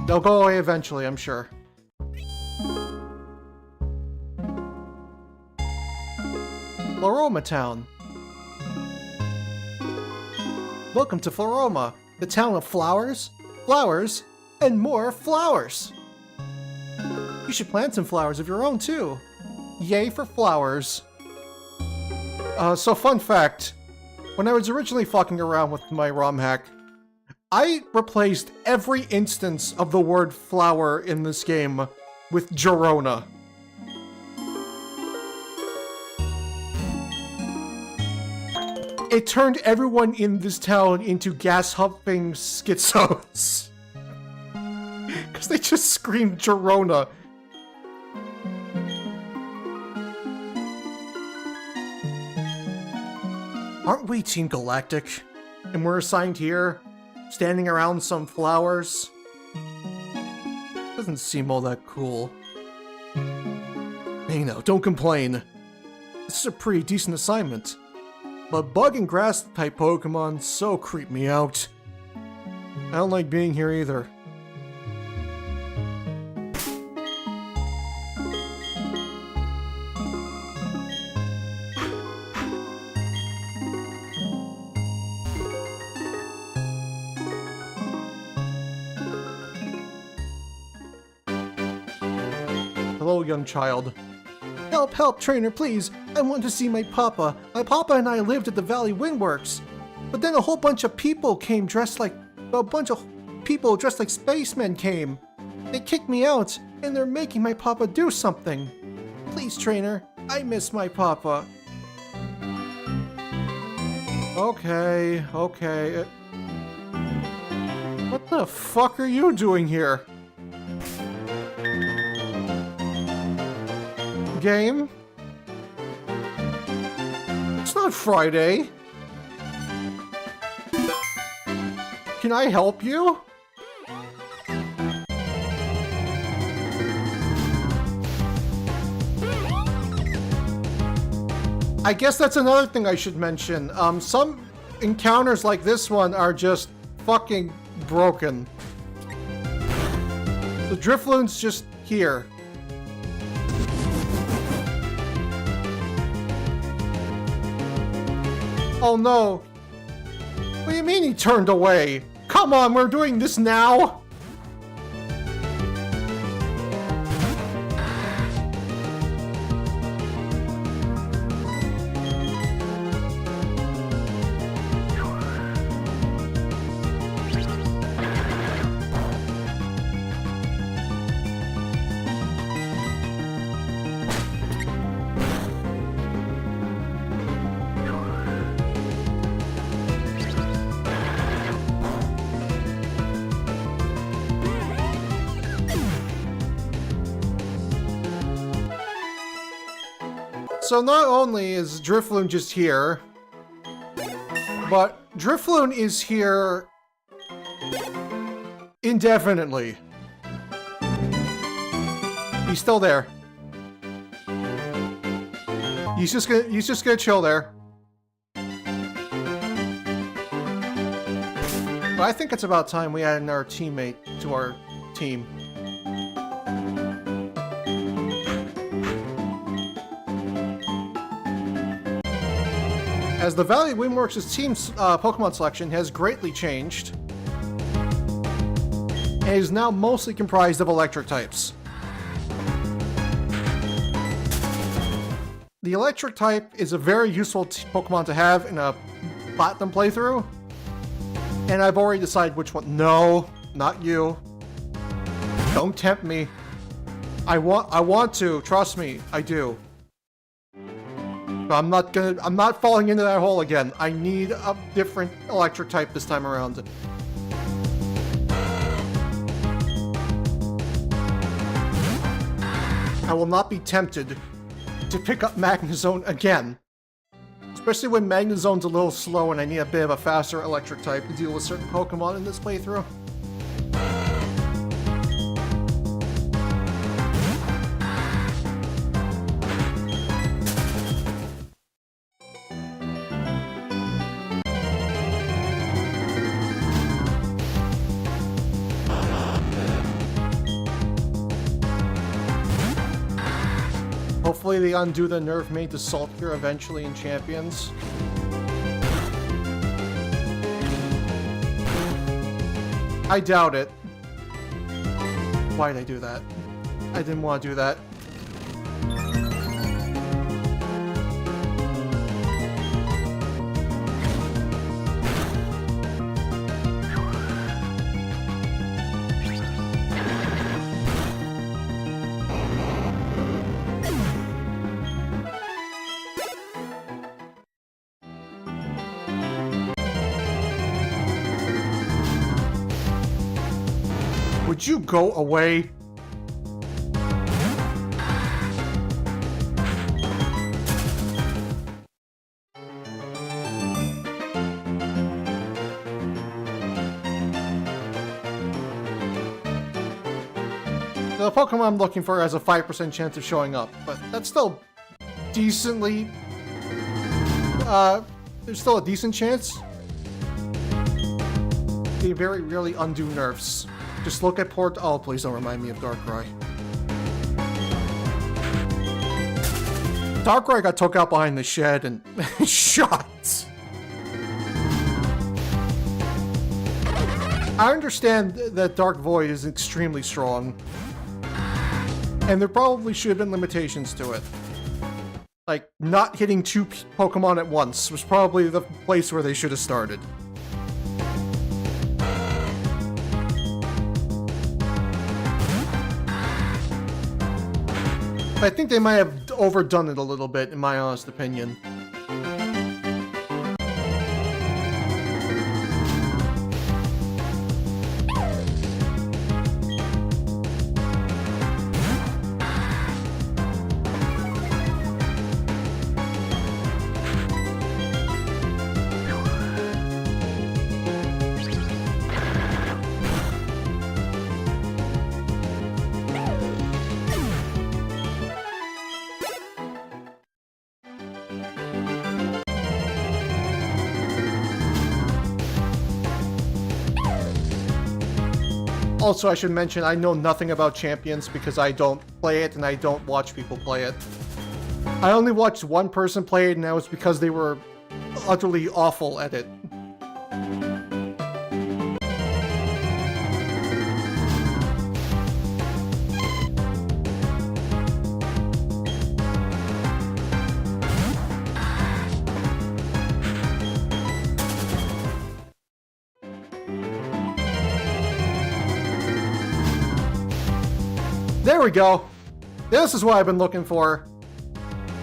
They'll go away eventually, I'm sure. Floroma Town. Welcome to Floroma, the town of flowers, flowers, and more flowers. You should plant some flowers of your own, too. Yay for flowers. So fun fact, when I was originally fucking around with my ROM hack, I replaced every instance of the word flower in this game with Girona. It turned everyone in this town into gas-huffing schizos. Because they just screamed Girona. Aren't we Team Galactic? And we're assigned here? Standing around some flowers? Doesn't seem all that cool. Hey now, don't complain. This is a pretty decent assignment. But bug and grass type Pokemon so creep me out. I don't like being here either. Hello, young child. Help, help, trainer, please. I want to see my papa. My papa and I lived at the Valley Windworks. But then a whole bunch of people came dressed like... A bunch of people dressed like spacemen came. They kicked me out, and they're making my papa do something. Please, trainer, I miss my papa. Okay, okay. What the fuck are you doing here? Game? It's not Friday. Can I help you? I guess that's another thing I should mention. Some encounters like this one are just fucking broken. The Drifloon's just here. Oh no. What do you mean he turned away? Come on, we're doing this now? So not only is Drifloon just here, but Drifloon is here indefinitely. He's still there. He's just gonna chill there. But I think it's about time we add another teammate to our team. As the Valley Windworks' team's Pokemon selection has greatly changed, and is now mostly comprised of electric types. The electric type is a very useful Pokemon to have in a Platinum playthrough, and I've already decided which one. No, not you. Don't tempt me. I want to, trust me, I do. But I'm not falling into that hole again. I need a different electric type this time around. I will not be tempted to pick up Magnezone again. Especially when Magnezone's a little slow and I need a bit of a faster electric type to deal with certain Pokemon in this playthrough. Hopefully they undo the nerf made to Salt here eventually in Champions. I doubt it. Why did I do that? I didn't want to do that. Would you go away? The Pokemon I'm looking for has a 5% chance of showing up, but that's still decently... there's still a decent chance. They very rarely undo nerfs. Just look at Port... Oh, please don't remind me of Darkrai. Darkrai got took out behind the shed and shot. I understand that Dark Void is extremely strong. And there probably should have been limitations to it. Like, not hitting two Pokemon at once was probably the place where they should have started. I think they might have overdone it a little bit, in my honest opinion. Also, I should mention, I know nothing about Champions because I don't play it and I don't watch people play it. I only watched one person play it, and that was because they were utterly awful at it. There we go. This is what I've been looking for.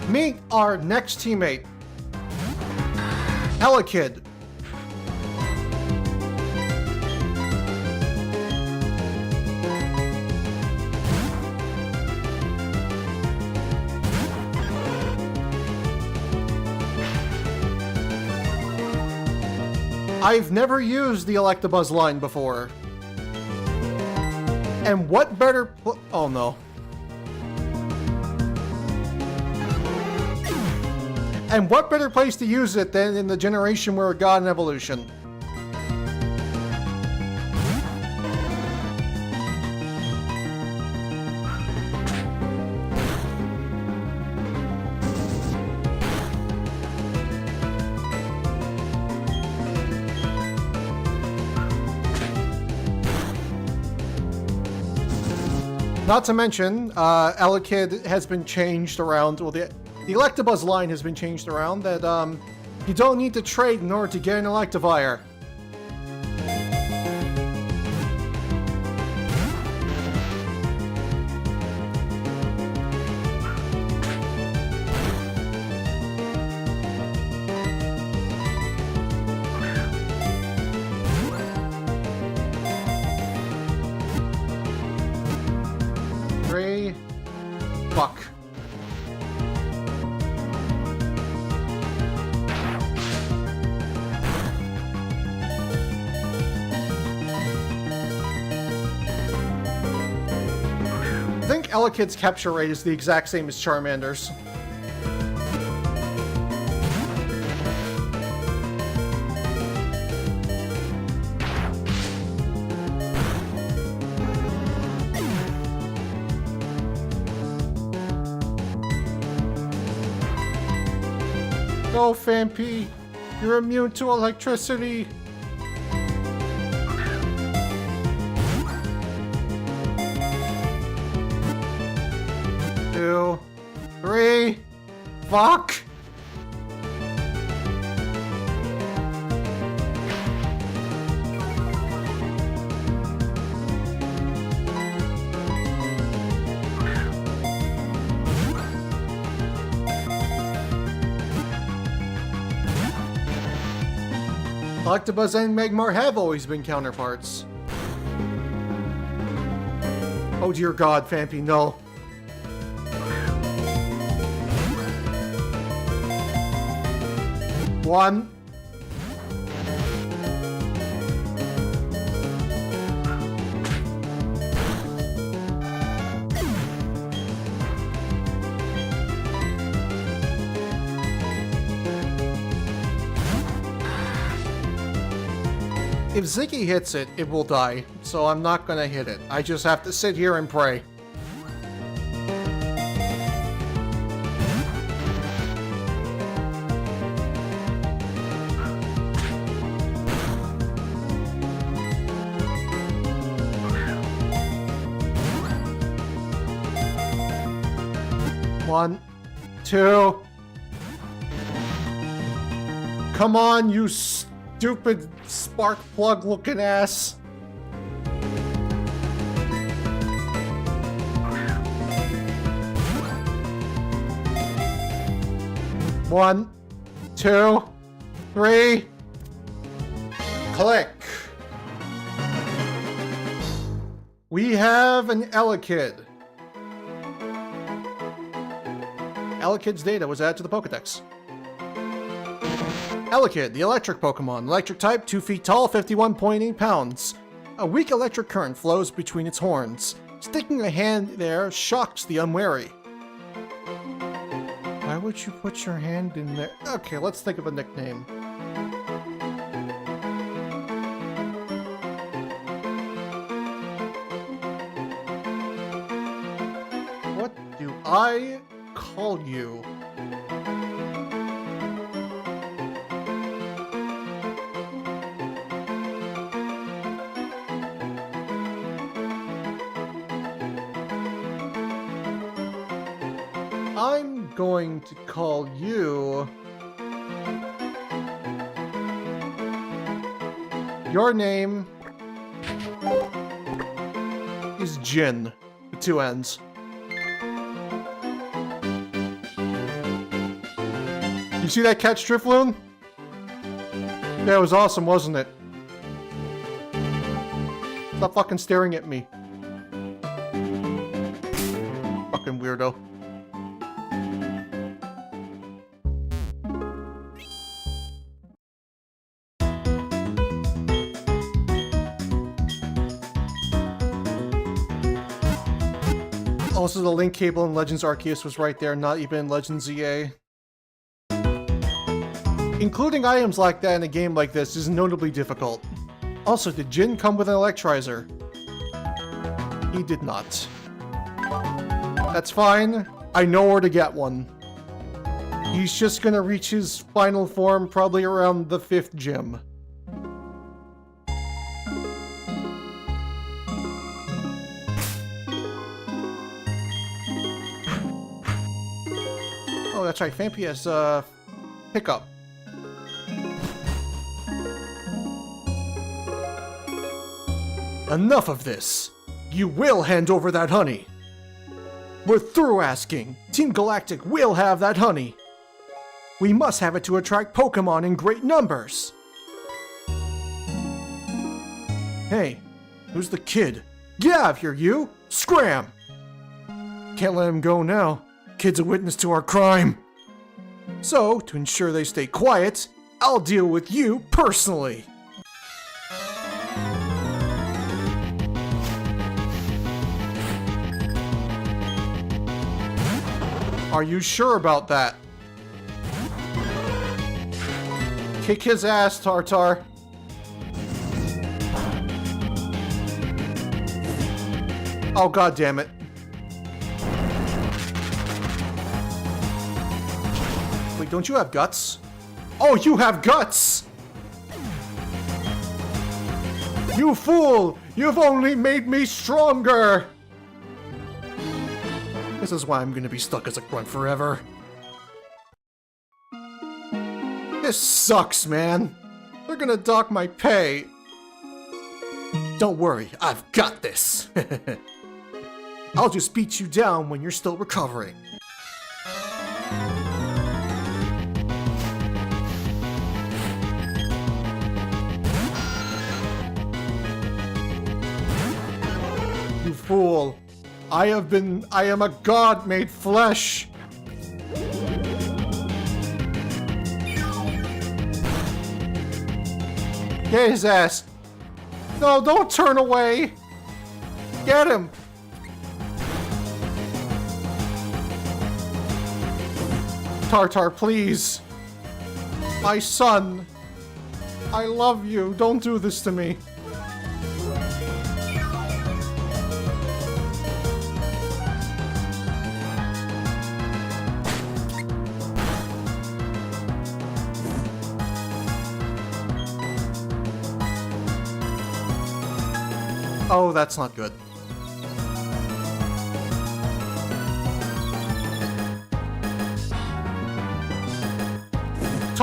Meet our next teammate, Elekid. I've never used the Electabuzz line before. And what better oh no. And what better place to use it than in the generation where it got an evolution? Not to mention, Elekid has been changed around. Well, the Electabuzz line has been changed around that you don't need to trade in order to get an Electivire. Fuck. I think Elekid's capture rate is the exact same as Charmander's. Go, Phanpy! You're immune to electricity! Two, three, fuck! Electabuzz and Magmar have always been counterparts. Oh dear God, Phanpy, no. One. If Ziggy hits it, it will die, so I'm not gonna hit it. I just have to sit here and pray. 1, 2. Come on, you stupid spark plug looking ass. One, 2, 3. Click. We have an Elekid. Elekid's data was added to the Pokedex. Elekid, the electric Pokemon. Electric type, 2 feet tall, 51.8 pounds. A weak electric current flows between its horns. Sticking a hand there shocks the unwary. Why would you put your hand in there? Okay, let's think of a nickname. What do I call you? I'm going to call you... Your name is Jin, with 2 N's. You see that catch, Drifloon? That was awesome, wasn't it? Stop fucking staring at me. Fucking weirdo. Also, the link cable in Legends Arceus was right there, not even Legends EA. Including items like that in a game like this is notably difficult. Also, did Jin come with an Electrizer? He did not. That's fine. I know where to get one. He's just gonna reach his final form probably around the 5th gym. Oh, that's right. Fampi has, pickup. Enough of this! You will hand over that honey! We're through asking! Team Galactic will have that honey! We must have it to attract Pokemon in great numbers! Hey, who's the kid? Get out of here, you! Scram! Can't let him go now. Kid's a witness to our crime. So, to ensure they stay quiet, I'll deal with you personally! Are you sure about that? Kick his ass, Tartar. Oh, god damn it. Wait, don't you have guts? Oh, you have guts! You fool! You've only made me stronger! This is why I'm gonna be stuck as a grunt forever. This sucks, man. They're gonna dock my pay. Don't worry, I've got this. I'll just beat you down when you're still recovering. You fool. I am a god made flesh! Get his ass! No, don't turn away! Get him! Tartar, please! My son! I love you, don't do this to me! Oh, that's not good.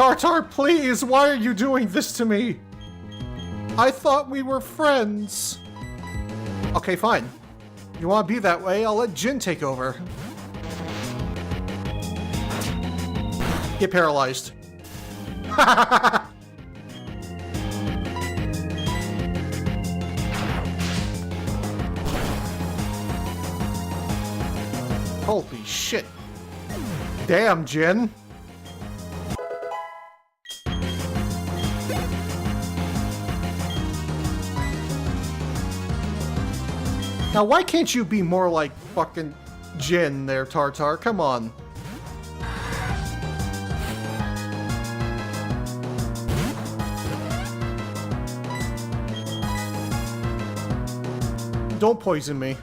Tartar, please! Why are you doing this to me? I thought we were friends. Okay, fine. You want to be that way, I'll let Jin take over. Get paralyzed. Holy shit. Damn, Jin. Now, why can't you be more like fucking Jin there, Tartar? Come on. Don't poison me.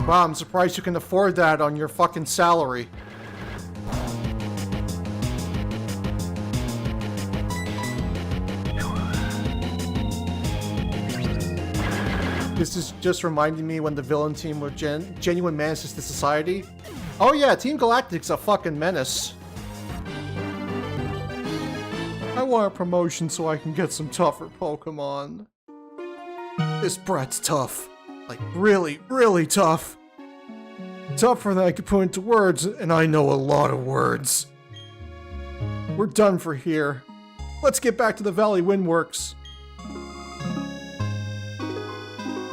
Wow, I'm surprised you can afford that on your fucking salary. This is just reminding me when the villain team were genuine menaces to society. Oh yeah, Team Galactic's a fucking menace. I want a promotion so I can get some tougher Pokemon. This brat's tough. Like, really, really tough. Tougher than I could put into words, and I know a lot of words. We're done for here. Let's get back to the Valley Windworks.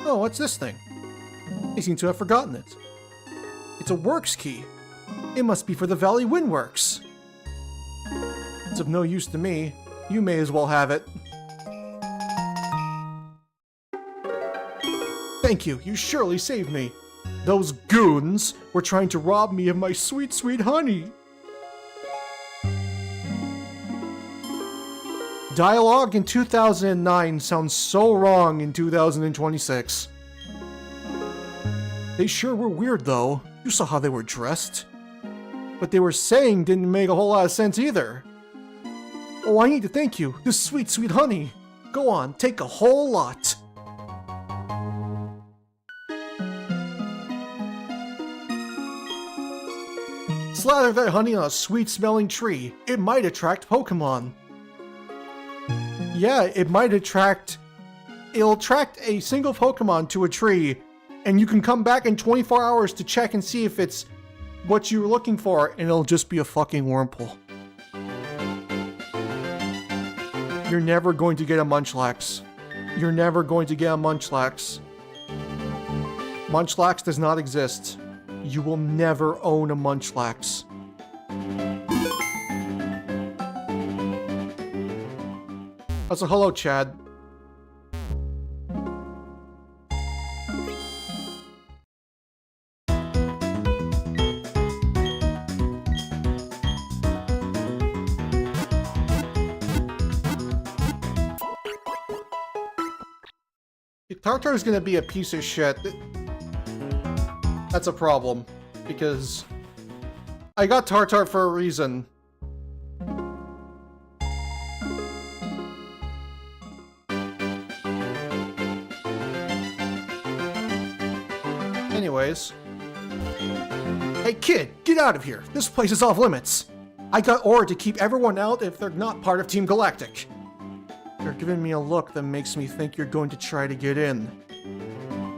Oh, what's this thing? I seem to have forgotten it. It's a works key. It must be for the Valley Windworks. It's of no use to me. You may as well have it. Thank you, you surely saved me. Those goons were trying to rob me of my sweet, sweet honey. Dialogue in 2009 sounds so wrong in 2026. They sure were weird though. You saw how they were dressed. What they were saying didn't make a whole lot of sense either. Oh, I need to thank you. This sweet, sweet honey. Go on, take a whole lot. Slather that honey on a sweet-smelling tree. It might attract Pokemon. Yeah, it might attract... It'll attract a single Pokemon to a tree, and you can come back in 24 hours to check and see if it's what you were looking for, and it'll just be a fucking Wurmple. You're never going to get a Munchlax. You're never going to get a Munchlax. Munchlax does not exist. You will never own a Munchlax. Also, hello, Chad. Tartar's gonna be a piece of shit. That's a problem, because I got Tartar for a reason. Anyways. Hey kid, get out of here. This place is off limits. I got order to keep everyone out if they're not part of Team Galactic. You're giving me a look that makes me think you're going to try to get in.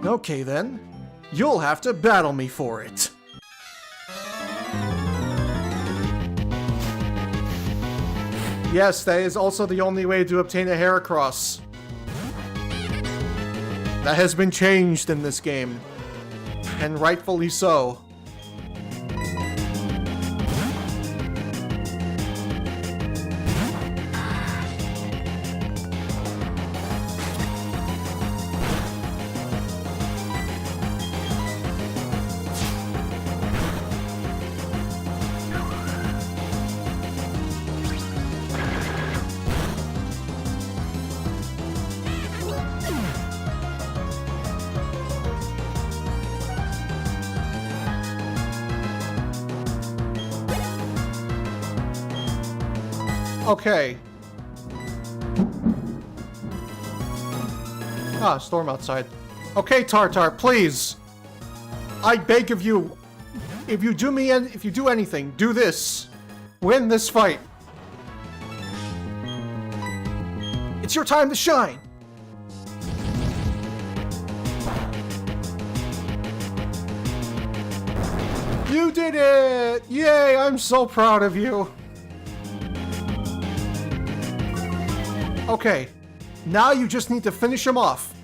Okay then. You'll have to battle me for it. Yes, that is also the only way to obtain a Heracross. That has been changed in this game. And rightfully so. Okay. Ah, storm outside. Okay, Tartar, please. I beg of you. If you do anything, do this. Win this fight. It's your time to shine. You did it! Yay, I'm so proud of you. Okay, now you just need to finish him off.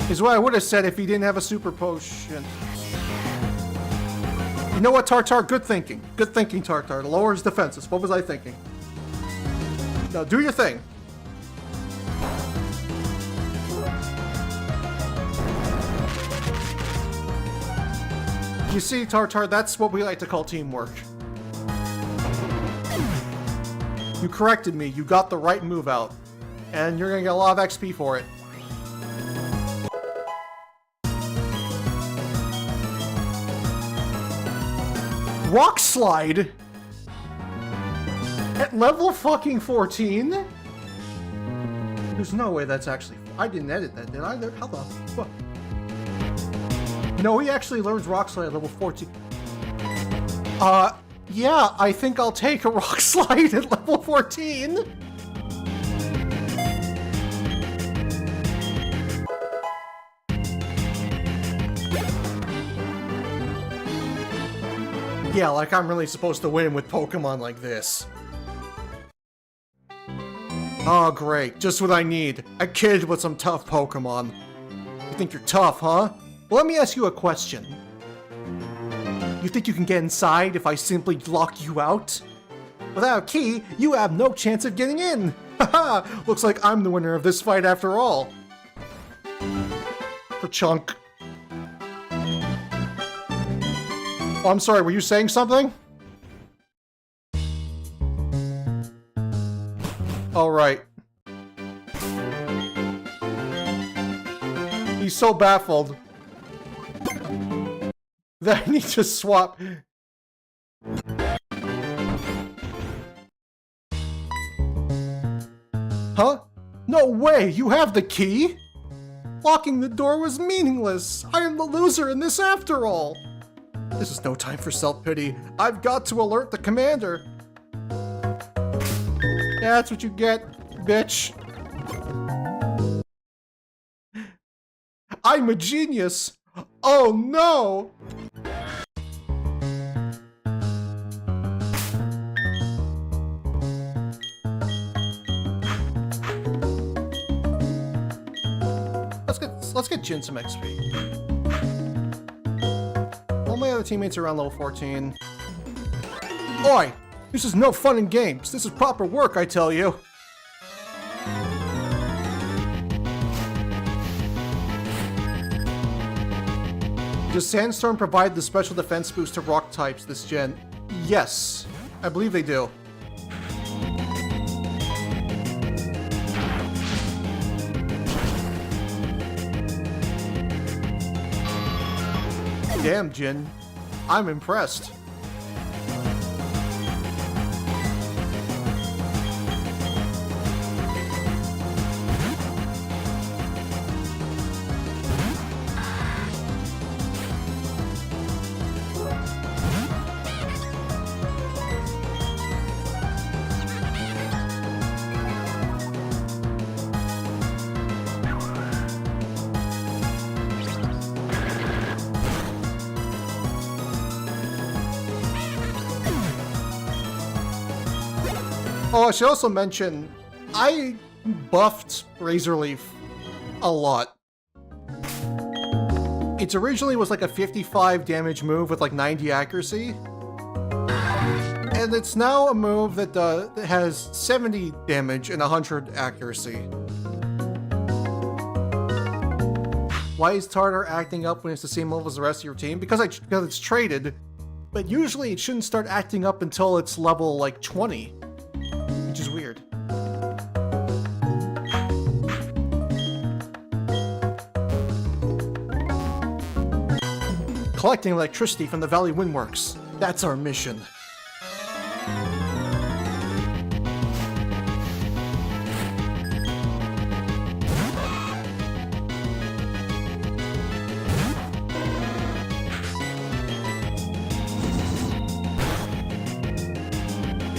Is what I would have said if he didn't have a super potion. You know what, Tartar? Good thinking. Good thinking, Tartar. Lowers defenses. What was I thinking? Now do your thing. You see, Tartar, that's what we like to call teamwork. You corrected me. You got the right move out. And you're gonna get a lot of XP for it. Rock Slide? At level fucking 14? There's no way that's actually... I didn't edit that, did I? How the fuck? No, he actually learns Rock Slide at level 14. Yeah, I think I'll take a Rock Slide at level 14. Yeah, like I'm really supposed to win with Pokemon like this. Oh, great. Just what I need. A kid with some tough Pokemon. You think you're tough, huh? Well, let me ask you a question. You think you can get inside if I simply lock you out? Without a key, you have no chance of getting in. Haha! Looks like I'm the winner of this fight after all. For chunk. Oh, I'm sorry, were you saying something? All right. He's so baffled that I need to swap. Huh? No way! You have the key? Locking the door was meaningless. I am the loser in this after all. This is no time for self-pity. I've got to alert the commander. Yeah, that's what you get, bitch. I'm a genius. Oh no! Let's get Jin some XP. All my other teammates are around level 14. Oi! This is no fun and games. This is proper work, I tell you. Does Sandstorm provide the special defense boost to rock types this gen? Yes, I believe they do. Damn, Jin. I'm impressed. Oh, I should also mention, I buffed Razor Leaf a lot. It originally was like a 55 damage move with like 90 accuracy. And it's now a move that has 70 damage and 100 accuracy. Why is Tartar acting up when it's the same level as the rest of your team? Because it's traded, but usually it shouldn't start acting up until it's level like 20. Which is weird. Collecting electricity from the Valley Windworks. That's our mission.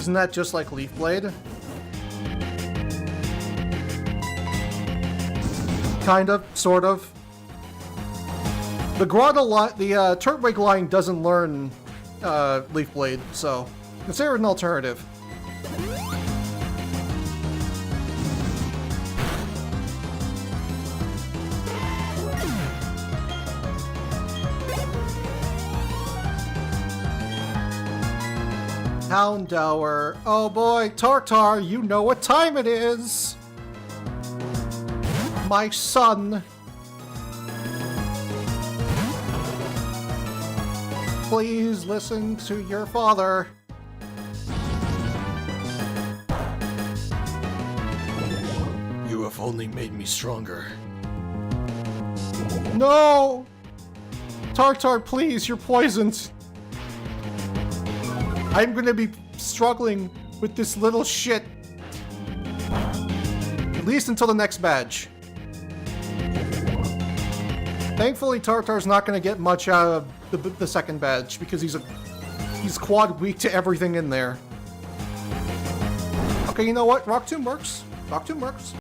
Isn't that just like Leaf Blade? Kind of, sort of. The Turtwig line doesn't learn Leaf Blade, so consider it an alternative. Houndour. Oh boy, Tartar, you know what time it is! My son. Please listen to your father. You have only made me stronger. No! Tartar, please, you're poisoned. I'm gonna be struggling with this little shit. At least until the next badge. Thankfully, Tartar's not gonna get much out of the second badge because he's quad weak to everything in there. Okay, you know what? Rock Tomb works. Rock Tomb works.